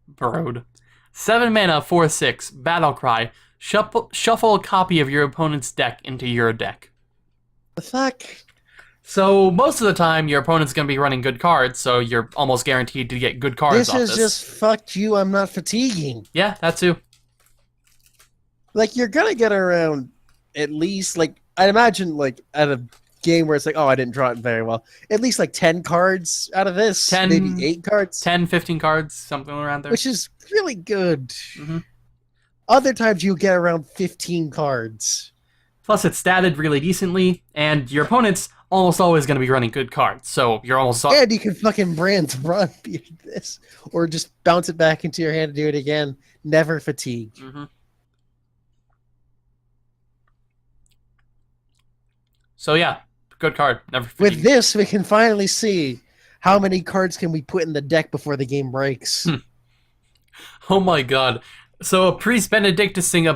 Burrowed. 7 mana, 4/6, Battle Cry. Shuffle a copy of your opponent's deck into your deck. The fuck? So most of the time, your opponent's going to be running good cards, so you're almost guaranteed to get good cards This off is just fuck you, I'm not fatiguing. Yeah, that too. Like, you're going to get around at least, like, I'd imagine, like, at a game where it's like, oh, I didn't draw it very well. At least, like, 10 cards out of this. 10, maybe 8 cards. 10, 15 cards, something around there. Which is really good. Mm-hmm. Other times you get around 15 cards. Plus, it's statted really decently, and your opponent's almost always going to be running good cards, so you're almost... And you can fucking brand run this, or just bounce it back into your hand and do it again. Never fatigue. Mm-hmm. So yeah, good card. Never fatigue. With this, we can finally see how many cards can we put in the deck before the game breaks. Oh my god. So a priest Benedictusing a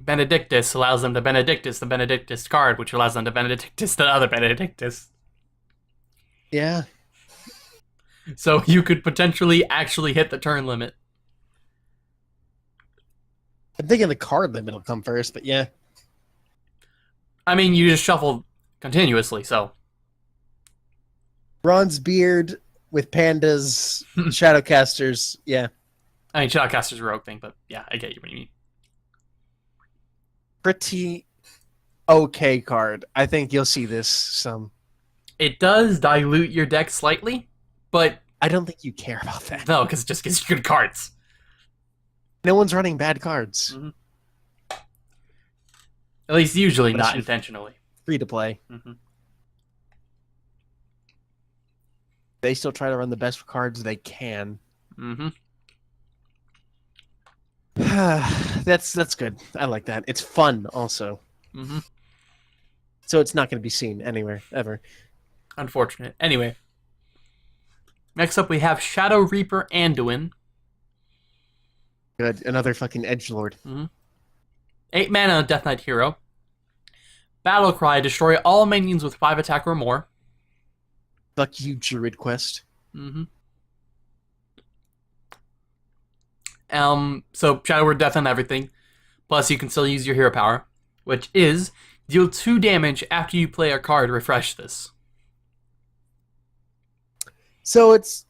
Benedictus allows them to Benedictus the Benedictus card, which allows them to Benedictus the other Benedictus. Yeah. So you could potentially actually hit the turn limit. I'm thinking the card limit will come first, but yeah. I mean, you just shuffle continuously, so... Bronze Beard with pandas, Shadowcasters, yeah. I mean, Shadowcaster's a rogue thing, but yeah, I get you what you mean. Pretty okay card. I think you'll see this some. It does dilute your deck slightly, but I don't think you care about that. no, because it just gives you good cards. No one's running bad cards. Mm-hmm. At least usually, But not it's intentionally. free to play. Mm-hmm. They still try to run the best cards they can. Mm-hmm. That's good. I like that. It's fun also. Mm-hmm. So it's not going to be seen anywhere ever. Unfortunate. Anyway. Next up, we have Shadow Reaper Anduin. Good. Another fucking edgelord. 8 mana Death Knight hero. Battle Cry, destroy all minions with 5 attack or more. Fuck you, Druid Quest. So Shadow Word Death on everything. Plus, you can still use your hero power, which is deal 2 damage after you play a card. Refresh this. So it's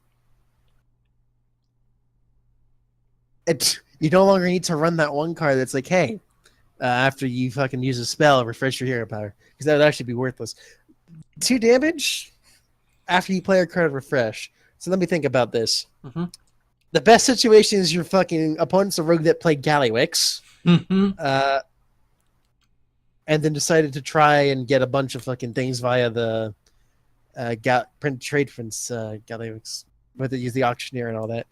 you no longer need to run that one card that's like, hey, after you fucking use a spell, refresh your hero power, because that would actually be worthless. 2 damage after you play a card, refresh. So let me think about this. The best situation is your fucking opponent's a rogue that played Gallywix, and then decided to try and get a bunch of fucking things via the print trade prints Gallywix, where they use the auctioneer and all that.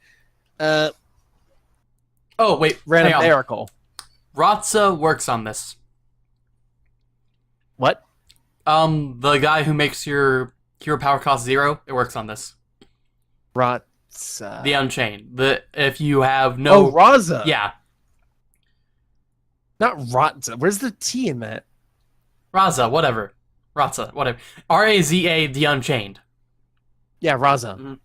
Oh, wait. Random miracle. Ratza works on this. What? The guy who makes your hero power cost 0, it works on this. Ratza. The Unchained. If you have no... Oh, Raza. Yeah. Not Ratza. Where's the T in that? Raza, whatever. Ratza, whatever. R-A-Z-A, the Unchained. Yeah, Raza.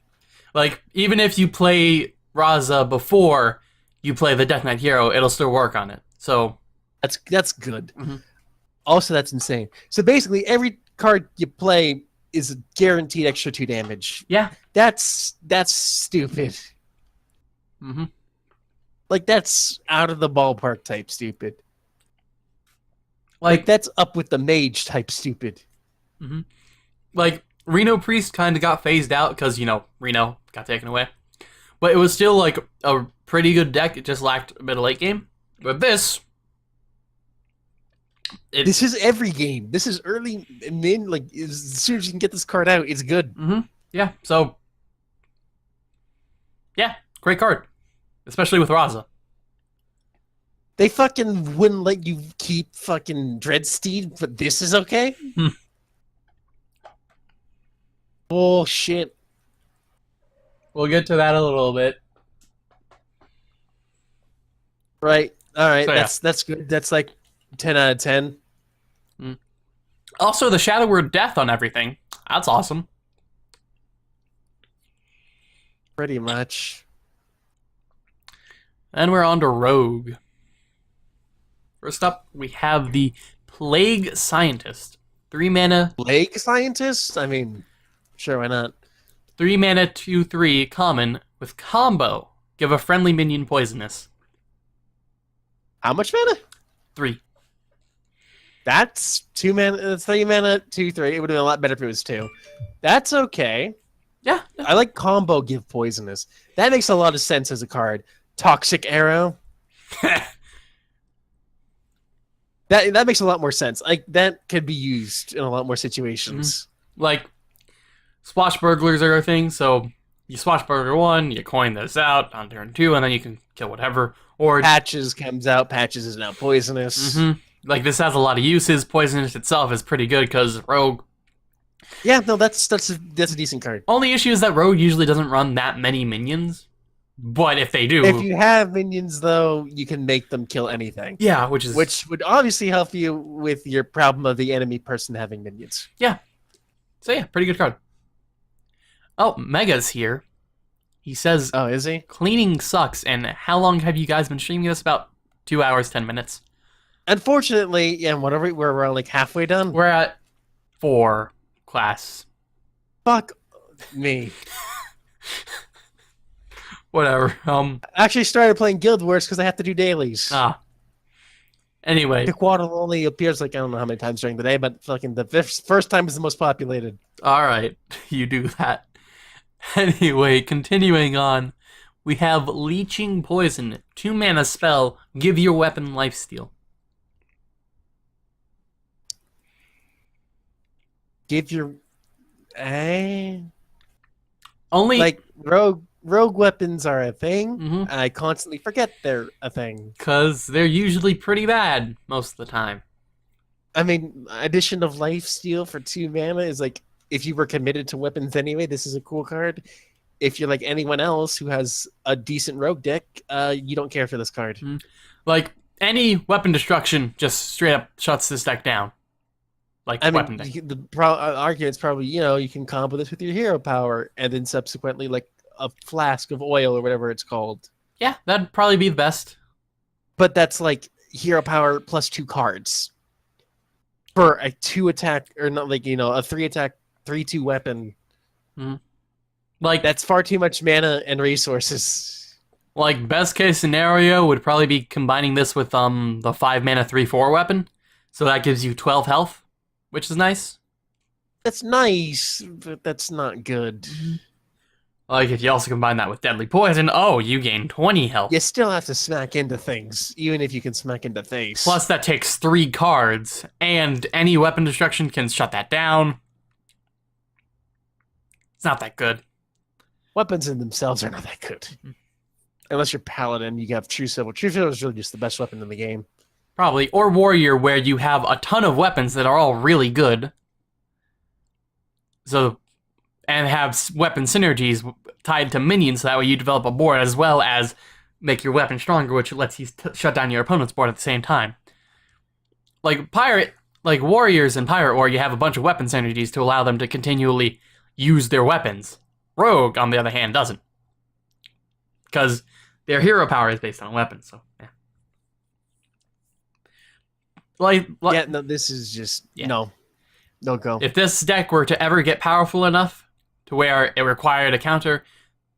Like, even if you play Raza before you play the Death Knight hero, it'll still work on it. So that's good. Also, that's insane. So basically, every card you play is a guaranteed extra 2 damage. Yeah. That's stupid. Like, that's out of the ballpark type stupid. Like that's up with the mage type stupid. Like, Reno Priest kind of got phased out because, you know, Reno got taken away. But it was still, like, a pretty good deck. It just lacked a bit of late game. But this... This is every game. This is early and mid. Like, as soon as you can get this card out, it's good. Yeah, so... Yeah, great card. Especially with Raza. They fucking wouldn't let you keep fucking Dreadsteed, but this is okay? Bullshit. We'll get to that a little bit. Right. All right. So, that's good. That's like 10 out of 10. Also, the Shadow Word Death on everything. That's awesome. Pretty much. And we're on to Rogue. First up, we have the Plague Scientist. 3 mana. Plague Scientist? I mean, sure, why not? 3 mana, 2/3 common with combo. Give a friendly minion poisonous. How much mana? 3. That's 2 mana. That's 3 mana, 2/3. It would have been a lot better if it was 2. That's okay. Yeah. I like combo give poisonous. That makes a lot of sense as a card. Toxic Arrow. That makes a lot more sense. Like, that could be used in a lot more situations. Like, Swashburglars are a thing, so you Swashburglar 1, you coin this out on turn 2, and then you can kill whatever. Or Patches comes out. Patches is now poisonous. Like, this has a lot of uses. Poisonous itself is pretty good because Rogue... Yeah, no, that's a decent card. Only issue is that Rogue usually doesn't run that many minions. But if they do... If you have minions, though, you can make them kill anything. Yeah, which would obviously help you with your problem of the enemy person having minions. Yeah. So yeah, pretty good card. Oh, Mega's here. He says... Oh, is he? Cleaning sucks, and how long have you guys been streaming this? About 2 hours, 10 minutes. Unfortunately, yeah, whatever, we're like halfway done. We're at 4 class. Fuck me. Whatever. I actually started playing Guild Wars because I have to do dailies. Anyway. The quad only appears like I don't know how many times during the day, but fucking the first time is the most populated. All right, you do that. Anyway, continuing on, we have Leeching Poison, 2 mana spell, give your weapon lifesteal. Give your Only like rogue weapons are a thing. Mhm. I constantly forget they're a thing. because they're usually pretty bad most of the time. I mean, addition of lifesteal for 2 mana is like if you were committed to weapons anyway, this is a cool card. If you're like anyone else who has a decent rogue deck, you don't care for this card. Like, any weapon destruction just straight up shuts this deck down. Like, I weapon mean, deck. the argument's probably, you can combo this with your hero power and then subsequently like a flask of oil or whatever it's called. Yeah, that'd probably be the best. But that's like hero power plus 2 cards for a 2 attack, or not like, a 3 attack, 3/2 weapon. Like, That's far too much mana and resources. like best case scenario would probably be combining this with the 5 mana 3/4 weapon. So that gives you 12 health, which is nice. That's nice, but that's not good. Like, if you also combine that with Deadly Poison, oh, you gain 20 health. You still have to smack into things, even if you can smack into things. Plus, that takes 3 cards, and any weapon destruction can shut that down. It's not that good. Weapons in themselves are not that good. Unless you're Paladin, you have True Silver. True Silver is really just the best weapon in the game. Probably. Or Warrior, where you have a ton of weapons that are all really good. So, and have weapon synergies tied to minions, so that way you develop a board as well as make your weapon stronger, which lets you shut down your opponent's board at the same time. Like Warriors and Pirate War, you have a bunch of weapon synergies to allow them to continually use their weapons. Rogue, on the other hand, doesn't. Because their hero power is based on weapons, so yeah. Yeah, no, this is just no go. If this deck were to ever get powerful enough to where it required a counter,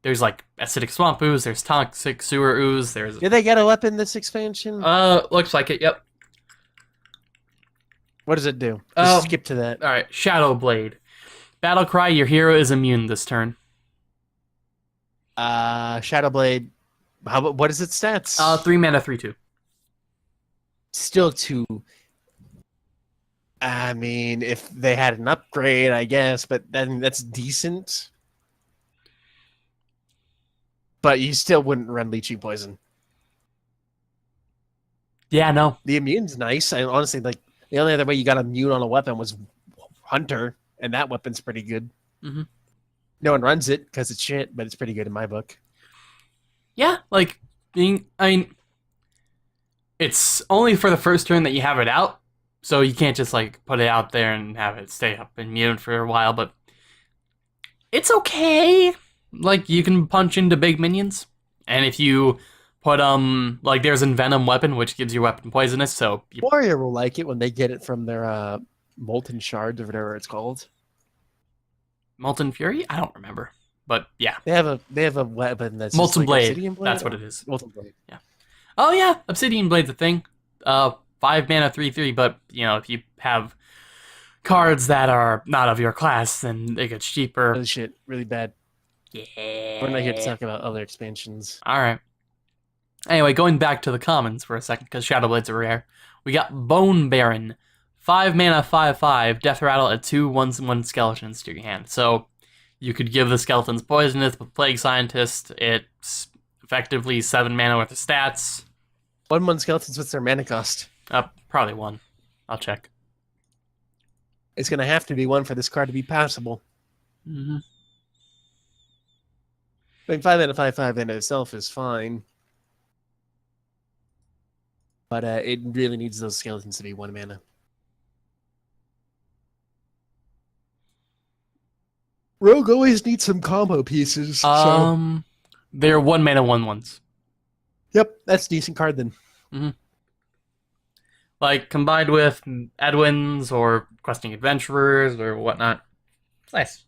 there's like Acidic Swamp Ooze, there's Toxic Sewer Ooze, there's... Did they get a weapon this expansion? Looks like it, yep. What does it do? Just skip to that. Alright, Shadow Blade. Battle Cry, your hero is immune this turn. Shadow Blade. What is its stats? 3 mana, 3/2. Still 2. I mean, if they had an upgrade, I guess, but then that's decent. But you still wouldn't run Leeching Poison. Yeah, no. The immune's nice. I honestly, like, the only other way you got immune on a weapon was Hunter, and that weapon's pretty good. Mm-hmm. No one runs it because it's shit, but it's pretty good in my book. Yeah, like, it's only for the first turn that you have it out, so you can't just, like, put it out there and have it stay up immune for a while, but it's okay. Like, you can punch into big minions, and if you put, like, there's a Venom weapon, which gives your weapon poisonous, so... Warrior will like it when they get it from their, Molten Shards or whatever it's called. Molten Fury? I don't remember, but yeah. They have a weapon that's Molten like Blade. Obsidian Blade. That's what it is. Molten Blade. Yeah. Oh yeah, Obsidian Blade's a thing. 5 mana, 3/3, but if you have cards that are not of your class, then it gets cheaper. Really shit, really bad. Yeah. We're not here to talk about other expansions. All right. Anyway, going back to the commons for a second, because Shadow Blades are rare. We got Bone Baron. 5 mana, 5/5, Death Rattle at 2 1/1 skeletons to your hand. So you could give the skeletons poisonous with Plague Scientist. It's effectively 7 mana worth of stats. 1/1 skeletons, what's their mana cost? Probably 1. I'll check. It's going to have to be 1 for this card to be passable. Mm-hmm. I mean, 5 mana, 5/5 in itself is fine. But it really needs those skeletons to be 1 mana. Rogue always needs some combo pieces. They're 1 mana 1/1s. Yep, that's a decent card then. Mm-hmm. Like, combined with Edwin's or Questing Adventurers or whatnot. It's nice.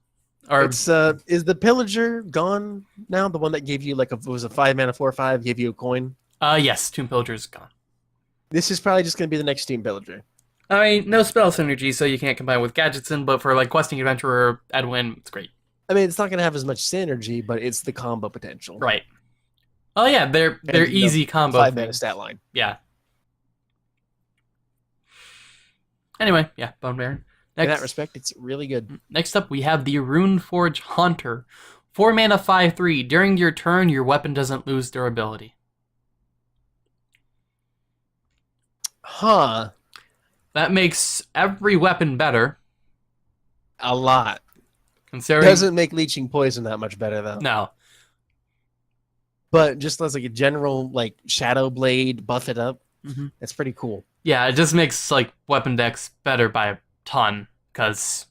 Or It's is the pillager gone now? The one that gave you like a was a 5 mana 4/5, gave you a coin. yes, Tomb Pillager's gone. This is probably just gonna be the next Team Pillager. I mean, no spell synergy, so you can't combine with Gadgetson, but for like questing adventurer, Edwin, it's great. I mean, it's not gonna have as much synergy, but it's the combo potential. Right. Oh yeah, they're And, you know, easy combo 5 mana things. stat line. Yeah. Anyway, yeah, Bone Baron. In that respect, it's really good. Next up, we have the Runeforge Haunter. 4 mana 5/3. During your turn, your weapon doesn't lose durability. Huh. That makes every weapon better. A lot. Considering Doesn't make leeching poison that much better though. no, But just as like a general like Shadow Blade, buff it up. Mhm. It's pretty cool. yeah, it just makes like weapon decks better by a ton. Because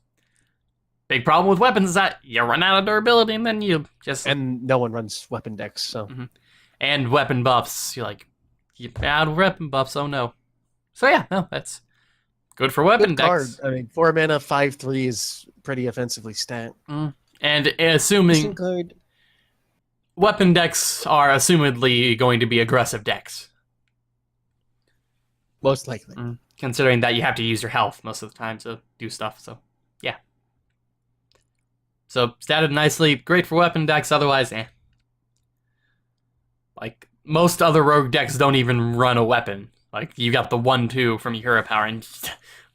big problem with weapons is that you run out of durability and then you just And no one runs weapon decks, so and weapon buffs. You're like you out of weapon buffs. Oh no. So yeah, no, that's good for weapon good card. decks. I mean, 4 mana 5/3 is pretty offensively stat. And assuming Decent card. weapon decks are assumedly going to be aggressive decks. Most likely. Considering that you have to use your health most of the time to do stuff, so yeah. So statted nicely, great for weapon decks, otherwise Like, most other rogue decks don't even run a weapon. Like, you got the 1/2 from your hero power, and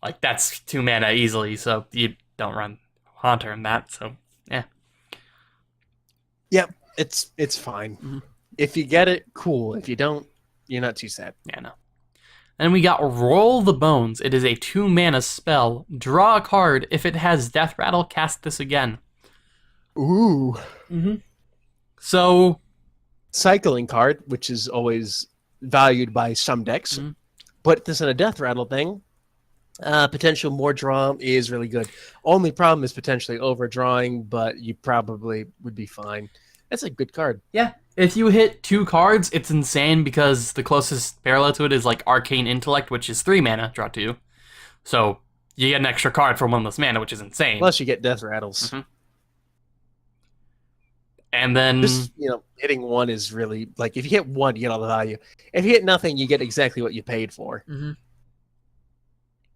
like that's 2 mana easily, so you don't run Haunter in that, so yeah. Yep, it's fine. If you get it, cool. If you don't, you're not too sad. Yeah, no. And we got Roll the Bones. It is a 2 mana spell. Draw a card. If it has Death Rattle, cast this again. Ooh. So, Cycling card, which is always valued by some decks. Put this in a Death Rattle thing. Potential more draw is really good. Only problem is potentially overdrawing, but you probably would be fine. That's a good card. yeah, if you hit 2 cards, it's insane because the closest parallel to it is like Arcane Intellect, which is 3 mana, draw 2. So, you get an extra card for 1 less mana, which is insane. Plus you get Death Rattles. And then... Just, hitting 1 is really... Like, if you hit 1, you get all the value. If you hit nothing, you get exactly what you paid for.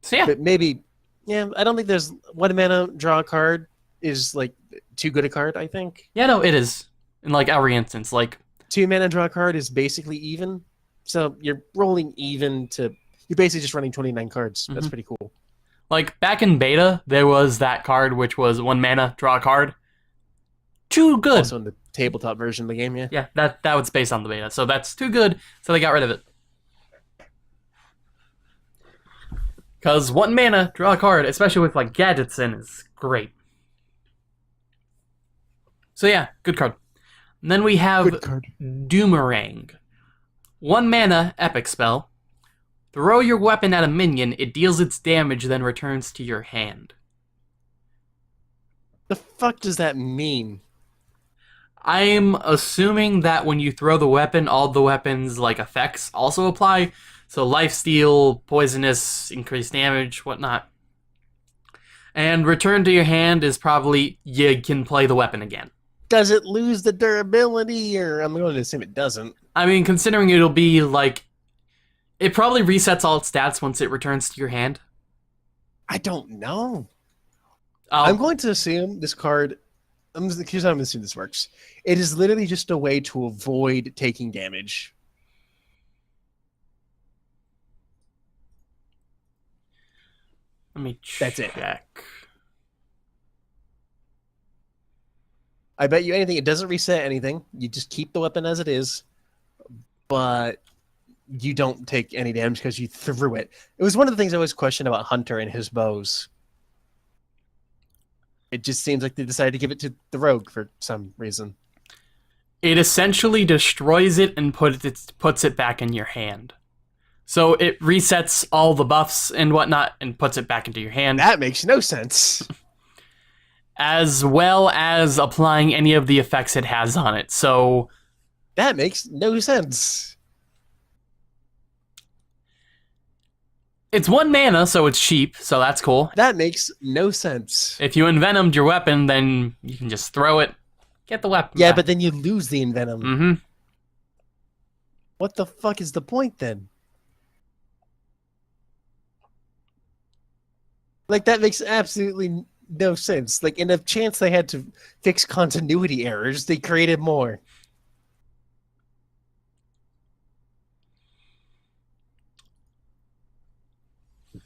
So, yeah. But maybe... Yeah, I don't think there's... 1 mana draw a card is, like, too good a card, I think. Yeah, no, it is. In, like, every instance. Like, 2 mana draw a card is basically even. So you're rolling even to... You're basically just running 29 cards. That's pretty cool. like, back in beta, there was that card which was 1 mana, draw a card. Too good. Also in the tabletop version of the game, yeah. Yeah, that was based on the beta. So that's too good, so they got rid of it. Because 1 mana, draw a card, especially with, like, Gadgetson, is great. So yeah, good card. And then we have Good card. Doomerang. 1 mana, epic spell. Throw your weapon at a minion, it deals its damage, then returns to your hand. The fuck does that mean? I'm assuming that when you throw the weapon, all the weapon's like effects also apply. So lifesteal, poisonous, increased damage, whatnot. And return to your hand is probably you can play the weapon again. Does it lose the durability, or I'm going to assume it doesn't? I mean, considering it'll be like... It probably resets all its stats once it returns to your hand. I don't know. Oh, I'm going to assume this card... Here's how I'm assuming this works. It is literally just a way to avoid taking damage. let me check. That's it. I bet you anything, it doesn't reset anything. You just keep the weapon as it is, but you don't take any damage because you threw it. It was one of the things I always questioned about Hunter and his bows. It just seems like they decided to give it to the rogue for some reason. It essentially destroys it and puts it back in your hand. So it resets all the buffs and whatnot and puts it back into your hand. That makes no sense. As well as applying any of the effects it has on it. So that makes no sense. It's 1 mana, so it's cheap, so that's cool. That makes no sense. If you envenomed your weapon, then you can just throw it, get the weapon Yeah, back. but then you lose the envenom. Mm-hmm. What the fuck is the point then? Like, that makes absolutely no sense. Like, in a chance they had to fix continuity errors, they created more.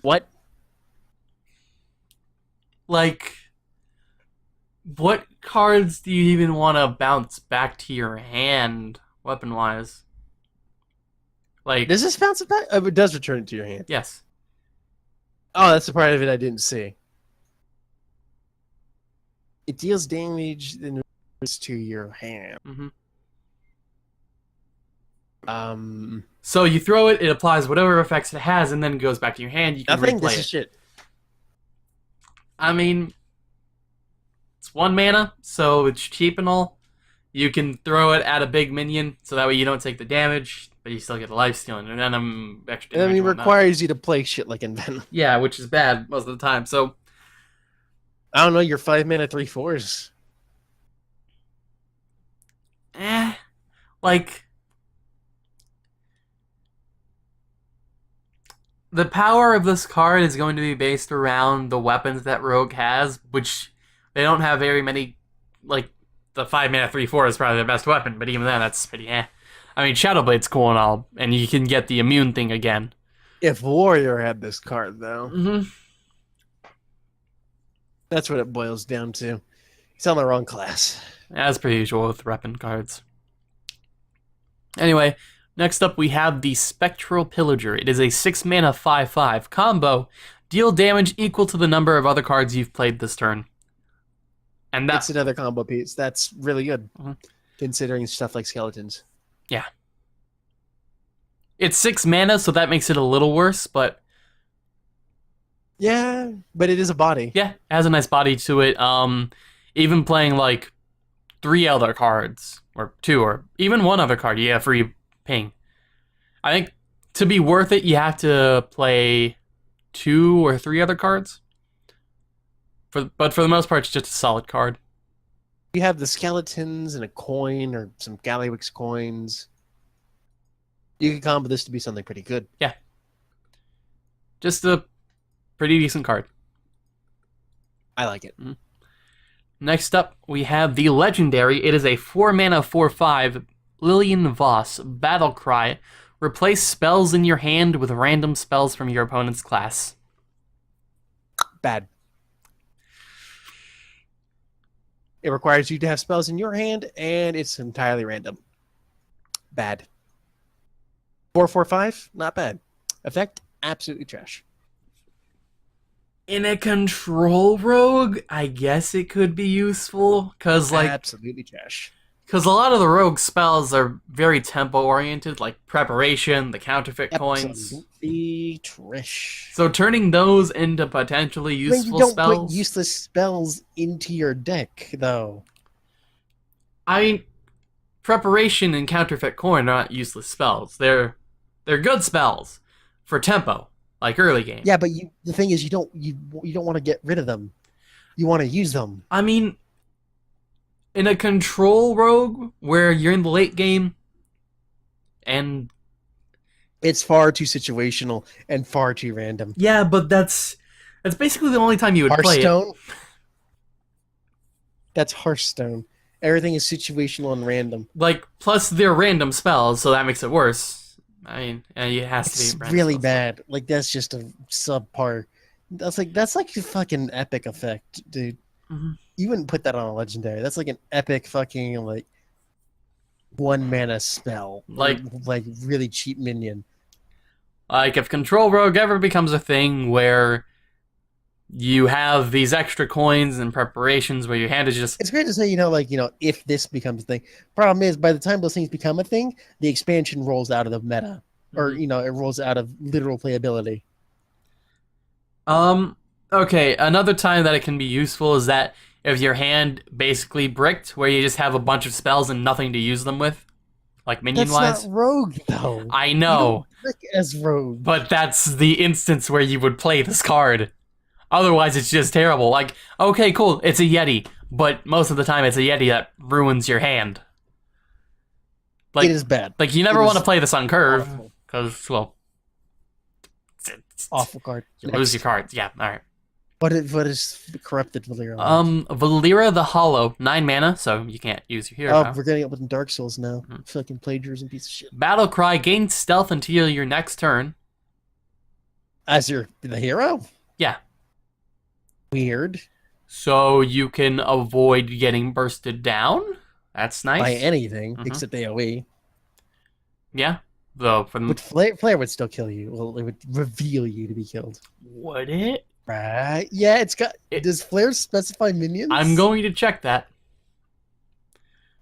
What? Like, what cards do you even want to bounce back to your hand, weapon-wise? Like, Does this bounce it back? Oh, it does return it to your hand. yes. Oh, that's the part of it I didn't see. It deals damage in reverse to your hand. Mm-hmm. So you throw it, it applies whatever effects it has, and then it goes back to your hand. You can Nothing. replay This it. is shit. I mean, it's 1 mana, so it's cheap and all. You can throw it at a big minion, so that way you don't take the damage, but you still get the lifesteal and Venom extra damage. I mean, and whatnot. requires you to play shit like Venom. Yeah, which is bad most of the time. So I don't know. Your 5 mana 3/4s. like the power of this card is going to be based around the weapons that Rogue has, which they don't have very many. Like the 5 mana 3/4 is probably the best weapon, but even then, that's pretty I mean, Shadowblade's cool and all, and you can get the immune thing again. If Warrior had this card, though, Mm-hmm. that's what it boils down to. He's on the wrong class. As per usual with weapon cards. Anyway, next up we have the Spectral Pillager. It is a 6 mana 5/5 combo. Deal damage equal to the number of other cards you've played this turn. And That's another combo piece. That's really good, Mhm. considering stuff like skeletons. Yeah. It's 6 mana, so that makes it a little worse, but Yeah, but it is a body. yeah, it has a nice body to it. Even playing like 3 other cards, or 2, or even 1 other card, you get a free ping. I think to be worth it, you have to play 2 or 3 other cards. But for the most part, it's just a solid card. You have the skeletons and a coin or some Gallywix coins. You can combo this to be something pretty good. Just a pretty decent card. I like it. Next up, we have the Legendary. It is a 4 mana 4/5 Lillian Voss Battle Cry. Replace spells in your hand with random spells from your opponent's class. Bad. It requires you to have spells in your hand, and it's entirely random. Bad. 4/4/5, not bad. Effect, absolutely trash. In a control rogue, I guess it could be useful, because Absolutely trash. a lot of the rogue spells are very tempo oriented, like preparation, the counterfeit coins. Absolutely trash. So turning those into potentially I mean, useful you don't spells. put useless spells into your deck, though. I mean, preparation and counterfeit coin are not useless spells. They're good spells for tempo, like early game. Yeah, but the thing is, you don't want to get rid of them. You want to use them. I mean, in a control rogue where you're in the late game, and It's far too situational and far too random. yeah, but that's basically the only time you would play it. Hearthstone? That's Hearthstone. Everything is situational and random. Like, plus they're random spells, so that makes it worse. I mean, it has It's to be random really spells. bad. Like, that's just a subpar. That's like a fucking epic effect, dude. Mhm. You wouldn't put that on a legendary. That's like an epic fucking like 1 mana spell. Like really cheap minion. Like, if control rogue ever becomes a thing where you have these extra coins and preparations where your hand is just It's great to say, if this becomes a thing. Problem is, by the time those things become a thing, the expansion rolls out of the meta. Or, it rolls out of literal playability. Okay, another time that it can be useful is that if your hand basically bricked, where you just have a bunch of spells and nothing to use them with. like That's minion-wise. not rogue, though. I You know, don't trick as rogue. but that's the instance where you would play this card. Otherwise, it's just terrible. Like, okay, cool, it's a Yeti, but most of the time it's a Yeti that ruins your hand. Like, It is bad. like you never It want to is play this on curve, awful. because, well, Awful card. you lose your cards. Yeah, alright. What is the corrupted Valera? Valera the Hollow, 9 mana, so you can't use your hero Oh, power. we're getting up with Dark Souls now. Fucking plagiarism piece of shit. Battle Cry, gain stealth until your next turn. As the hero? Yeah. Weird. So you can avoid getting bursted down. That's nice. By anything except AoE. Yeah. Though from But Flare would still kill you. Well, it would reveal you to be killed. would it? Right. Yeah, it's got. Does Flare specify minions? I'm going to check that.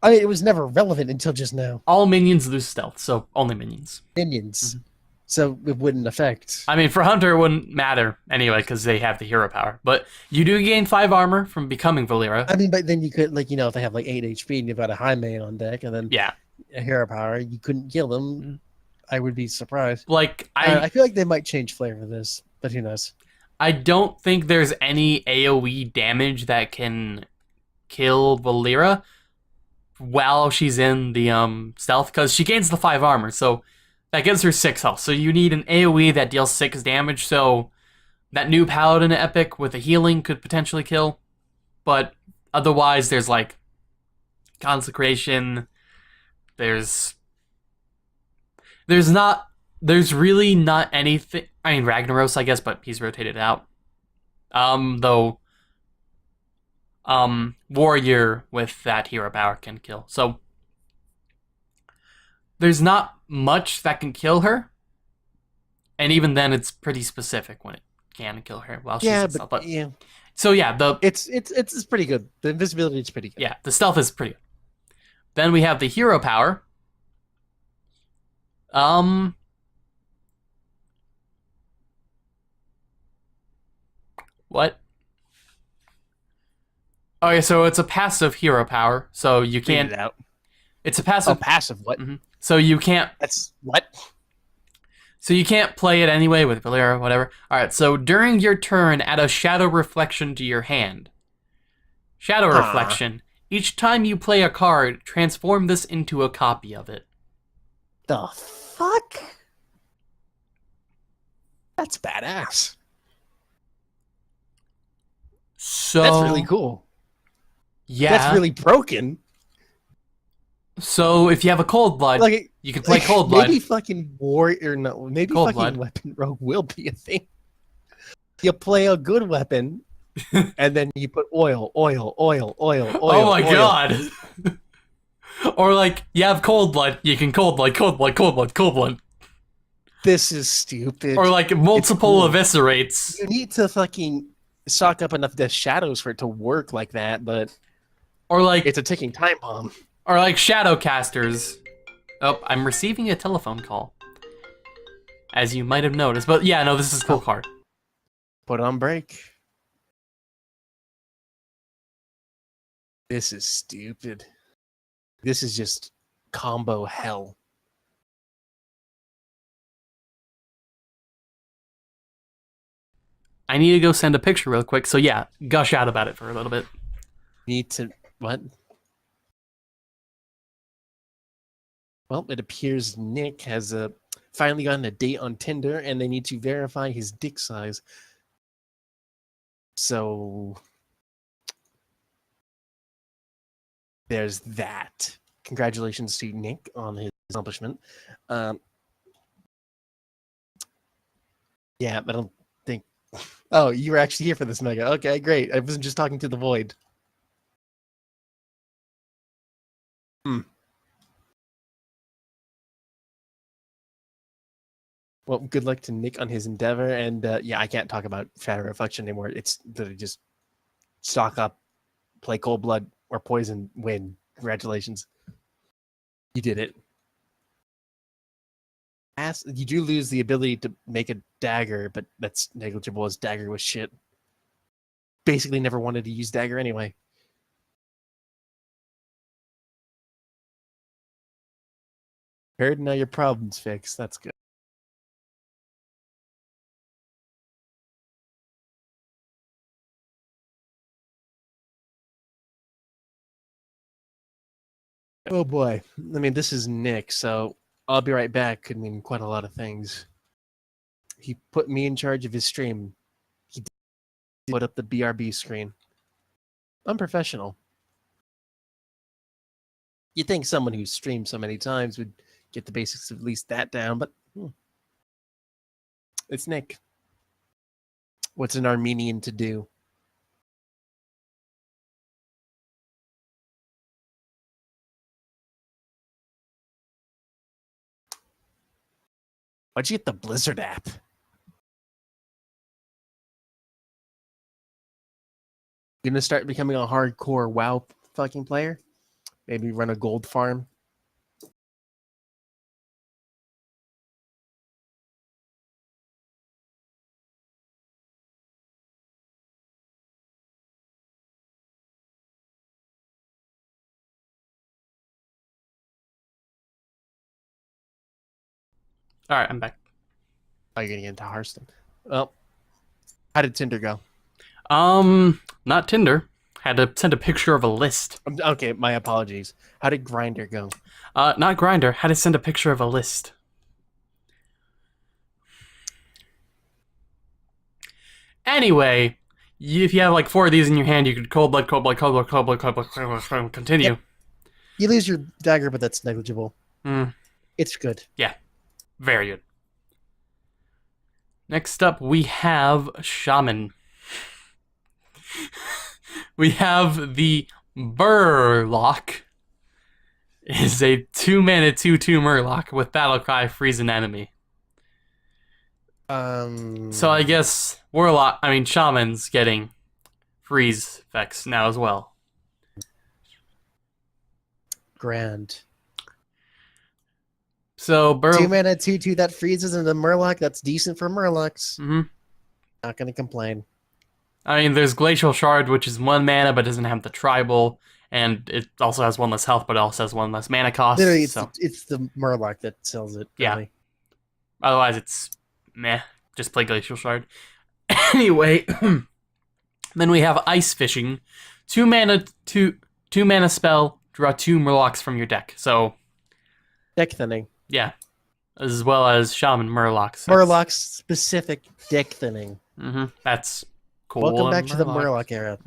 I mean, it was never relevant until just now. All minions lose stealth, so only minions. Minions. So it wouldn't affect. I mean, for Hunter, it wouldn't matter anyway because they have the hero power. But you do gain 5 armor from becoming Valera. I mean, but then you could, like, if they have like 8 HP and you've got a high main on deck and then Yeah. a hero power, you couldn't kill them. I would be surprised. Like I feel like they might change Flare for this, but who knows? I don't think there's any AoE damage that can kill Valera while she's in the stealth, because she gains the 5 armor, so that gives her 6 health. So you need an AoE that deals 6 damage, so that new Paladin epic with a healing could potentially kill. But otherwise, there's like Consecration, there's really not anything. I mean, Ragnaros, I guess, but he's rotated out. Though, Warrior with that hero power can kill. So, there's not much that can kill her. And even then, it's pretty specific when it can kill her while she's in stealth. But, yeah. So yeah, It's pretty good. The invisibility is pretty good. Yeah, the stealth is pretty good. Then we have the hero power. What? Okay, so it's a passive hero power, so you can't. Read it out. It's a passive. Oh, passive. What? So you can't. That's what? So you can't play it anyway with Valera, whatever. All right. So during your turn, add a shadow reflection to your hand. Shadow reflection. Each time you play a card, transform this into a copy of it. The fuck? That's badass. So That's really cool. Yeah. That's really broken. So if you have a cold blood, Like, you can play cold blood. Maybe fucking warrior, no, maybe Cold fucking blood. weapon rogue will be a thing. You play a good weapon, and then you put oil. Oh my god. Or like you have cold blood, you can cold blood. This is stupid. Or like multiple cool. eviscerates. You need to fucking stock up enough death shadows for it to work like that, but Or like it's a ticking time bomb. Or like shadow casters. Oh, I'm receiving a telephone call, as you might have noticed. But yeah, no, this is a cool card. Put on break. This is stupid. This is just combo hell. I need to go send a picture real quick. So yeah, gush out about it for a little bit. Need to what? Well, it appears Nick has finally gotten a date on Tinder, and they need to verify his dick size. So there's that. Congratulations to Nick on his accomplishment. Yeah, I don't think. Oh, you were actually here for this, Mega. Okay, great. I wasn't just talking to the void. Well, good luck to Nick on his endeavor, and yeah, I can't talk about Shadow Reflection anymore. It's literally just stock up, play Cold Blood or Poison, win. Congratulations. You did it. You do lose the ability to make a dagger, but that's negligible as dagger was shit. Basically never wanted to use dagger anyway. Heard, now your problem's fixed. That's good. Oh boy. I mean, this is Nick, so I'll be right back could mean quite a lot of things. He put me in charge of his stream. He put up the BRB screen. Unprofessional. You'd think someone who's streamed so many times would get the basics of at least that down, but it's Nick. What's an Armenian to do? Why'd you get the Blizzard app? You gonna start becoming a hardcore WoW fucking player? Maybe run a gold farm? All right, I'm back. Oh, you're gonna get into Hearthstone. Well, how did Tinder go? Not Tinder. Had to send a picture of a list. Okay, my apologies. How did Grinder go? Not Grinder. Had to send a picture of a list. Anyway, if you have like 4 of these in your hand, you could cold blood, continue. Yep. You lose your dagger, but that's negligible. Mm. It's good. Yeah, very good. Next up, we have Shaman. We have the Burlock. Is a 2-mana 2/2 Murloc with Battlecry freeze an enemy. So I guess Shaman's getting freeze effects now as well. Grand. So 2 mana 2/2 that freezes into Murloc. That's decent for Murlocs. Mm-hmm. Not gonna complain. I mean, there's Glacial Shard, which is 1 mana but doesn't have the tribal, and it also has 1 less health, but it also has 1 less mana cost. Literally, so it's the Murloc that sells it. Yeah. Really. Otherwise, it's meh. Just play Glacial Shard. Anyway, then we have Ice Fishing, 2 mana spell. Draw 2 Murlocs from your deck. So Deck thinning. yeah, as well as Shaman Murlocs. Murloc specific deck thinning. That's cool. Welcome back to the Murloc era.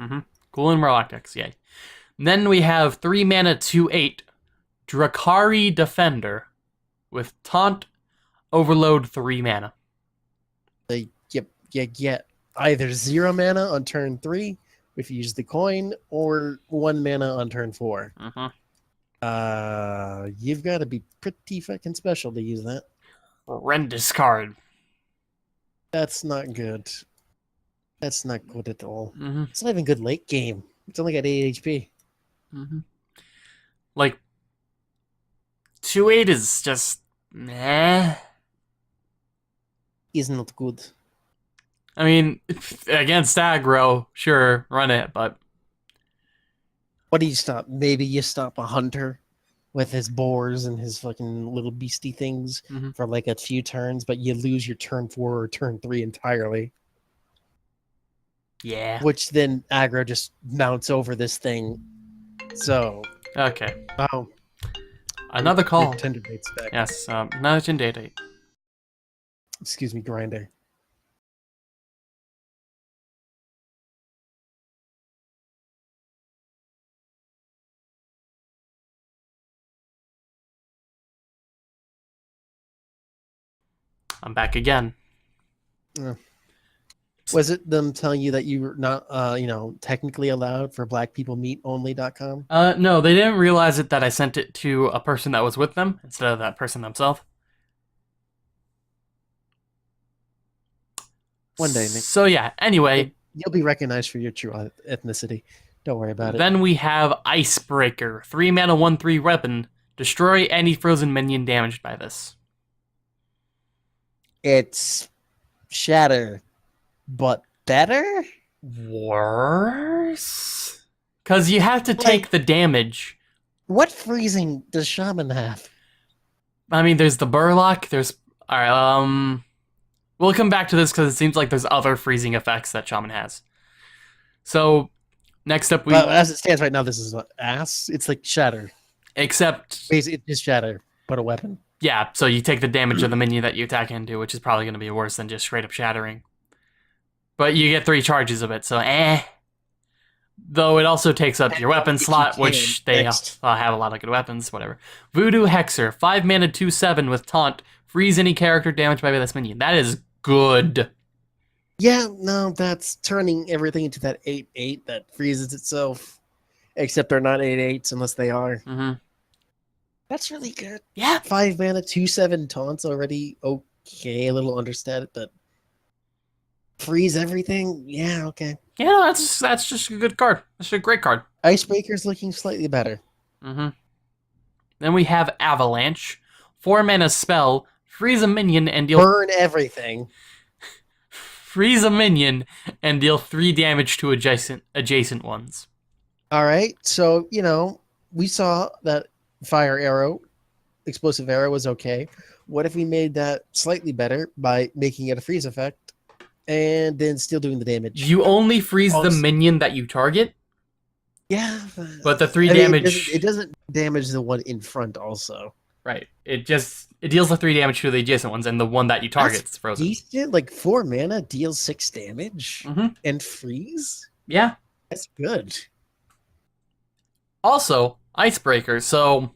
Cool in Murloc decks, yay. Then we have 3 mana 2/8 Drakari Defender with Taunt, Overload, 3 mana. You get either 0 mana on turn 3 if you use the coin, or 1 mana on turn 4. You've got to be pretty fucking special to use that. Horrendous card. That's not good. That's not good at all. Mm-hmm. It's not even good late game. It's only got 8 HP. Mm-hmm. Like, 2/8 is just meh. Is not good. I mean, against aggro, sure, run it, but What do you stop? Maybe you stop a hunter with his boars and his fucking little beastie things for like a few turns, but you lose your turn 4 or turn 3 entirely. yeah. Which then aggro just mounts over this thing. So, Okay. oh, Another call. Tender bait's back. Yes, another Tinder date. Excuse me, Grinder. I'm back again. Was it them telling you that you were not, technically allowed for blackpeoplemeetonly.com? No, they didn't realize it that I sent it to a person that was with them instead of that person themselves. One day, Nick. So yeah, anyway. You'll be recognized for your true ethnicity. Don't worry about it. Then we have Icebreaker. 3 mana 1/3 weapon. Destroy any frozen minion damaged by this. It's Shatter, but better? Worse? Because you have to take the damage. What freezing does Shaman have? I mean, there's the Burlock. There's all right. We'll come back to this because it seems like there's other freezing effects that Shaman has. So next up, But as it stands right now, this is ass. It's like shatter. except Basically, it's just shatter, but a weapon. yeah. So you take the damage of the minion that you attack into, which is probably going to be worse than just straight up shattering. But you get 3 charges of it, so Though it also takes up your weapon slot, which they have a lot of good weapons, whatever. Voodoo Hexer, 5 mana, 2/7 with taunt. Freeze any character damaged by this minion. That is good. Yeah, no, that's turning everything into that 8/8 that freezes itself. Except they're not 8/8s unless they are. Mm-hmm. That's really good. Yeah. 5 mana, 2/7 taunts already okay, a little understated, but freeze everything? Yeah, okay. Yeah, that's just a good card. That's a great card. Icebreaker's looking slightly better. Mm-hmm. Then we have Avalanche. 4 mana spell. Freeze a minion and deal... Burn everything. Freeze a minion and deal 3 damage to adjacent ones. All right, so, you know, we saw that fire arrow, explosive arrow was okay. What if we made that slightly better by making it a freeze effect and then still doing the damage? You only freeze the minion that you target. Yeah. But the 3 damage... It doesn't damage the one in front also. Right. It deals the 3 damage to the adjacent ones, and the one that you target is frozen. Decent, like 4 mana deals 6 damage and freeze? Yeah. That's good. Also, Icebreaker, so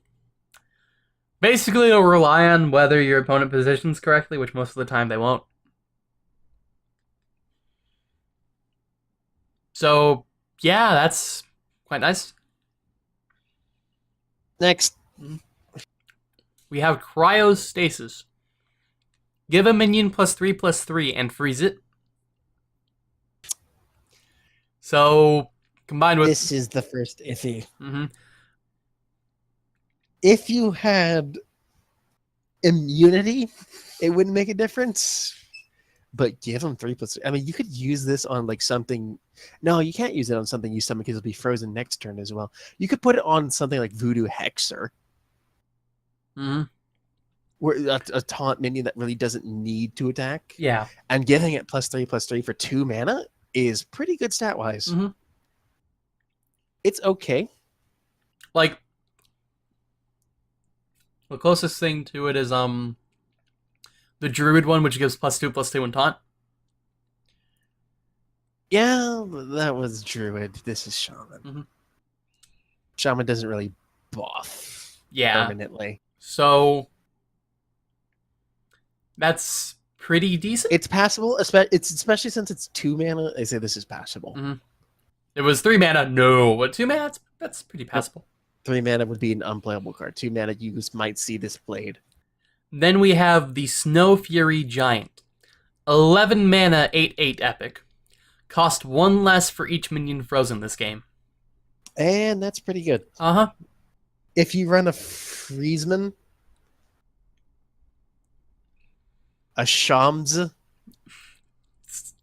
basically it'll rely on whether your opponent positions correctly, which most of the time they won't. So, yeah, that's quite nice. Next. We have Cryostasis. Give a minion +3/+3 and freeze it. So, combined with... This is the first iffy. Mm-hmm. If you had immunity, it wouldn't make a difference. But give them 3/3. I mean, you could use this on like something. No, you can't use it on something you summon because it'll be frozen next turn as well. You could put it on something like Voodoo Hexer. Mm-hmm. Where a taunt minion that really doesn't need to attack. Yeah. And giving it +3/+3 for 2 mana is pretty good stat-wise. Mm-hmm. It's okay. Like, the closest thing to it is the Druid one, which gives +2/+2 and taunt. Yeah, that was Druid. This is Shaman. Mm-hmm. Shaman doesn't really buff permanently. So that's pretty decent. It's passable, especially since it's 2 mana. I say this is passable. Mm-hmm. It was 3 mana. No, what 2 mana? That's pretty passable. 3 mana would be an unplayable card. 2 mana, you might see this played. Then we have the Snow Fury Giant. 11 mana, 8/8 epic. Cost 1 less for each minion frozen this game. And that's pretty good. Uh-huh. If you run a Freezeman, a Shams.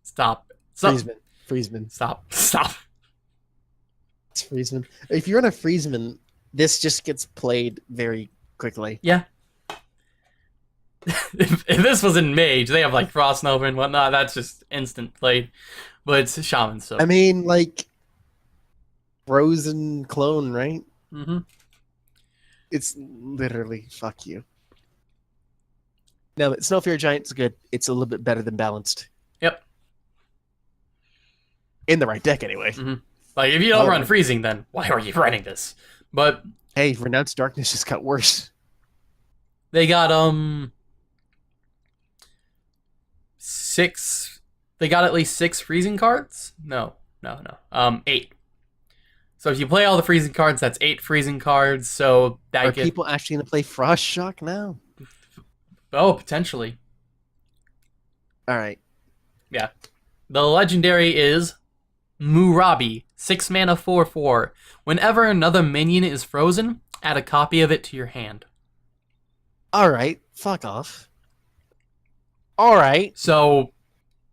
Stop. Freezeman. Stop. It's Freezeman. If you run a Freezeman, this just gets played very quickly. Yeah. if this was in Mage, they have like Frost Nova and whatnot. That's just instant played. But it's Shaman, so. I mean, like, Frozen clone, right? Mm-hmm. It's literally fuck you. No, Snow Fury Giant's good. It's a little bit better than balanced. Yep. In the right deck, anyway. Mm-hmm. Like, if you don't run freezing, then why are you running this? But hey, Renounced Darkness just got worse. They got 6. They got at least 6 freezing cards. No. 8. So if you play all the freezing cards, that's 8 freezing cards. So that are people actually going to play Frost Shock now? Oh, potentially. All right. Yeah. The legendary is Murabi, 6 mana, 4/4. Whenever another minion is frozen, add a copy of it to your hand. All right. Fuck off. All right. So,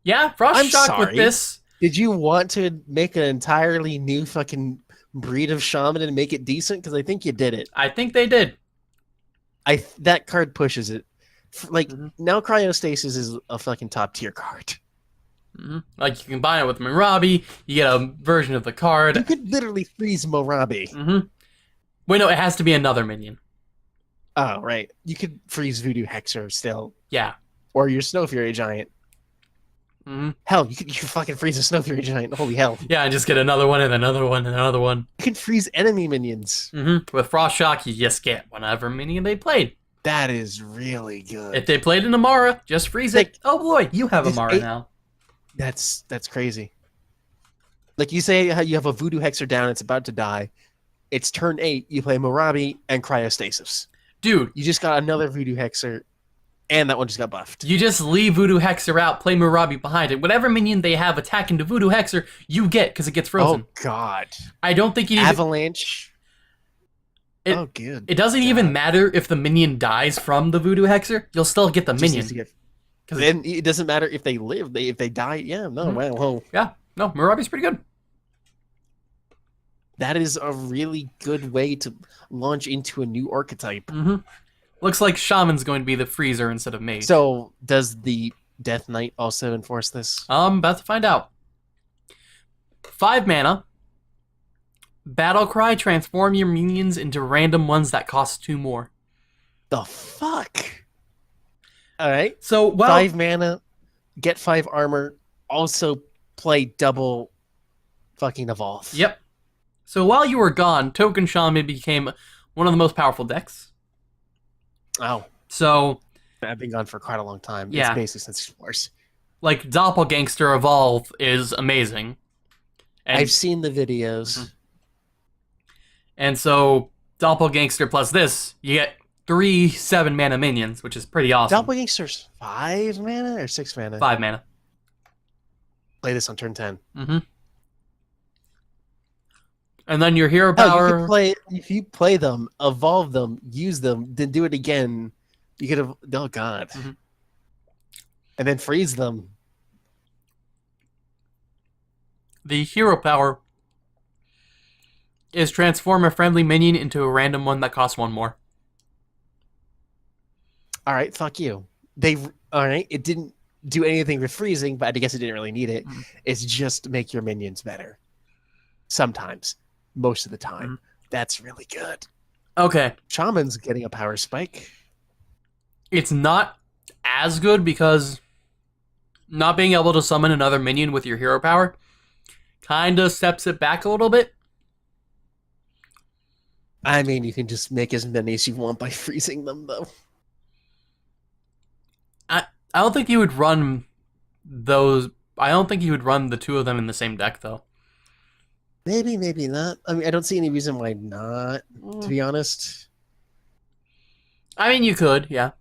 yeah, Frost Shock with this. Did you want to make an entirely new fucking breed of shaman and make it decent? Because I think you did it. I think they did. That card pushes it. Like Mhm. now, Cryostasis is a fucking top tier card. Like, you combine it with Mirabi, you get a version of the card. You could literally freeze Morabi. Wait, no, it has to be another minion. Oh, right. You could freeze Voodoo Hexer still. Yeah. Or your Snow Fury Giant. Hell, you could fucking freeze a Snow Fury Giant. Holy hell. Yeah, and just get another one and another one and another one. You can freeze enemy minions. With Frost Shock, you just get whatever minion they played. That is really good. If they played an Amara, just freeze it. Oh boy, you have Amara now. That's crazy. Like you say how you have a Voodoo Hexer down, it's about to die. It's turn 8, you play Morabi and Cryostasis. Dude, you just got another Voodoo Hexer, and that one just got buffed. You just leave Voodoo Hexer out, play Morabi behind it. Whatever minion they have attack into Voodoo Hexer, you get because it gets frozen. Oh god. I don't think you need Avalanche. Oh good. It doesn't even matter if the minion dies from the Voodoo Hexer. You'll still get the minion. Because then it doesn't matter if they live. If they die, yeah, no, wow. Yeah, no, Morabi's pretty good. That is a really good way to launch into a new archetype. Looks like Shaman's going to be the freezer instead of Mage. So, does the Death Knight also enforce this? About to find out. 5 mana. Battle Cry, transform your minions into random ones that cost 2 more. The fuck? Alright. So, well, 5 mana, get 5 armor, also play double fucking evolve. Yep. So while you were gone, Token Shaman became one of the most powerful decks. Oh. So I've been gone for quite a long time. Yeah. It's basically since Wars. Like, Doppelgangster Evolve is amazing. And, I've seen the videos. And so Doppelgangster plus this, you get 3 7-mana minions, which is pretty awesome. Doppelgangster's 5 mana or 6 mana? 5 mana. Play this on turn 10. And then your hero power. If you play them, evolve them, use them, then do it again, you could have. Oh god. And then freeze them. The hero power is transform a friendly minion into a random one that costs 1 more. All right, fuck you. All right. It didn't do anything with freezing, but I guess it didn't really need it. It's just to make your minions better. Sometimes. Most of the time. That's really good. Okay. Shaman's getting a power spike. It's not as good because not being able to summon another minion with your hero power kind of steps it back a little bit. I mean, you can just make as many as you want by freezing them, though. I don't think you would run those. I don't think you would run the 2 of them in the same deck, though. Maybe, maybe not. I mean, I don't see any reason why not, to be honest. I mean, you could, yeah.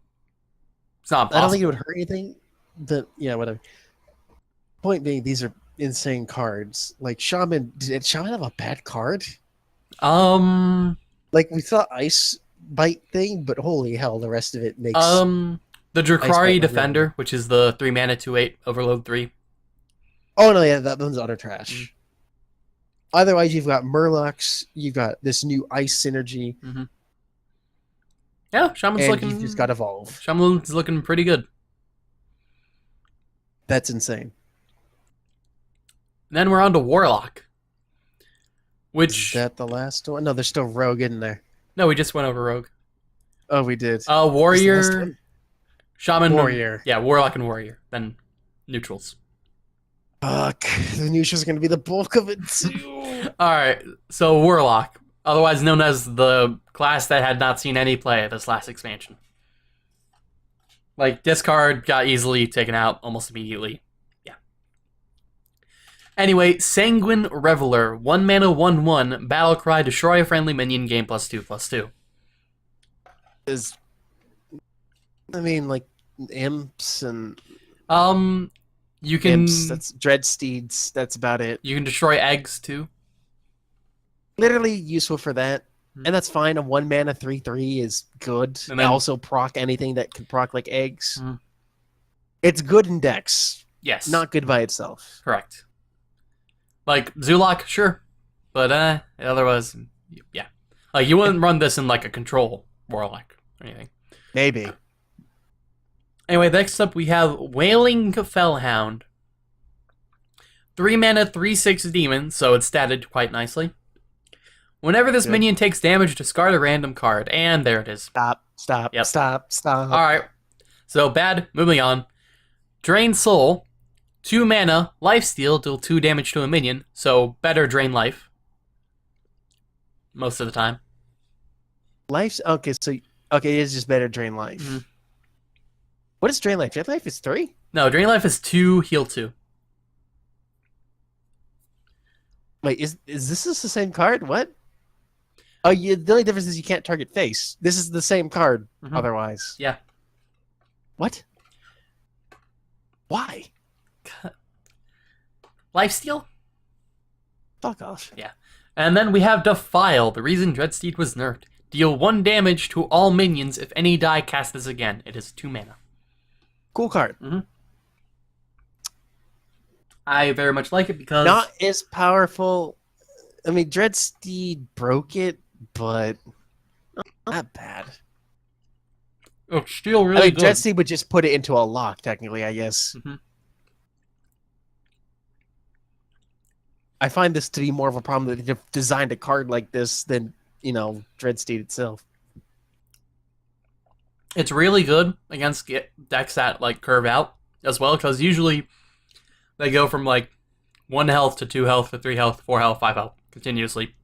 It's not possible. I don't think it would hurt anything, but yeah, whatever. Point being, these are insane cards. Like, Shaman, did Shaman have a bad card? Like, we saw Ice Bite thing, but holy hell, the rest of it makes... The Drakari Defender, which is the 3 mana 2/8 Overload 3. Oh, no, yeah, that one's utter trash. Otherwise, you've got Murlocs, you've got this new Ice synergy. Yeah, Shaman's and looking... you've just got Evolve. Shaman's looking pretty good. That's insane. Then we're on to Warlock. Which... Is that the last one? No, there's still Rogue in there. No, we just went over Rogue. Oh, we did. Warrior... Shaman... Warrior. Yeah, Warlock and Warrior. Then neutrals. Fuck. The neutral's going to be the bulk of it, too. Alright, so Warlock. Otherwise known as the class that had not seen any play this last expansion. Like, this card got easily taken out almost immediately. Yeah. Anyway, Sanguine Reveler. 1 mana, 1/1. Battle Cry. Destroy a friendly minion. Gain +2/+2. I mean, like, imps and... You can... Imps, that's Dreadsteeds, that's about it. You can destroy eggs, too. Literally useful for that. And that's fine. A 1 mana 3/3 is good. And then... also proc anything that can proc like eggs. It's good in decks. Yes. Not good by itself. Correct. Like, Zulok, sure. But, otherwise, yeah. Like, you wouldn't run this in, like, a control Warlock or anything. Maybe. Anyway, next up we have Wailing Fellhound. 3 mana, 3/6 demon, so it's statted quite nicely. Whenever this Good. minion takes damage, discard a random card. And there it is. Stop. Yep. Stop. Alright. So bad, moving on. Drain Soul. 2 mana, Lifesteal, deal 2 damage to a minion, so better drain life. Most of the time. Life's okay, it is just better drain life. Mhm. What is drain life? Drain life is 3? No, drain life is 2, heal 2. Wait, is this the same card? What? Oh, the only difference is you can't target face. This is the same card Mhm. otherwise. Yeah. What? Why? Lifesteal? Fuck off. And then we have Defile, the reason Dreadsteed was nerfed. Deal 1 damage to all minions if any die cast this again. It is 2 mana. Cool card. I very much like it because... Not as powerful. I mean, Dreadsteed broke it, but not bad. It's still really I mean, good. Dreadsteed would just put it into a lock, technically, I guess. Mhm. I find this to be more of a problem that they've designed a card like this than, Dreadsteed itself. It's really good against decks that like curve out as well, because usually they go from like 1 health to 2 health to 3 health, 4 health, 5 health continuously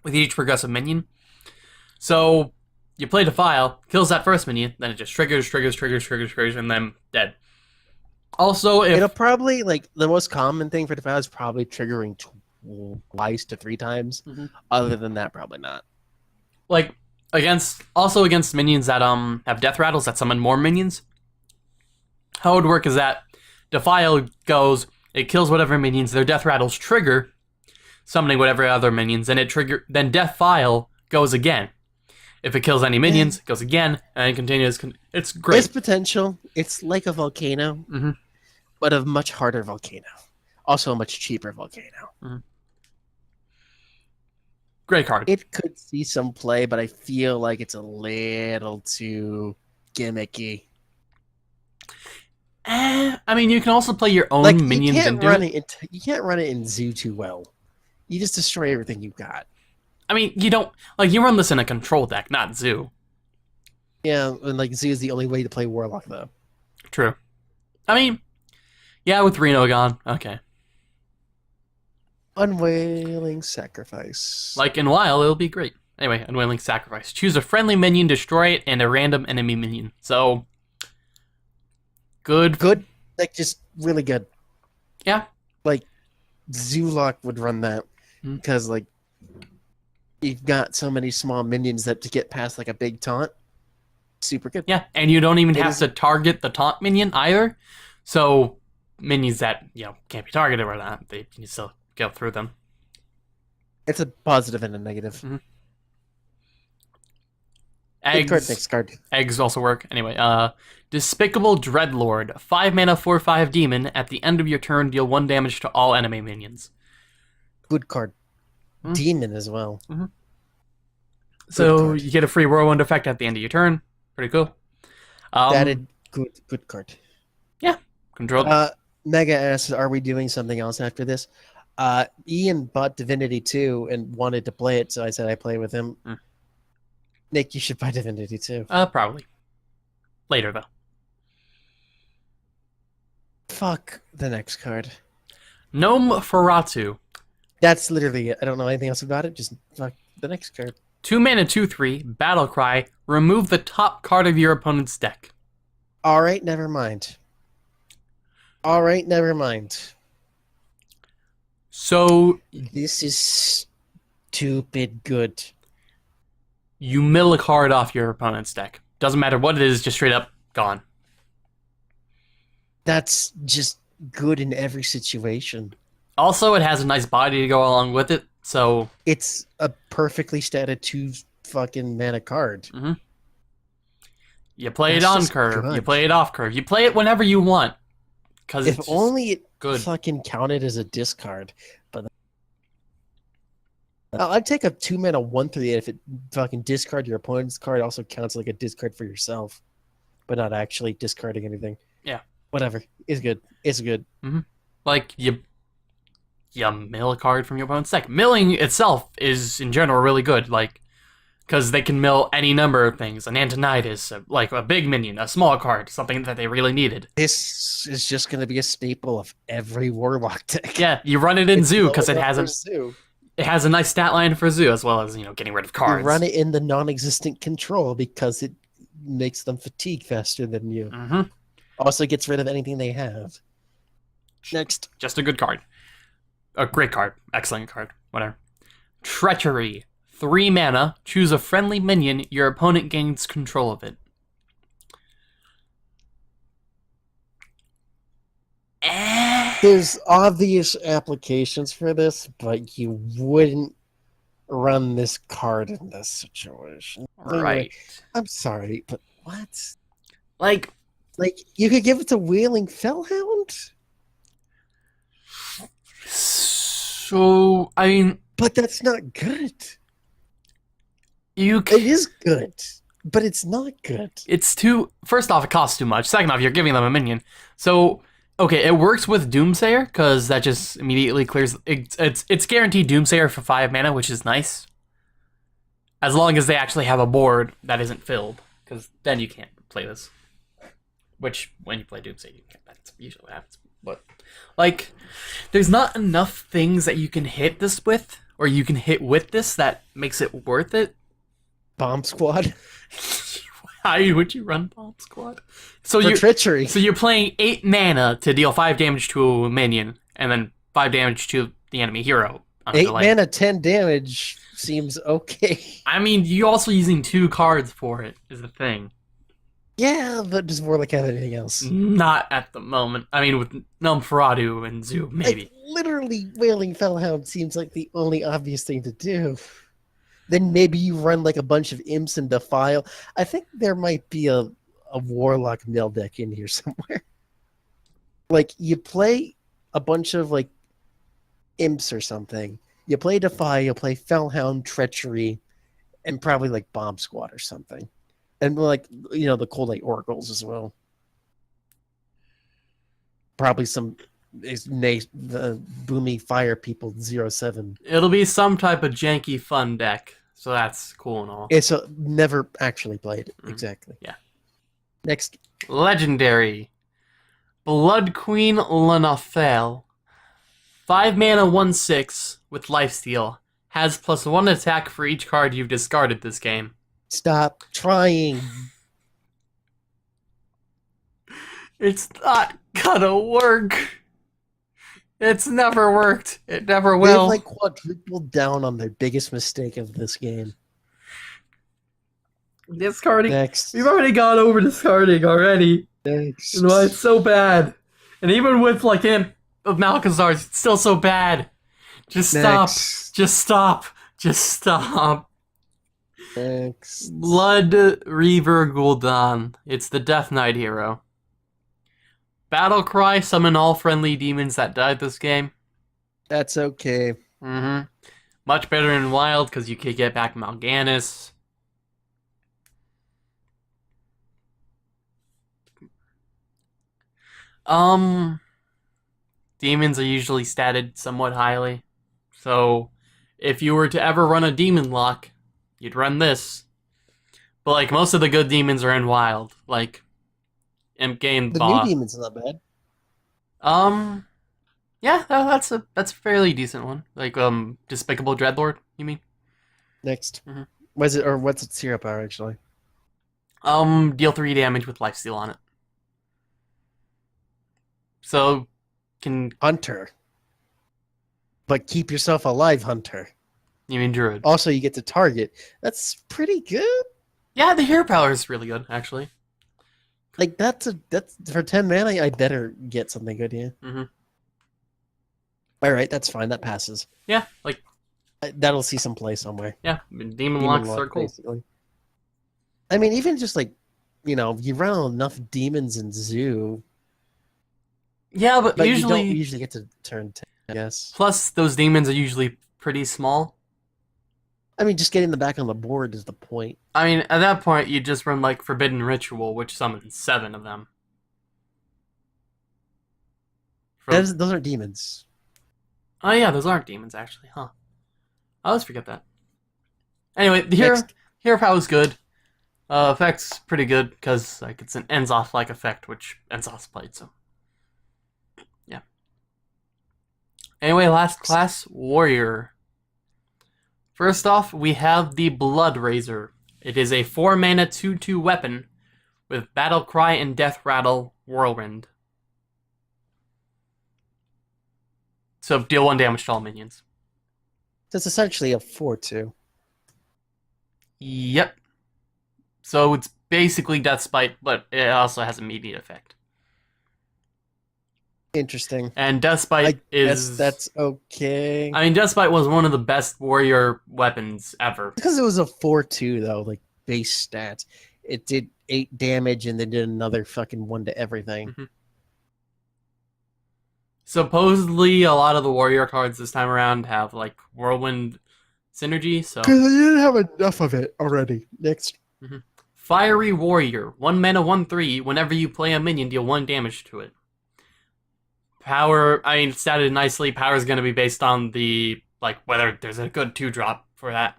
with each progressive minion. So you play Defile, kills that first minion, then it just triggers, and then dead. Also, if It'll probably, the most common thing for Defile is probably triggering twice to 3 times. Mhm. Other than that, probably not. like against minions that have death rattles that summon more minions, how it would work is that Defile goes, it kills whatever minions their death rattles trigger, summoning whatever other minions, and then Defile goes again. If it kills any minions, it goes again, and it continues. It's great. There's potential. It's like a volcano, Mhm. but a much harder volcano. Also a much cheaper volcano. Great card. It could see some play, but I feel like it's a little too gimmicky. I mean, you can also play your own minions you can't into run it. you can't run it in Zoo too well. You just destroy everything you've got. I mean, you don't you run this in a control deck, not Zoo. Yeah, and Zoo is the only way to play Warlock though. True. I mean, yeah, with Reno gone, okay. Unwailing Sacrifice. In Wild, it'll be great. Anyway, Unwilling Sacrifice. Choose a friendly minion, destroy it, and a random enemy minion. So, good. Good, just really good. Yeah. Zoolock would run that because you've got so many small minions that to get past a big taunt, super good. Yeah, and you don't even have to target the taunt minion either. So, minions that, can't be targeted or not, they can still go through them. It's a positive and a negative. Eggs. Next card. Eggs also work. Anyway, Despicable Dreadlord. 5 mana, 4/5 demon. At the end of your turn, deal 1 damage to all enemy minions. Good card. Demon as well. So you get a free whirlwind effect at the end of your turn. Pretty cool. Good card. Yeah, control. Mega asks, are we doing something else after this? Ian bought Divinity 2 and wanted to play it, so I said I play with him. Nick, you should buy Divinity 2. Probably. Later, though. Fuck the next card. Gnome Feratu. That's literally it. I don't know anything else about it. Just fuck the next card. 2 mana, 2/3, Battle Cry. Remove the top card of your opponent's deck. Alright, never mind. Alright, never mind. So, This is stupid good. you mill a card off your opponent's deck. Doesn't matter what it is, just straight up gone. That's just good in every situation. Also, it has a nice body to go along with it, so... It's a perfectly statted 2 fucking mana card. You play That's it on just curve, good. you play it off curve, you play it whenever you want. Because If only it good. fucking counted as a discard. But I'd take a 2-mana 1/3 if it fucking discard your opponent's card also counts like a discard for yourself, but not actually discarding anything. Yeah. Whatever. It's good. It's good. Like, you mill a card from your opponent's deck. Milling itself is, in general, really good, like, because they can mill any number of things. An Antonitis, like a big minion, a small card, something that they really needed. This is just going to be a staple of every Warlock deck. Yeah, you run it in Zoo, because it has Zoo. It has a nice stat line for Zoo, as well as, getting rid of cards. You run it in the non-existent control because it makes them fatigue faster than you. Also gets rid of anything they have. Next. Just a good card. A great card. Excellent card. Whatever. Treachery. 3 mana. Choose a friendly minion. Your opponent gains control of it. There's obvious applications for this, but you wouldn't run this card in this situation. Right. I'm sorry, but what? Like, you could give it to Wailing Fellhound? So, I mean... But that's not good. It is good, but it's not good. It's too... First off, it costs too much. Second off, you're giving them a minion. So... Okay, it works with Doomsayer, because that just immediately clears... It's guaranteed Doomsayer for 5 mana, which is nice. As long as they actually have a board that isn't filled, because then you can't play this. Which, when you play Doomsayer, you can't. That's usually what happens. But, like, there's not enough things that you can hit this with, or you can hit with this that makes it worth it. Bomb Squad? Why would you run Bomb Squad? For treachery. So you're playing 8 mana to deal 5 damage to a minion, and then 5 damage to the enemy hero. 8 mana, 10 damage seems okay. I mean, you're also using 2 cards for it, is the thing. Yeah, but does Warlock have anything else? Not at the moment. I mean, with Numferatu and Zoo, maybe. Like, literally, Wailing Fellhound seems like the only obvious thing to do. Then maybe you run like a bunch of imps and Defile. I think there might be a Warlock mill deck in here somewhere. Like, you play a bunch of, like, imps or something. You play Defile, you play Fellhound, Treachery, and probably, like, Bomb Squad or something. And, like, the Cold Light Oracles as well. Probably some the Boomy Fire People 07. It'll be some type of janky fun deck, so that's cool and all. It's never actually played. Exactly. Yeah. Next. Legendary. Blood Queen Lenafel. 5 mana 1/6 with Lifesteal. Has +1 attack for each card you've discarded this game. Stop trying. It's not gonna work. It's never worked. It never will. They've, like, quadrupled down on their biggest mistake of this game. Discarding. Next. We've already gone over discarding already. Next. And why it's so bad. And even with, like, Imp of Malchezaar, it's still so bad. Just stop. Next. Just stop. Just stop. Next. Blood Reaver Gul'dan. It's the Death Knight hero. Battle Cry, summon all friendly demons that died this game. That's okay. Much better in Wild, because you could get back Mal'Ganis. Demons are usually statted somewhat highly. So, if you were to ever run a demon lock, you'd run this. But, like, most of the good demons are in Wild. Like, Imp Game The new demon's not bad. Yeah, that's a fairly decent one. Like, Despicable Dreadlord, you mean? Next. What's its hero power, actually? Deal 3 damage with Lifesteal on it. So, Hunter. But keep yourself alive, Hunter. You mean Druid? Also, you get to target. That's pretty good. Yeah, the hero power is really good, actually. Like, that's for 10 mana, I better get something good here. Alright, that's fine. That passes. Yeah, like... That'll see some play somewhere. Yeah, Demon locks are cool. Basically. I mean, even just, like, you run enough demons in Zoo... Yeah, but usually... you don't usually get to turn 10, I guess. Plus, those demons are usually pretty small. I mean, just getting them back on the board is the point. I mean, at that point, you just run like Forbidden Ritual, which summons 7 of them. Those aren't demons. Oh yeah, those aren't demons actually, huh? I always forget that. Anyway, the hero power is good. Effect's pretty good because like it's an ends off like effect, which ends off played. So yeah. Anyway, last class, Warrior. First off, we have the Blood Razor. It is a 4-mana 2/2 weapon with Battle Cry and Death Rattle Whirlwind. So deal 1 damage to all minions. That's essentially a 4/2. Yep. So it's basically Death Spite, but it also has immediate effect. Interesting. And Death Spite is... That's okay. I mean, Death Spite was one of the best warrior weapons ever. Because it was a 4/2, though, like, base stats. It did 8 damage and then did another fucking 1 to everything. Mm-hmm. Supposedly, a lot of the warrior cards this time around have, like, Whirlwind synergy, so... Because I didn't have enough of it already. Next. Mm-hmm. Fiery Warrior. 1 mana, 1/3. Whenever you play a minion, deal 1 damage to it. Power, I mean, statted nicely. Power is going to be based on the, like, whether there's a good 2-drop for that.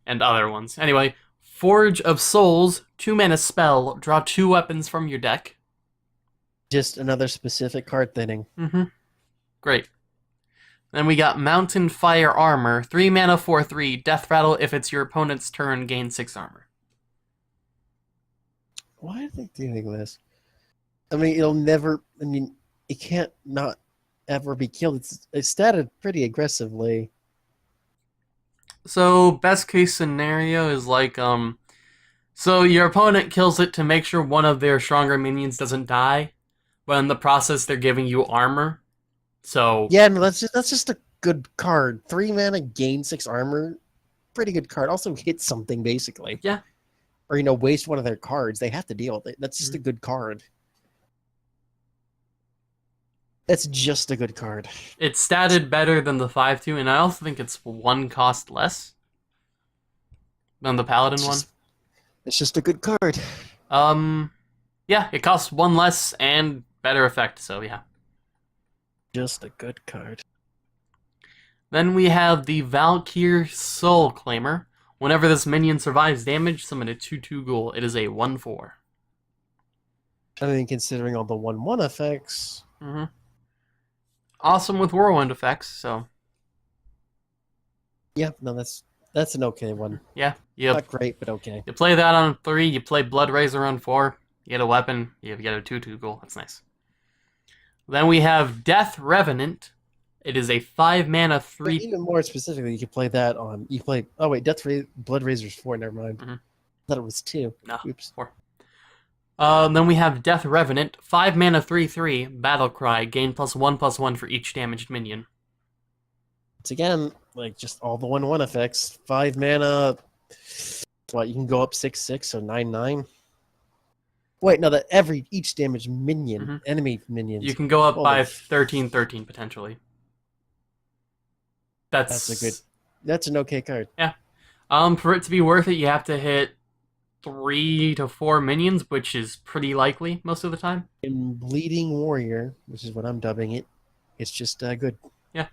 And other ones. Anyway, Forge of Souls. 2 mana spell. Draw 2 weapons from your deck. Just another specific card thinning. Mm-hmm. Great. Then we got Mountain Fire Armor. 3 mana, 4/3. Death Rattle. If it's your opponent's turn, gain 6 armor. Why are they doing this? I mean, it'll never... I mean, it can't not ever be killed. It's statted pretty aggressively. So, best case scenario is like, so your opponent kills it to make sure one of their stronger minions doesn't die, but in the process they're giving you armor. So yeah, no, that's just a good card. 3 mana, gain 6 armor, pretty good card. Also hit something basically. Yeah. Or waste one of their cards. They have to deal with it. That's just a good card. That's just a good card. It's statted better than the 5/2, and I also think it's 1 cost less than the Paladin one. It's just a good card. Yeah, it costs 1 less and better effect, so yeah. Just a good card. Then we have the Valkyr Soul Claimer. Whenever this minion survives damage, summon a 2/2 ghoul. It is a 1/4. I mean, considering all the 1/1 effects. Mm-hmm. Awesome with whirlwind effects, so yeah, no, that's an okay one. Yeah, yep. Not great, but okay. You play that on 3, you play Blood Razor on 4, you get a weapon, you get a 2/2 ghoul. That's nice. Then we have Death Revenant. It is a 5 mana 3. But even more specifically, you can play that on. You play. Oh wait, Blood Razor's 4. Never mind. Mm-hmm. I thought it was 2. No, oops. 4. Then we have Death Revenant, 5 mana 3/3, Battle Cry, gain +1/+1 for each damaged minion. It's again like just all the 1/1 effects. 5 mana. What, you can go up 6/6, so 9/9. Wait, no, that each damaged minion, enemy minions. You can go up by 13/13 potentially. That's an okay card. Yeah. For it to be worth it, you have to hit 3 to 4 minions, which is pretty likely most of the time. In Bleeding Warrior, which is what I'm dubbing it, it's just good. Yeah.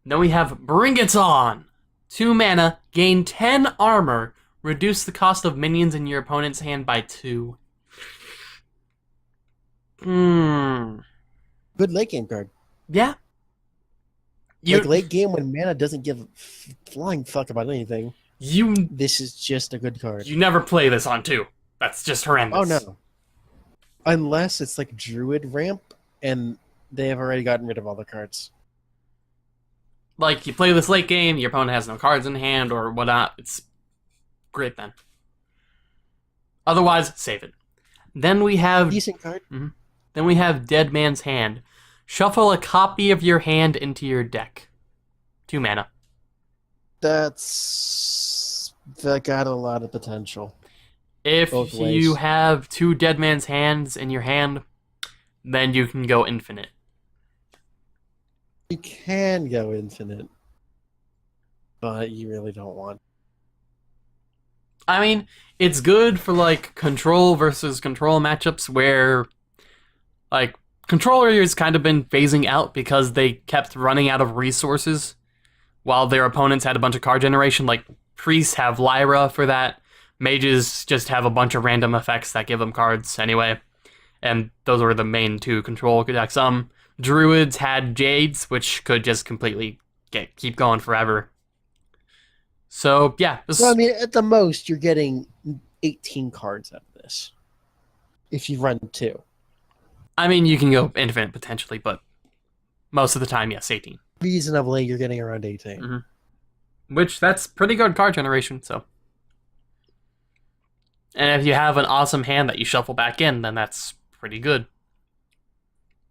Then we have Bring It On! 2 mana, gain 10 armor, reduce the cost of minions in your opponent's hand by 2. Good late game card. Yeah. Like late game when mana doesn't give a flying fuck about anything. This is just a good card. You never play this on 2. That's just horrendous. Oh no. Unless it's like Druid ramp and they have already gotten rid of all the cards. Like you play this late game, your opponent has no cards in hand or whatnot. It's great then. Otherwise, save it. Then we have decent card. Then we have Dead Man's Hand. Shuffle a copy of your hand into your deck. 2 mana. That got a lot of potential. If you have 2 Dead Man's Hands in your hand, then you can go infinite. You can go infinite, but you really don't want. I mean, it's good for like control versus control matchups where like controller has kind of been phasing out because they kept running out of resources while their opponents had a bunch of card generation. Like priests have Lyra for that. Mages just have a bunch of random effects that give them cards anyway. And those were the main two control decks. Druids had Jades, which could just completely keep going forever. So yeah, Well, I mean, at the most, you're getting 18 cards out of this if you run 2. I mean, you can go infinite potentially, but most of the time, yes, 18. Reasonably, you're getting around 18. Mm-hmm. Which, that's pretty good card generation, so. And if you have an awesome hand that you shuffle back in, then that's pretty good.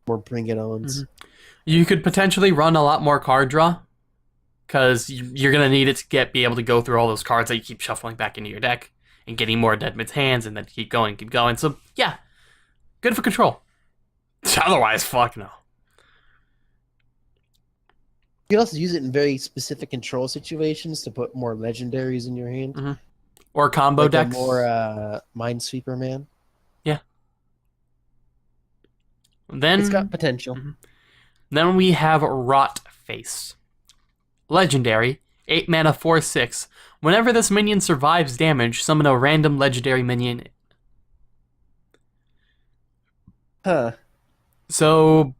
More bring it ons. Mm-hmm. You could potentially run a lot more card draw, because you're going to need it to be able to go through all those cards that you keep shuffling back into your deck, and getting more dead man's hands, and then keep going. So, yeah, good for control. Otherwise, fuck no. You can also use it in very specific control situations to put more legendaries in your hand. Mm-hmm. Or combo like decks. More Minesweeper Man. Yeah. Then it's got potential. Mm-hmm. Then we have Rot Face. Legendary, 8 mana, 4/6. Whenever this minion survives damage, summon a random legendary minion. Huh. So,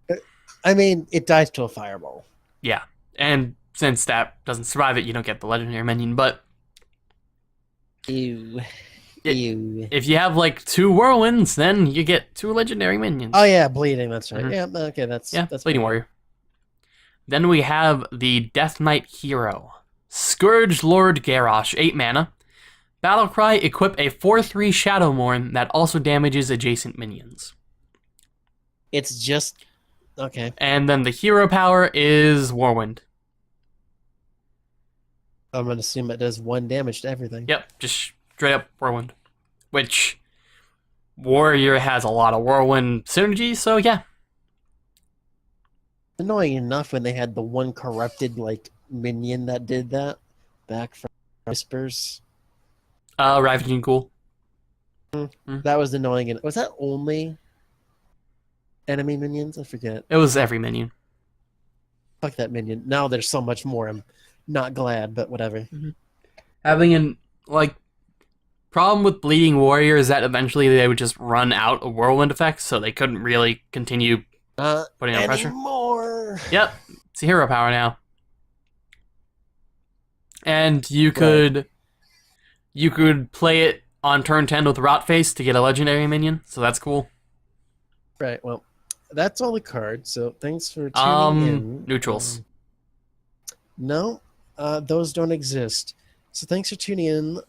I mean, it dies to a fireball. Yeah. And since that doesn't survive it, you don't get the legendary minion, but Ew. Ew. if you have like 2 whirlwinds, then you get 2 legendary minions. Oh yeah, bleeding, that's right. Mm-hmm. Yeah, okay, that's Bleeding Warrior. Then we have the Death Knight Hero. Scourge Lord Garrosh, 8 mana. Battlecry, equip a 4/3 Shadowmourne that also damages adjacent minions. It's just okay. And then the hero power is Warwind. I'm gonna assume it does 1 damage to everything. Yep, just straight up Whirlwind. Which Warrior has a lot of Whirlwind synergy, so yeah. Annoying enough when they had the one corrupted like minion that did that back from Whispers. Ravaging Ghoul. That was annoying. And was that only enemy minions? I forget. It was every minion. Fuck that minion. Now there's so much more. I'm not glad, but whatever. Mm-hmm. Having an problem with Bleeding Warrior is that eventually they would just run out of Whirlwind effects, so they couldn't really continue putting on pressure. Anymore. Yep, it's a hero power now. And you could play it on turn 10 with Rot Face to get a legendary minion, so that's cool. Right, well, that's all the cards, so thanks for tuning in. Neutrals. No, those don't exist. So thanks for tuning in.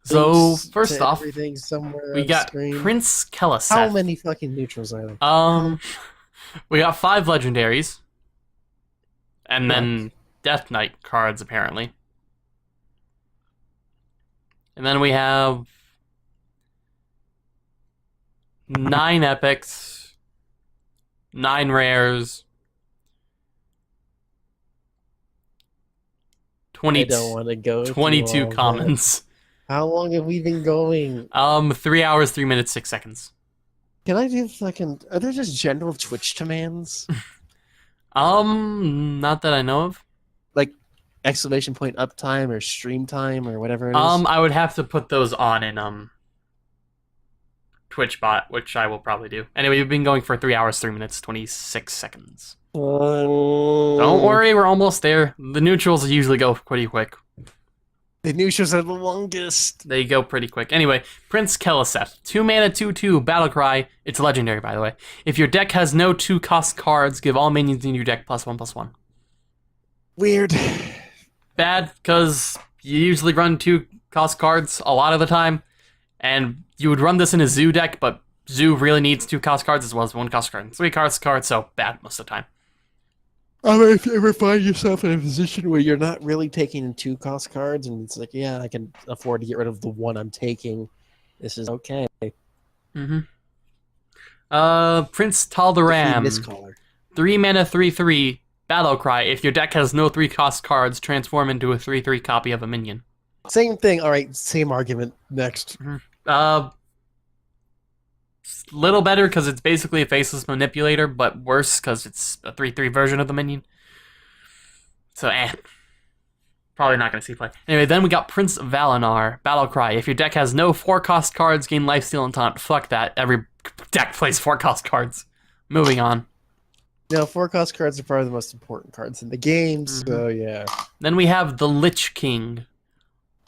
So first off, we got Prince Keleseth. How many fucking neutrals are there? We got 5 legendaries, and then Death Knight cards apparently, and then we have 9 epics, 9 rares, 22 I don't want to go 22 commons. How long have we been going? 3 hours, 3 minutes, 6 seconds. Can I do fucking... Are there just general Twitch commands? Not that I know of. Like, exclamation point uptime or stream time or whatever it is? I would have to put those on in, TwitchBot, which I will probably do. Anyway, we've been going for 3 hours, 3 minutes, 26 seconds. Don't worry, we're almost there. The neutrals usually go pretty quick. The neutrals are the longest. They go pretty quick. Anyway, Prince Keleseth. 2 mana, 2/2, Battlecry. It's legendary, by the way. If your deck has no 2-cost cards, give all minions in your deck +1/+1. Weird. Bad, because you usually run 2-cost cards a lot of the time, and you would run this in a Zoo deck, but Zoo really needs 2-cost cards as well as 1-cost card and 3-cost cards, so bad most of the time. I mean, if you ever find yourself in a position where you're not really taking 2-cost cards, and it's like, yeah, I can afford to get rid of the one I'm taking, this is okay. Mm-hmm. Prince Tal'Daram. 3 mana, 3/3, Battlecry. If your deck has no 3-cost cards, transform into a 3/3 copy of a minion. Same thing. All right, same argument. Next. Little better because it's basically a faceless manipulator, but worse because it's a 3/3 version of the minion. So, probably not going to see play. Anyway, then we got Prince Valinar, Battle Cry. If your deck has no 4-cost cards, gain Lifesteal and Taunt. Fuck that. Every deck plays 4-cost cards. Moving on. No, 4-cost cards are probably the most important cards in the game, so yeah. Then we have the Lich King.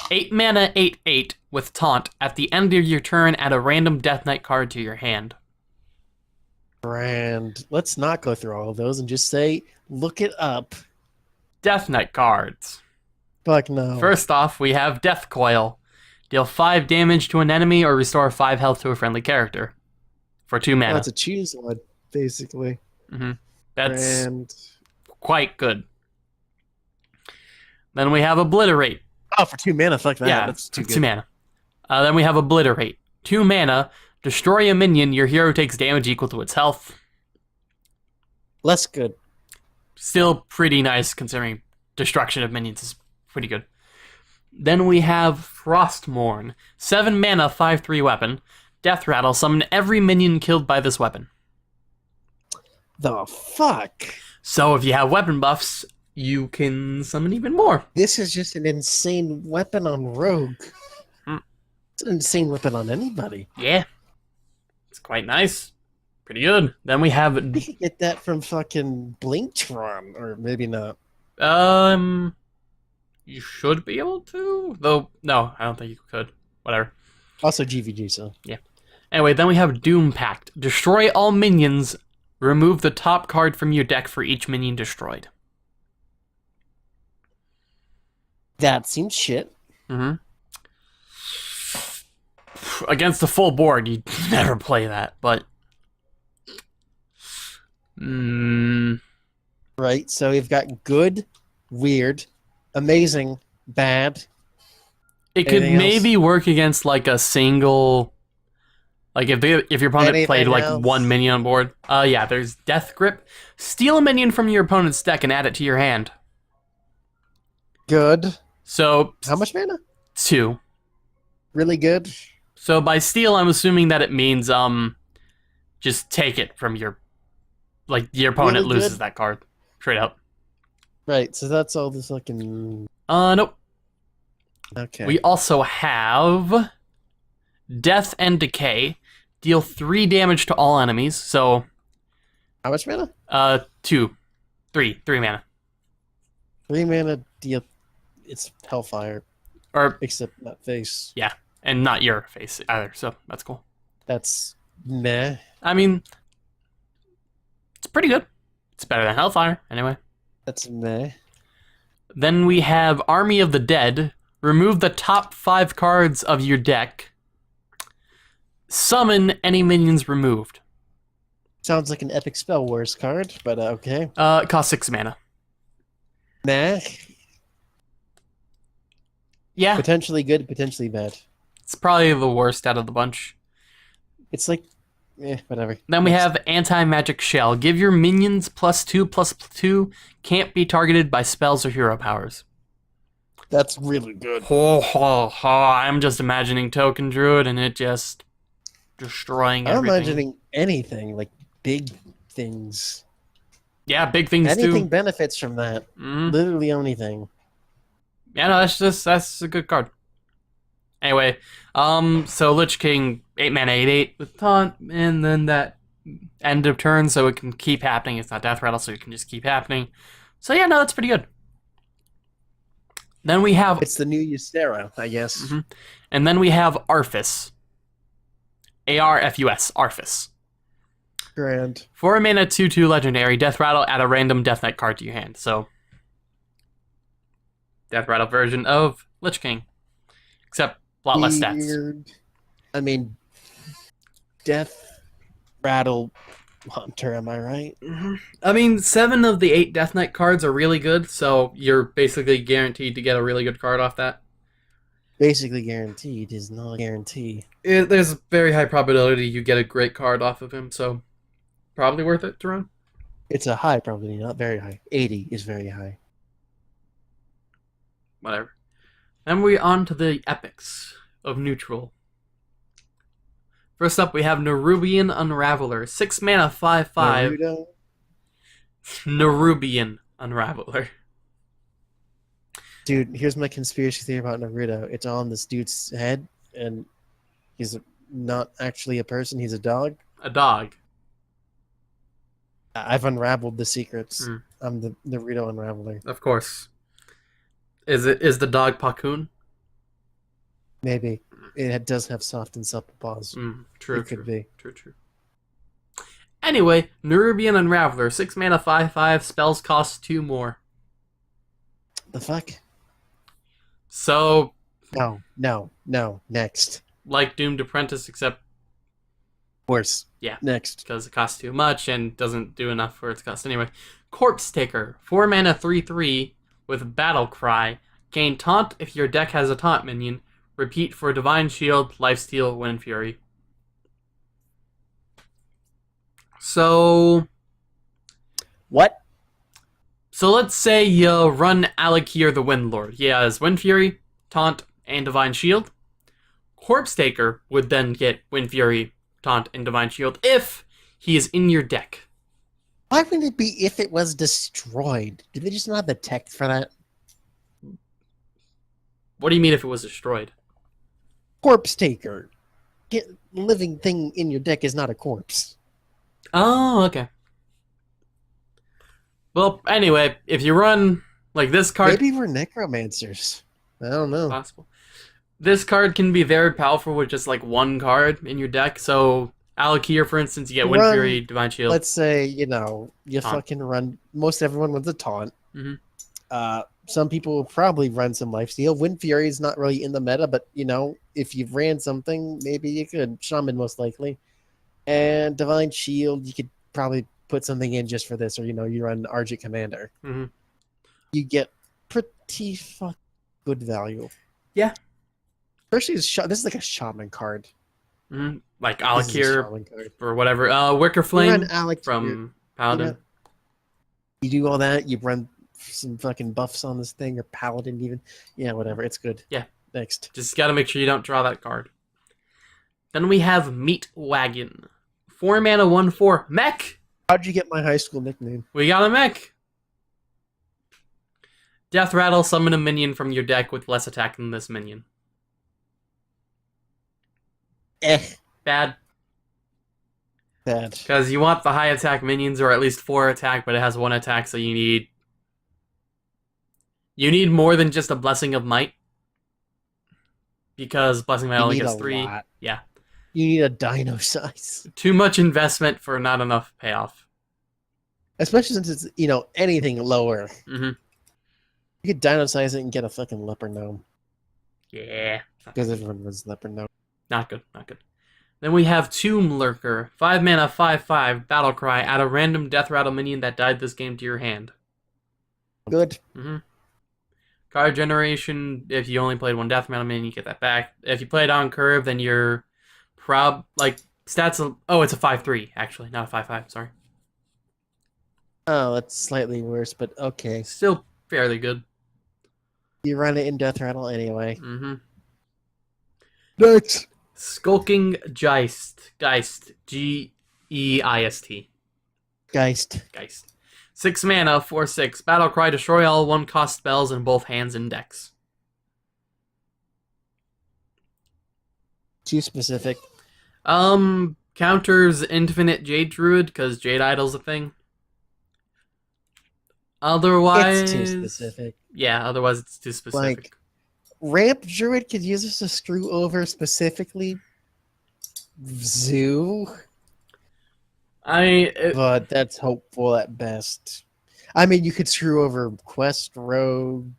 8 mana, 8/8 with Taunt. At the end of your turn, add a random Death Knight card to your hand. Brand. Let's not go through all of those and just say, look it up. Death Knight cards. Fuck no. First off, we have Death Coil. Deal 5 damage to an enemy or restore 5 health to a friendly character. For 2 mana. That's a choose one, basically. That's Brand. quite good. Then we have Obliterate. Oh, for 2 mana, fuck that. Yeah, That's too good. 2 mana. Then we have Obliterate. 2 mana, destroy a minion, your hero takes damage equal to its health. Less good. Still pretty nice considering destruction of minions is pretty good. Then we have Frostmourne. 7 mana, 5/3 weapon. Death Rattle, summon every minion killed by this weapon. The fuck? So if you have weapon buffs, you can summon even more. This is just an insane weapon on Rogue. It's an insane weapon on anybody. Yeah. It's quite nice. Pretty good. Then we have... You could get that from fucking Blinktron, or maybe not. You should be able to, though. No, I don't think you could. Whatever. Also GVG, so. Yeah. Anyway, then we have Doom Pact. Destroy all minions. Remove the top card from your deck for each minion destroyed. That seems shit. Against the full board, you'd never play that, but... Right, so we've got good, weird, amazing, bad. It could Anything maybe work against, like, a single... Like, if your opponent Anything played, like, else? 1 minion on board. Yeah, there's Death Grip. Steal a minion from your opponent's deck and add it to your hand. Good. So... How much mana? 2. Really good? So by steal, I'm assuming that it means, just take it from your... Like, your opponent Really loses good? that card. Straight up. Right, so that's all this fucking... Nope. Okay. We also have... Death and Decay. Deal 3 damage to all enemies, so... How much mana? 3 mana. 3 mana, deal... It's Hellfire, Or, except not face. yeah, and not your face either, so that's cool. That's meh. I mean, it's pretty good. It's better than Hellfire, anyway. That's meh. Then we have Army of the Dead. Remove the top 5 cards of your deck. Summon any minions removed. Sounds like an Epic Spell Wars card, but okay. It costs 6 mana. Meh. Yeah, Potentially good, potentially bad. it's probably the worst out of the bunch. It's like, whatever. Then we have Anti-Magic Shell. Give your minions +2/+2. Can't be targeted by spells or hero powers. That's really good. I'm just imagining Token Druid and it just destroying I'm everything. imagining anything, like big things. Yeah, big things Anything too. benefits from that. Literally anything. Yeah, no, that's a good card. Anyway, so Lich King, 8 mana, 8/8 with Taunt, and then that end of turn, so it can keep happening. It's not Death Rattle, so it can just keep happening. So yeah, no, that's pretty good. Then we have... It's the new Ystera, I guess. And then we have Arfus. Arfus, Arfus. Grand. 4 mana, 2/2 legendary. Death Rattle, add a random Death Knight card to your hand. So, Death Rattle version of Lich King. Except a lot less stats. Weird. I mean, Death Rattle Hunter, am I right? I mean, 7 of the 8 Death Knight cards are really good, so you're basically guaranteed to get a really good card off that. Basically guaranteed is not a guarantee. There's a very high probability you get a great card off of him, so probably worth it to run. It's a high probability, not very high. 80 is very high. Whatever. Then we're on to the epics of neutral. First up, we have Nerubian Unraveler. 6 mana, 5/5. Naruto. Nerubian Unraveler. Dude, here's my conspiracy theory about Naruto. It's on this dude's head, and he's not actually a person. He's a dog. A dog. I've unraveled the secrets. Mm. I'm the Naruto Unraveler. Of course. Is the dog Pakun? Maybe. It does have soft and supple paws. True. It could be. True. Anyway, Nerubian Unraveler. 6 mana, 5/5. Spells cost 2 more. The fuck? So, No. Next. like Doomed Apprentice, except Worse. Yeah. Next. because it costs too much and doesn't do enough for its cost. Anyway, Corpse Taker. 4 mana, 3/3 with Battle Cry. Gain Taunt if your deck has a Taunt minion. Repeat for Divine Shield, Lifesteal, Wind Fury. So What? let's say you run Alakir the Windlord. He has Wind Fury, Taunt, and Divine Shield. Corpse Taker would then get Wind Fury, Taunt, and Divine Shield if he is in your deck. Why wouldn't it be if it was destroyed? Do they just not have the tech for that? What do you mean if it was destroyed? Corpse Taker. Living thing in your deck is not a corpse. Oh, okay. Well, anyway, if you run like this card, Maybe we're necromancers. I don't know. possible. This card can be very powerful with just like one card in your deck. So Alakir, for instance, you get Wind Run- Fury, Divine Shield. Let's say, you Taunt. fucking run. Most everyone runs a taunt. Mhm. Some people will probably run some Lifesteal. Wind Fury is not really in the meta, but if you've ran something, maybe you could. Shaman most likely, and Divine Shield, you could probably put something in just for this, or you run Argent Commander. Mhm. You get pretty fucking good value. Yeah. Especially this is like a Shaman card. Like This is a Alakir Shaman card. or whatever. Wicker You Flame run Alec from Paladin. You do all that. You run some fucking buffs on this thing, or Paladin even. Yeah, whatever. It's good. Yeah. Next. Just gotta make sure you don't draw that card. Then we have Meat Wagon. 4 mana, 1/4 mech. How'd you get my high school nickname? We got a mech. Death Rattle, summon a minion from your deck with less attack than this minion. Bad. Bad. Because you want the high attack minions, or at least 4 attack, but it has 1 attack, so you need more than just a Blessing of Might. Because Blessing of Might You only need gets a 3. lot. Yeah. You need a dino size. Too much investment for not enough payoff. Especially since it's, anything lower. Mm-hmm. You could dino size it and get a fucking leopard gnome. Yeah. Because everyone runs leopard gnome. Not good. Then we have Tomb Lurker. 5 mana, 5/5, Battle Cry. Add a random Death Rattle minion that died this game to your hand. Good. Mm-hmm. Card generation, if you only played one Death Rattle minion, you get that back. If you played on curve, then your stats... Oh, it's a 5/3, actually. Not a 5/5, sorry. Oh, that's slightly worse, but okay. Still fairly good. You run it in Death Rattle anyway. Mm-hmm. Next. Skulking Geist. Geist. Geist. 6 mana, 4/6. Battle Cry, destroy all 1-cost spells in both hands and decks. Too specific. Counters Infinite Jade Druid, because Jade Idol's a thing. Otherwise... It's too specific. Yeah, otherwise it's too specific. Like, Ramp Druid could use this to screw over specifically Zoo, but that's hopeful at best. I mean, you could screw over Quest Rogue,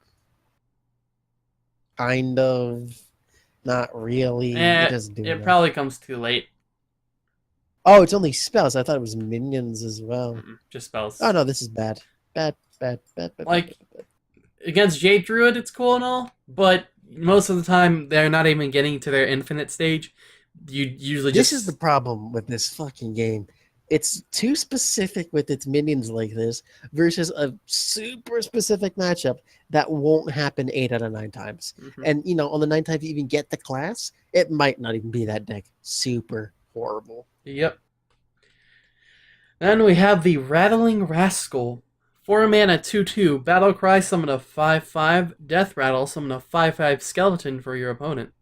kind of, not really. It doesn't do enough. probably comes too late. Oh, it's only spells. I thought it was minions as well. Just spells. Oh no, this is bad. Bad. Like, against Jade Druid, it's cool and all, but most of the time, they're not even getting to their infinite stage. You usually just... This is the problem with this fucking game. It's too specific with its minions like this versus a super specific matchup that won't happen 8 out of 9 times. Mhm. And, you know, on the 9 times you even get the class, it might not even be that deck. Super horrible. Yep. Then we have the Rattling Rascal. 4 mana 2/2. Battle Cry, summon a 5/5. Death Rattle, summon a 5/5 skeleton for your opponent.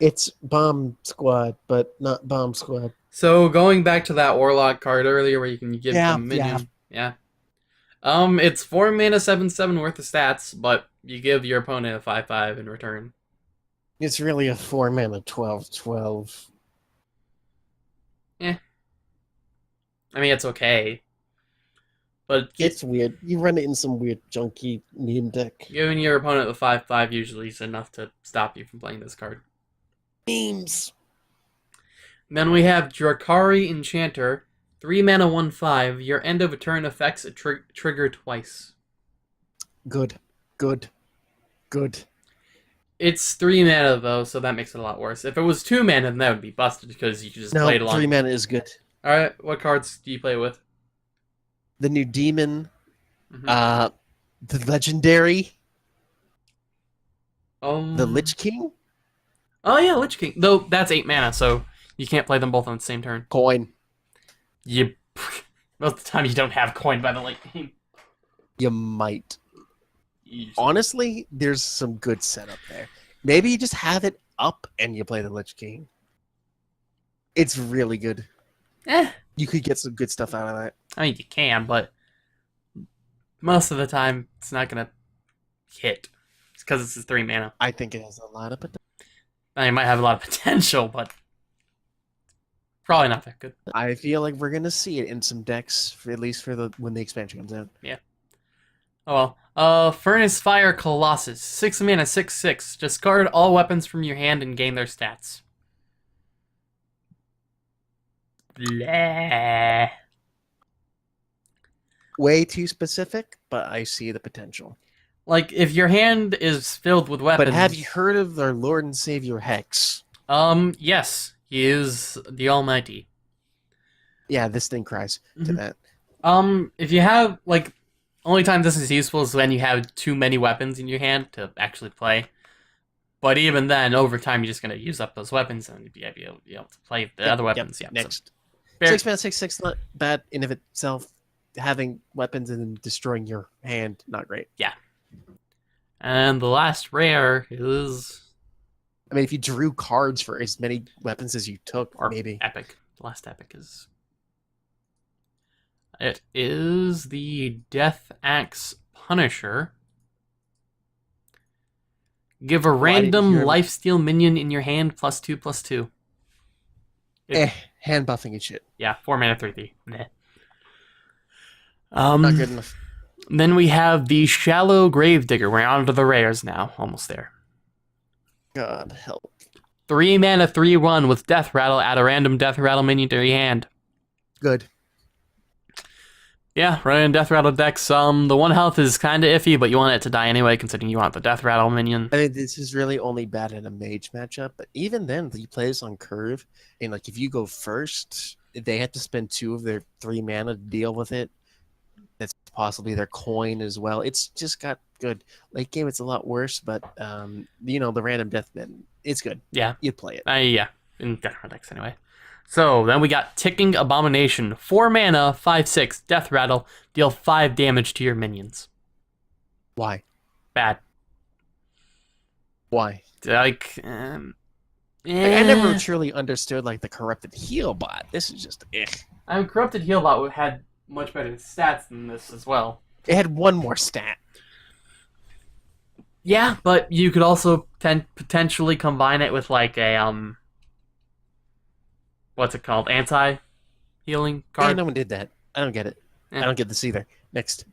It's Bomb Squad, but not Bomb Squad. So going back to that Warlock card earlier where you can give them minion. Yeah. It's 4 mana 7/7 worth of stats, but you give your opponent a 5/5 in return. It's really a 4 mana 12/12. I mean, it's okay. But It's weird. You run it in some weird junky meme deck. giving your opponent the 5/5 usually is enough to stop you from playing this card. Memes. Then we have Drakari Enchanter. 3 mana 1/5. Your end of a turn effects trigger twice. Good. Good. Good. It's 3 mana though, so that makes it a lot worse. If it was 2 mana, then that would be busted because you just No, played along. 3 mana is good. Alright, what cards do you play with? The new demon, Mhm. the legendary, Um, the Lich King, Oh yeah, Lich King. Though that's 8 mana, so you can't play them both on the same turn. coin. You most of the time you don't have coin by the late game. You might. Honestly, there's some good setup there. Maybe you just have it up and you play the Lich King. It's really good. You could get some good stuff out of that. I mean, you can, but most of the time it's not gonna hit. It's because it's a 3 mana. I think it has a lot of potential. I mean, it might have a lot of potential, but probably not that good. I feel like we're gonna see it in some decks, at least for when the expansion comes out. Oh well. Furnace Fire Colossus. 6 mana, 6/6. Discard all weapons from your hand and gain their stats. Blah. Way too specific, but I see the potential. Like, if your hand is filled with weapons... But have you heard of our Lord and Savior Hex? Yes. He is the Almighty. Yeah, this thing cries to that. If you have, like... Only time this is useful is when you have too many weapons in your hand to actually play. But even then, over time, you're just going to use up those weapons and be able to play the other weapons. Yep, Yeah, next. So, 6 mana, 6/6, not bad in of itself. Having weapons and then destroying your hand, not great. and the last rare is... I mean, if you drew cards for as many weapons as you took, Or maybe. epic. The last epic is... It is the Death Axe Punisher. Give a Why did random you- lifesteal minion in your hand +2/+2. Hand buffing and shit. Yeah, 4 mana 3/3. Meh. Not good enough. Then we have the Shallow Gravedigger. We're on to the rares now. Almost there. God help. 3 mana 3/1 with Death Rattle. Add a random Death Rattle minion to your hand. Good. Yeah, running Death Rattle decks. The 1 health is kind of iffy, but you want it to die anyway, considering you want the Death Rattle minion. I mean, this is really only bad in a mage matchup, but even then, you play this on curve, and like if you go first, they have to spend 2 of their 3 mana to deal with it. That's possibly their coin as well. It's just got good. Late game, it's a lot worse, but the random death men, it's good. Yeah. You'd play it. Yeah, in Death Rattle decks anyway. So, then we got Ticking Abomination. 4 mana, 5/6, Death Rattle. Deal 5 damage to your minions. Why? Bad. Why? Like, I never truly understood like the corrupted heal bot. This is just Corrupted Healbot had much better stats than this as well. It had 1 more stat. Yeah, but you could also potentially combine it with like a what's it called? Anti-healing Yeah, card. no one did that. I don't get it. Yeah. I don't get this either. Next.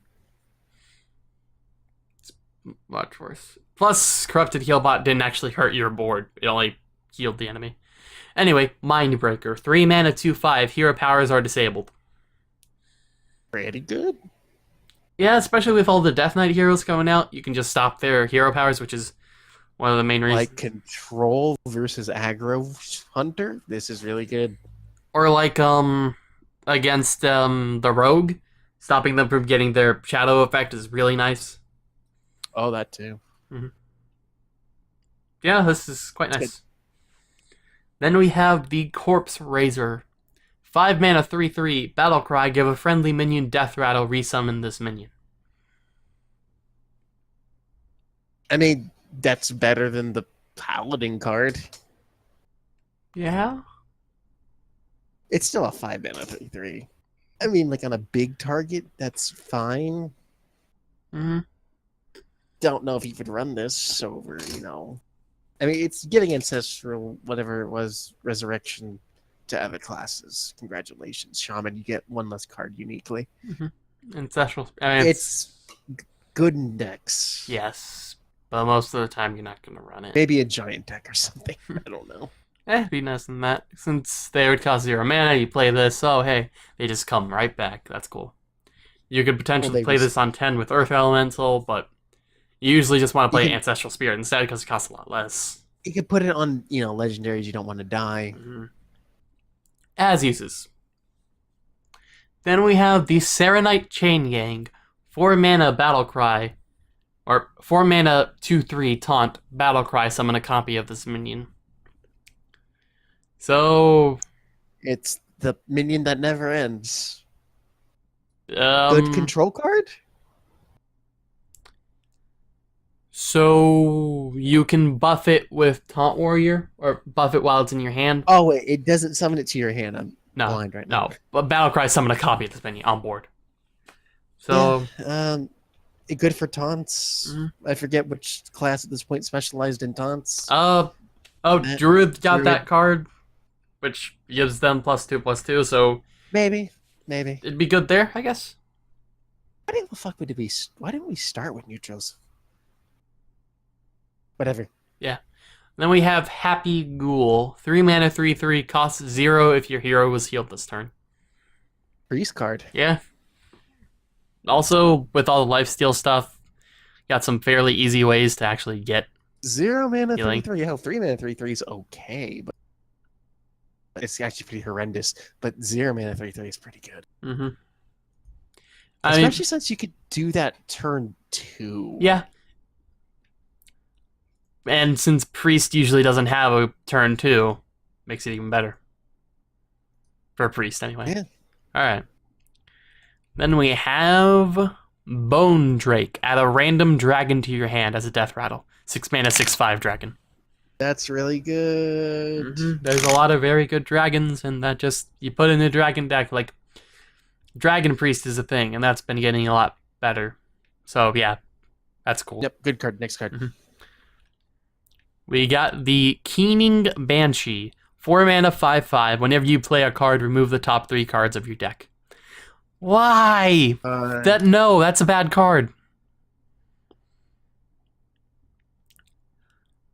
Much worse. Plus, Corrupted Healbot didn't actually hurt your board. It only healed the enemy. Anyway, Mindbreaker. 3 mana, 2/5. Hero powers are disabled. Pretty good. Yeah, especially with all the Death Knight heroes coming out, you can just stop their hero powers, which is one of the main reasons. Like control versus aggro hunter. This is really good. Or like against the rogue, stopping them from getting their shadow effect is really nice. Oh, that too. Yeah, this is quite It's nice. Then we have the Corpse Razor. 5 mana 3/3 battle cry, give a friendly minion death rattle, resummon this minion. I mean, that's better than the Paladin card. Yeah. It's still a 5 mana 3/3. I mean, like on a big target, that's fine. Mm-hmm. Don't know if you could run this over, I mean, it's getting Ancestral, whatever it was, Resurrection to other classes. Congratulations, Shaman. You get one less card uniquely. Ancestral. I mean, It's good in decks. yes, but most of the time you're not gonna run it. Maybe a giant deck or something. I don't know. It'd be nice than that. Since they would cost 0 mana, you play this, oh hey, they just come right back. That's cool. You could potentially play this on 10 with Earth Elemental, but you usually just want to play Ancestral Spirit instead because it costs a lot less. You could put it on, legendaries you don't want to die. As uses. Then we have the Serenite Chain Gang. 4 mana Battle Cry. Or 4 mana 2/3 Taunt. Battle Cry, summon a copy of this minion. So... It's the minion that never ends. Good control card? So you can buff it with Taunt Warrior, or buff it while it's in your hand. Oh wait, it doesn't summon it to your hand. I'm blind right now. No, but Battlecry summon a copy of this menu on board. So good for taunts. I forget which class at this point specialized in taunts. Druid got that card, which gives them +2/+2. So maybe it'd be good there, I guess. Why the fuck would it be? Why didn't we start with neutrals? Whatever. Yeah. Then we have Happy Ghoul. 3 mana 3/3, costs 0 if your hero was healed this turn. Priest card. Yeah. Also, with all the lifesteal stuff, got some fairly easy ways to actually get 0 mana healing. 3/3. Hell, 3 mana 3/3 is okay, but it's actually pretty horrendous. But 0 mana 3/3 is pretty good. Especially since you could do that turn 2. Yeah. And since Priest usually doesn't have a turn 2, makes it even better. For a Priest, anyway. Yeah. Alright. Then we have Bone Drake. Add a random dragon to your hand as a death rattle. 6 mana, 6/5 dragon. That's really good. There's a lot of very good dragons, and that just, you put in a dragon deck, like, Dragon Priest is a thing, and that's been getting a lot better. So, yeah, that's cool. Yep, good card. Next card. We got the Keening Banshee. 4 mana, 5/5. Whenever you play a card, remove the top 3 cards of your deck. Why? No, that's a bad card.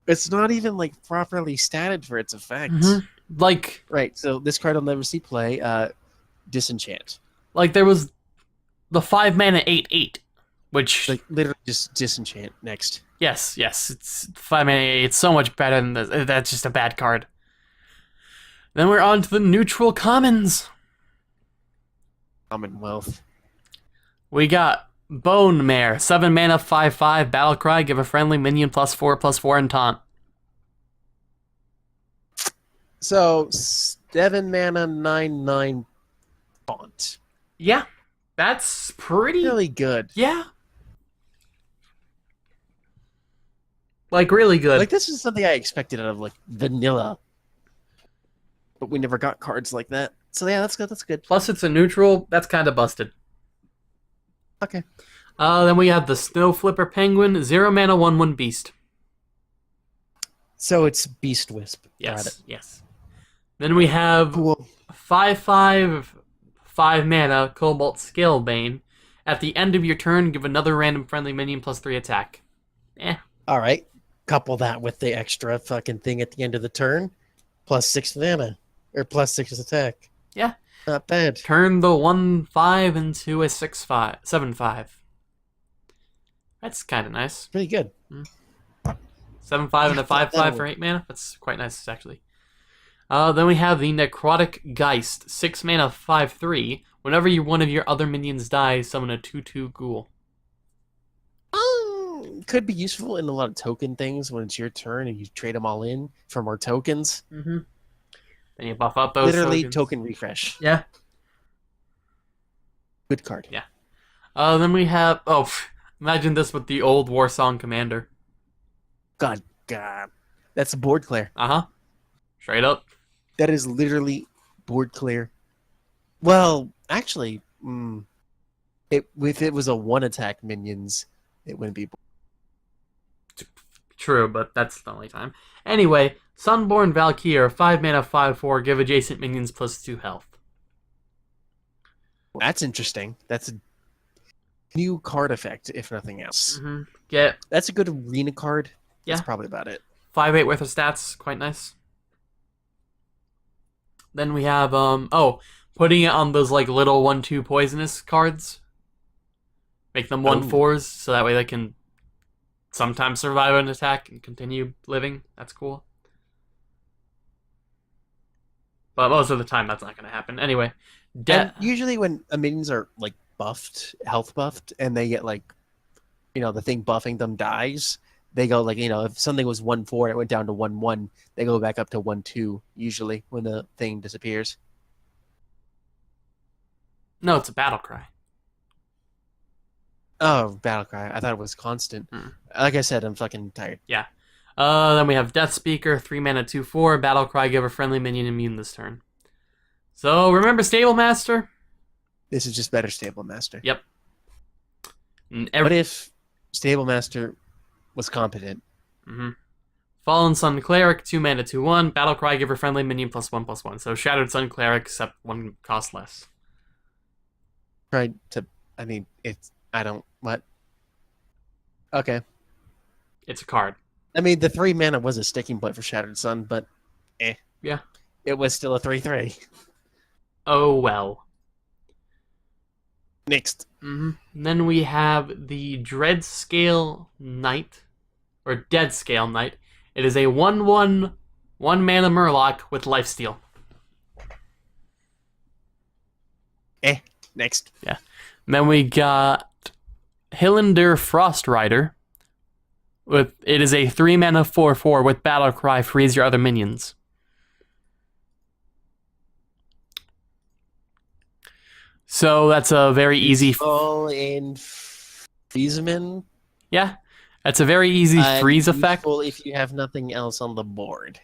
It's not even like properly statted for its effect. Like, right, so this card will never see play. Disenchant. Like there was the 5 mana 8/8, which like literally just disenchant. Next. Yes, it's 5 mana 8. It's so much better than this. That's just a bad card. Then we're on to the neutral commons. Commonwealth. We got Bone Mare. 7 mana 5/5 battle cry. Give a friendly minion +4/+4 and taunt. So 7 mana 9/9 taunt. Yeah, that's pretty really good. Yeah. Like really good. Like this is something I expected out of like vanilla. But we never got cards like that. So yeah, that's good. That's good. Plus it's a neutral. That's kind of busted. Okay. Then we have the Snow Flipper Penguin. 0 mana 1/1 beast. So it's Beast Wisp. Yes. Got it. Yes. Then we have 5/5 5 mana Cobalt Scalebane. At the end of your turn, give another random friendly minion +3 attack. All right. Couple that with the extra fucking thing at the end of the turn. +6 mana. Or +6 attack. Yeah. Not bad. Turn the 1/5 into a 6/5, 7/5. That's kind of nice. Pretty good. 7/5 and a 5/5 for 8 mana. That's quite nice, actually. Then we have the Necrotic Geist, 6 mana, 5/3. Whenever one of your other minions dies, summon a 2/2 ghoul. Could be useful in a lot of token things when it's your turn and you trade them all in for more tokens. Mm-hmm. Then you buff up those Literally tokens. token refresh. Yeah. Good card. Yeah. Then we have... imagine this with the old Warsong Commander. God. That's board clear. Uh-huh. Straight up. That is literally board clear. Well, actually, if it was a 1-attack minions, it wouldn't be. True, but that's the only time. Anyway, Sunborn Valkyr, 5 mana, 5/4. Give adjacent minions +2 health. That's interesting. That's a new card effect, if nothing else. Mm-hmm. That's a good arena card. Yeah. That's probably about it. 5/8 worth of stats, quite nice. Then we have putting it on those like little 1/2 poisonous cards. Make them 1/4s, so that way they can sometimes survive an attack and continue living. That's cool. But most of the time, that's not going to happen. Anyway, And usually when minions are like buffed, health buffed, and they get like, the thing buffing them dies, they go like, if something was 1/4 and it went down to 1/1, they go back up to 1/2 usually when the thing disappears. No, it's a battle cry. Oh, battle cry! I thought it was constant. Like I said, I'm fucking tired. Yeah. Then we have Death Speaker, 3 mana, 2/4. Battle cry, give a friendly minion immune this turn. So remember Stable Master? This is just better Stable Master. Yep. What if Stable Master was competent? Fallen Sun Cleric, 2 mana, 2/1. Battle cry, give a friendly minion +1/+1. So Shattered Sun Cleric, except 1 cost less. Tried to. I mean, what? Okay. It's a card. I mean, the 3 mana was a sticking point for Shattered Sun, but Yeah. It was still a 3/3. Oh well. Next. Then we have the Dreadscale Knight, or Deadscale Knight. It is a 1/1, 1 mana Murloc with Lifesteal. Next. Yeah. Then we got Hylinder Frost Rider. It is a 3 mana 4/4 with Battle Cry, freeze your other minions. So that's a very easy. All in Freezeman. Yeah, that's a very easy freeze effect. If you have nothing else on the board,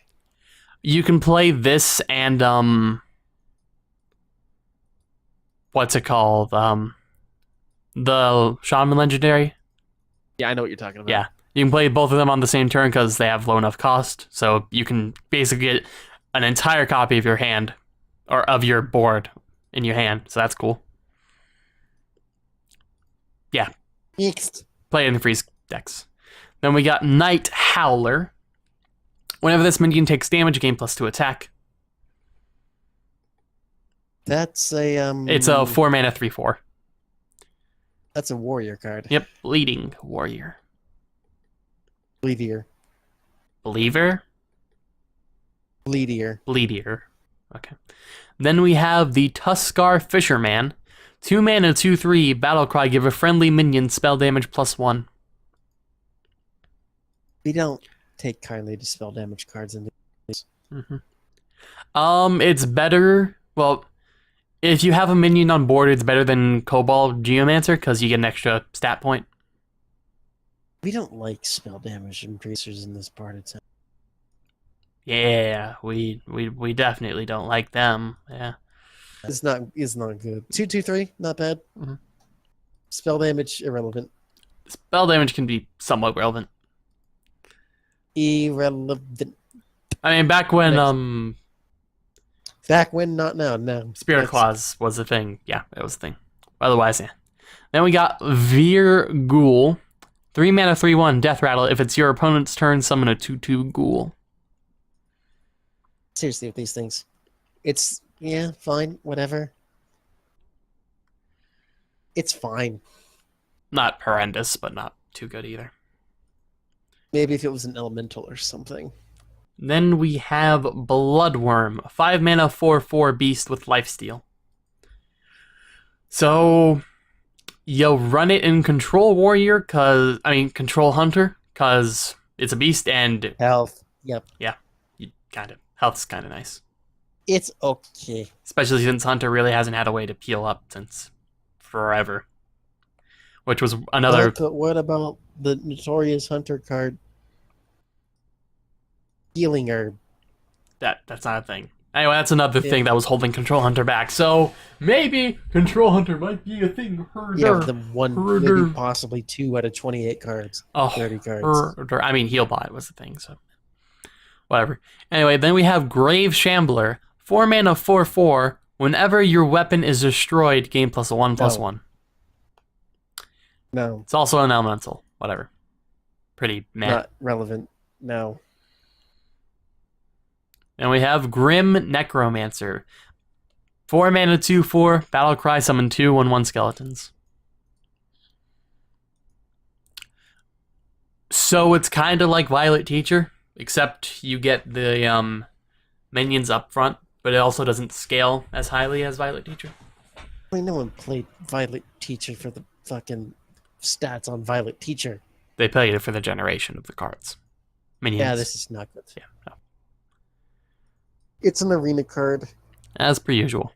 you can play this and what's it called? The Shaman Legendary. Yeah, I know what you're talking about. Yeah, you can play both of them on the same turn because they have low enough cost. So you can basically get an entire copy of your hand or of your board in your hand. So that's cool. Yeah. Next. Play it in the freeze decks. Then we got Night Howler. Whenever this minion takes damage, gain +2 attack. That's a It's a 4 mana 3/4. That's a warrior card. Yep, Bleeding Warrior. Bleedier. Believer? Bleedier. Bleedier. Okay. Then we have the Tuskar Fisherman. 2 mana 2/3. Battle cry. Give a friendly minion spell damage +1. We don't take kindly to spell damage cards in these. It's better. Well, if you have a minion on board, it's better than Cobalt Geomancer because you get an extra stat point. We don't like spell damage increasers in this part of town. Yeah, we definitely don't like them. Yeah. It's not good. 2/2/3, not bad. Spell damage irrelevant. Spell damage can be somewhat relevant. Irrelevant. I mean, back when Back when, not now. No. Spirit Claws was a thing. Yeah, it was a thing. Otherwise, yeah. Then we got Veer Ghoul. 3 mana 3/1 Death Rattle. If it's your opponent's turn, summon a 2/2 Ghoul. Seriously, with these things, it's fine, whatever. It's fine. Not horrendous, but not too good either. Maybe if it was an elemental or something. Then we have Bloodworm, 5 mana 4/4 beast with lifesteal. So you'll run it in Control Warrior, Control Hunter, cause it's a beast and Health. Yep. health's kind of nice. It's okay. Especially since Hunter really hasn't had a way to peel up since forever. Which was another... But what about the notorious Hunter card? Healing Herb. That's not a thing. Anyway, that's another thing that was holding Control Hunter back. So maybe Control Hunter might be a thing. Yeah, the one, maybe possibly 2 out of 28 cards. 30 cards. Healbot was the thing, so whatever. Anyway, then we have Grave Shambler, 4 mana 4/4. Whenever your weapon is destroyed, gain +1/+1. No. It's also an elemental. Whatever. Pretty meh. Not relevant. No. And we have Grim Necromancer. 4 mana 2/4. Battlecry, summon 2 1/1 skeletons. So it's kind of like Violet Teacher, except you get the minions up front, but it also doesn't scale as highly as Violet Teacher. I mean, no one played Violet Teacher for the fucking stats on Violet Teacher. They played it for the generation of the cards. Minions. Yeah, this is not good. Yeah, no. It's an arena card. As per usual.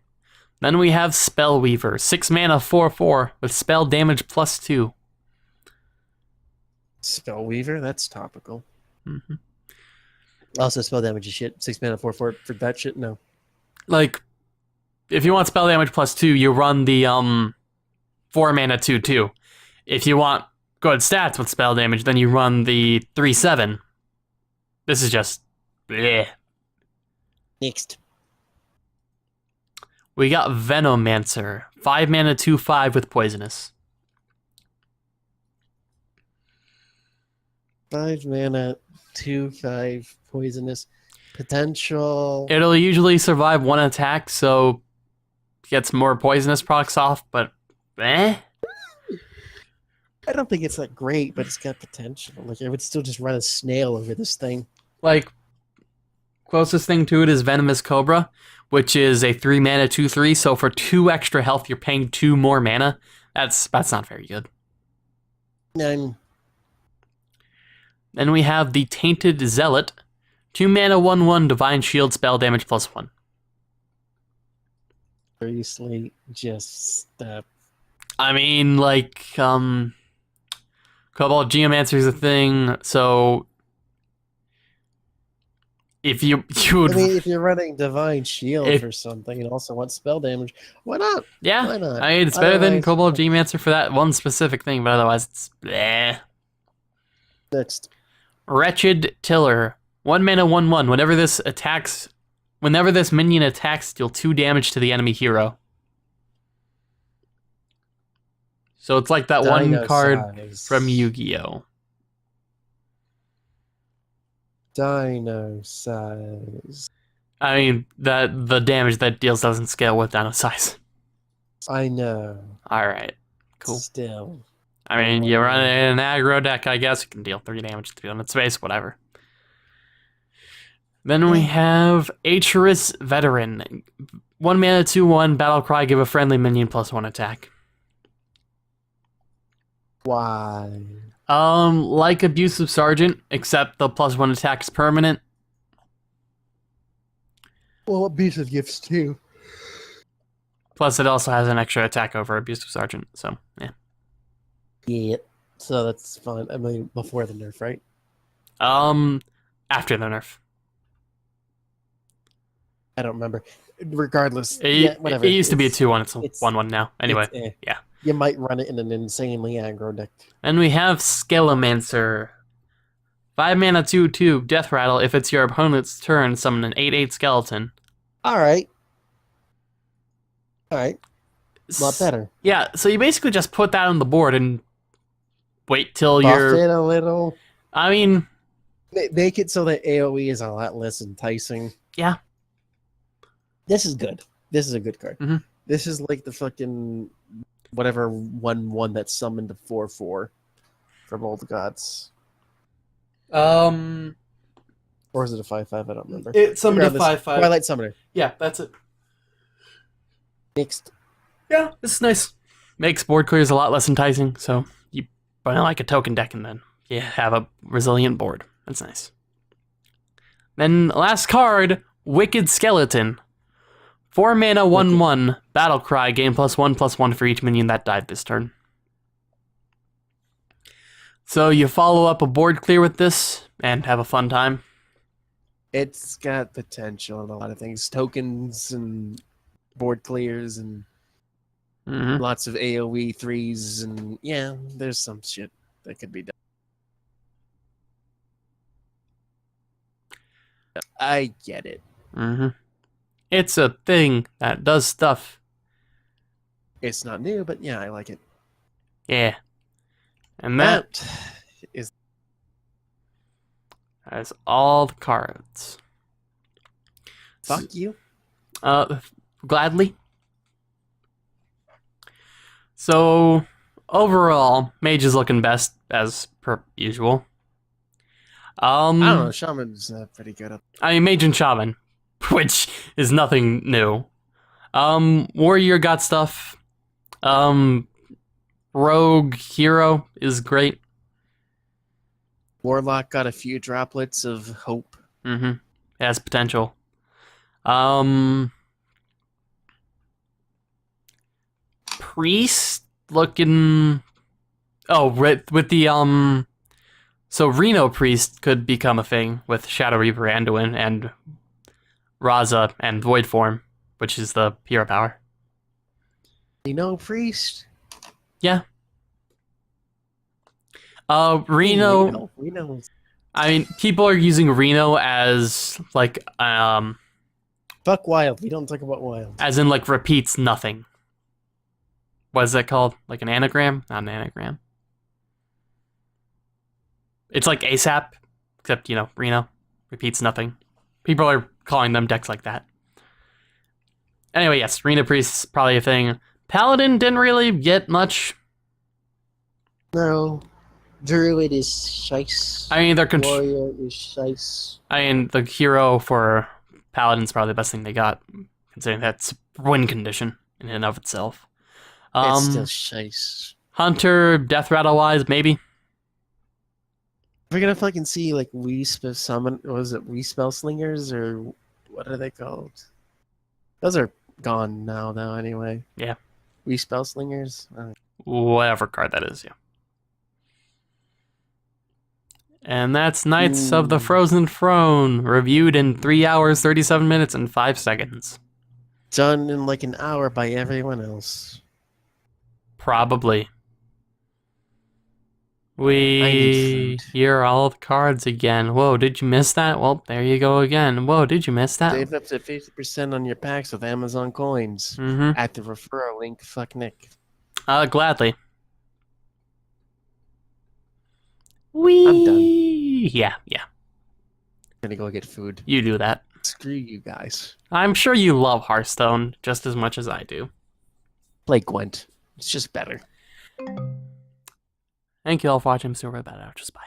Then we have Spellweaver, 6 mana 4/4 with spell damage +2. Spellweaver? That's topical. Mm-hmm. Also, spell damage is shit. 6 mana 4/4 for that shit? No. Like, if you want spell damage +2, you run the 4 mana 2/2. If you want good stats with spell damage, then you run the 3/7. This is just bleh. Next. We got Venomancer, 5 mana 2/5 with poisonous. 5 mana 2/5 poisonous. Potential. It'll usually survive 1 attack, so it gets more poisonous procs off, but eh? I don't think it's that great, but it's got potential. Like, I would still just run a snail over this thing. Like, closest thing to it is Venomous Cobra, which is a 3 mana 2/3, so for 2 extra health, you're paying 2 more mana. That's not very good. None. Then we have the Tainted Zealot, 2 mana 1/1 Divine Shield, spell damage +1. Seriously, just stop. I mean, like, Cobalt Geomancer is a thing, so if you would... I mean, if you're running Divine Shield for something and also want spell damage, why not? Yeah, why not? I mean, it's better than Cobalt Geomancer for that one specific thing, but otherwise it's bleh. Next. Wretched Tiller, 1 mana 1/1. Whenever this minion attacks, deal 2 damage to the enemy hero. So it's like that one card from Yu-Gi-Oh! Dino size. I mean, the damage that deals doesn't scale with dino size. I know. Alright, cool. Still. I mean, you run it in an aggro deck, I guess you can deal 3 damage to its base, whatever. Then we have Acherus Veteran. 1 mana 2/1, Battlecry, give a friendly minion +1 attack. Why? Like Abusive Sergeant, except the +1 attack is permanent. Well, Abusive gifts too. Plus, it also has an extra attack over Abusive Sergeant, so, yeah. Yeah, so that's fine. I mean, before the nerf, right? After the nerf. I don't remember. Regardless, whatever. It used to be a 2/1, it's 1/1 now. Anyway, yeah. You might run it in an insanely aggro deck. And we have Scalemancer. 5 mana 2/2, Death Rattle. If it's your opponent's turn, summon an 8/8 skeleton. Alright. A lot better. Yeah, so you basically just put that on the board and wait till Buff you're... it a little. I mean... Make it so that AoE is a lot less enticing. Yeah. This is good. This is a good card. Mm-hmm. This is like the fucking... whatever 1/1 that summoned a 4/4 from Old Gods. Or is it a 5/5? I don't remember. It summoned a Regardless, 5/5. Twilight Summoner. Yeah, that's it. Next. Yeah, this is nice. Makes board clears a lot less enticing, so you buy like a token deck and then you have a resilient board. That's nice. Then last card, Wicked Skeleton. 4 mana, 1/1, Battle Cry, gain +1/+1 for each minion that died this turn. So you follow up a board clear with this and have a fun time. It's got potential in a lot of things. Tokens and board clears and lots of AoE 3s. And yeah, there's some shit that could be done. I get it. It's a thing that does stuff. It's not new, but yeah, I like it. Yeah. And that is all the cards. Fuck you. Gladly. So, overall, Mage is looking best as per usual. I don't know, Shaman's pretty good. I mean, Mage and Shaman, which is nothing new. Warrior got stuff. Rogue Hero is great. Warlock got a few droplets of hope. It has potential. Priest looking... Oh, with the, So Reno Priest could become a thing with Shadow Reaper, Anduin, and Raza, and Void Form, which is the hero power. Reno Priest? Yeah. Reno... Reno. I mean, people are using Reno as, like, Fuck Wild. We don't talk about Wild. as in, like, repeats nothing. What is that called? Like an anagram? Not an anagram. It's like ASAP, except, you know, Reno repeats nothing. People are calling them decks like that. Anyway, yes, Reno Priest's probably a thing. Paladin didn't really get much. No. Druid is shice. I mean, Warrior is shice. I mean, the hero for Paladin's probably the best thing they got, considering that's win condition in and of itself. It's still shice. Hunter, Death Rattle wise, maybe. We're gonna fucking see like Wisp summon. Was it Spell Slingers or what are they called? Those are gone now, though. Anyway. Yeah. Spell Slingers. Whatever card that is, yeah. And that's Knights of the Frozen Throne, reviewed in 3 hours, 37 minutes, and 5 seconds. Done in like an hour by everyone else. Probably. We hear all the cards again. Whoa, did you miss that? Well, there you go again. Whoa, did you miss that? Save up to 50% on your packs with Amazon coins. At the referral link, fuck Nick. Gladly. I'm done. Yeah. I'm gonna go get food. You do that. Screw you guys. I'm sure you love Hearthstone just as much as I do. Play Gwent. It's just better. Thank you all for watching. SooperMrNinja. Just bye.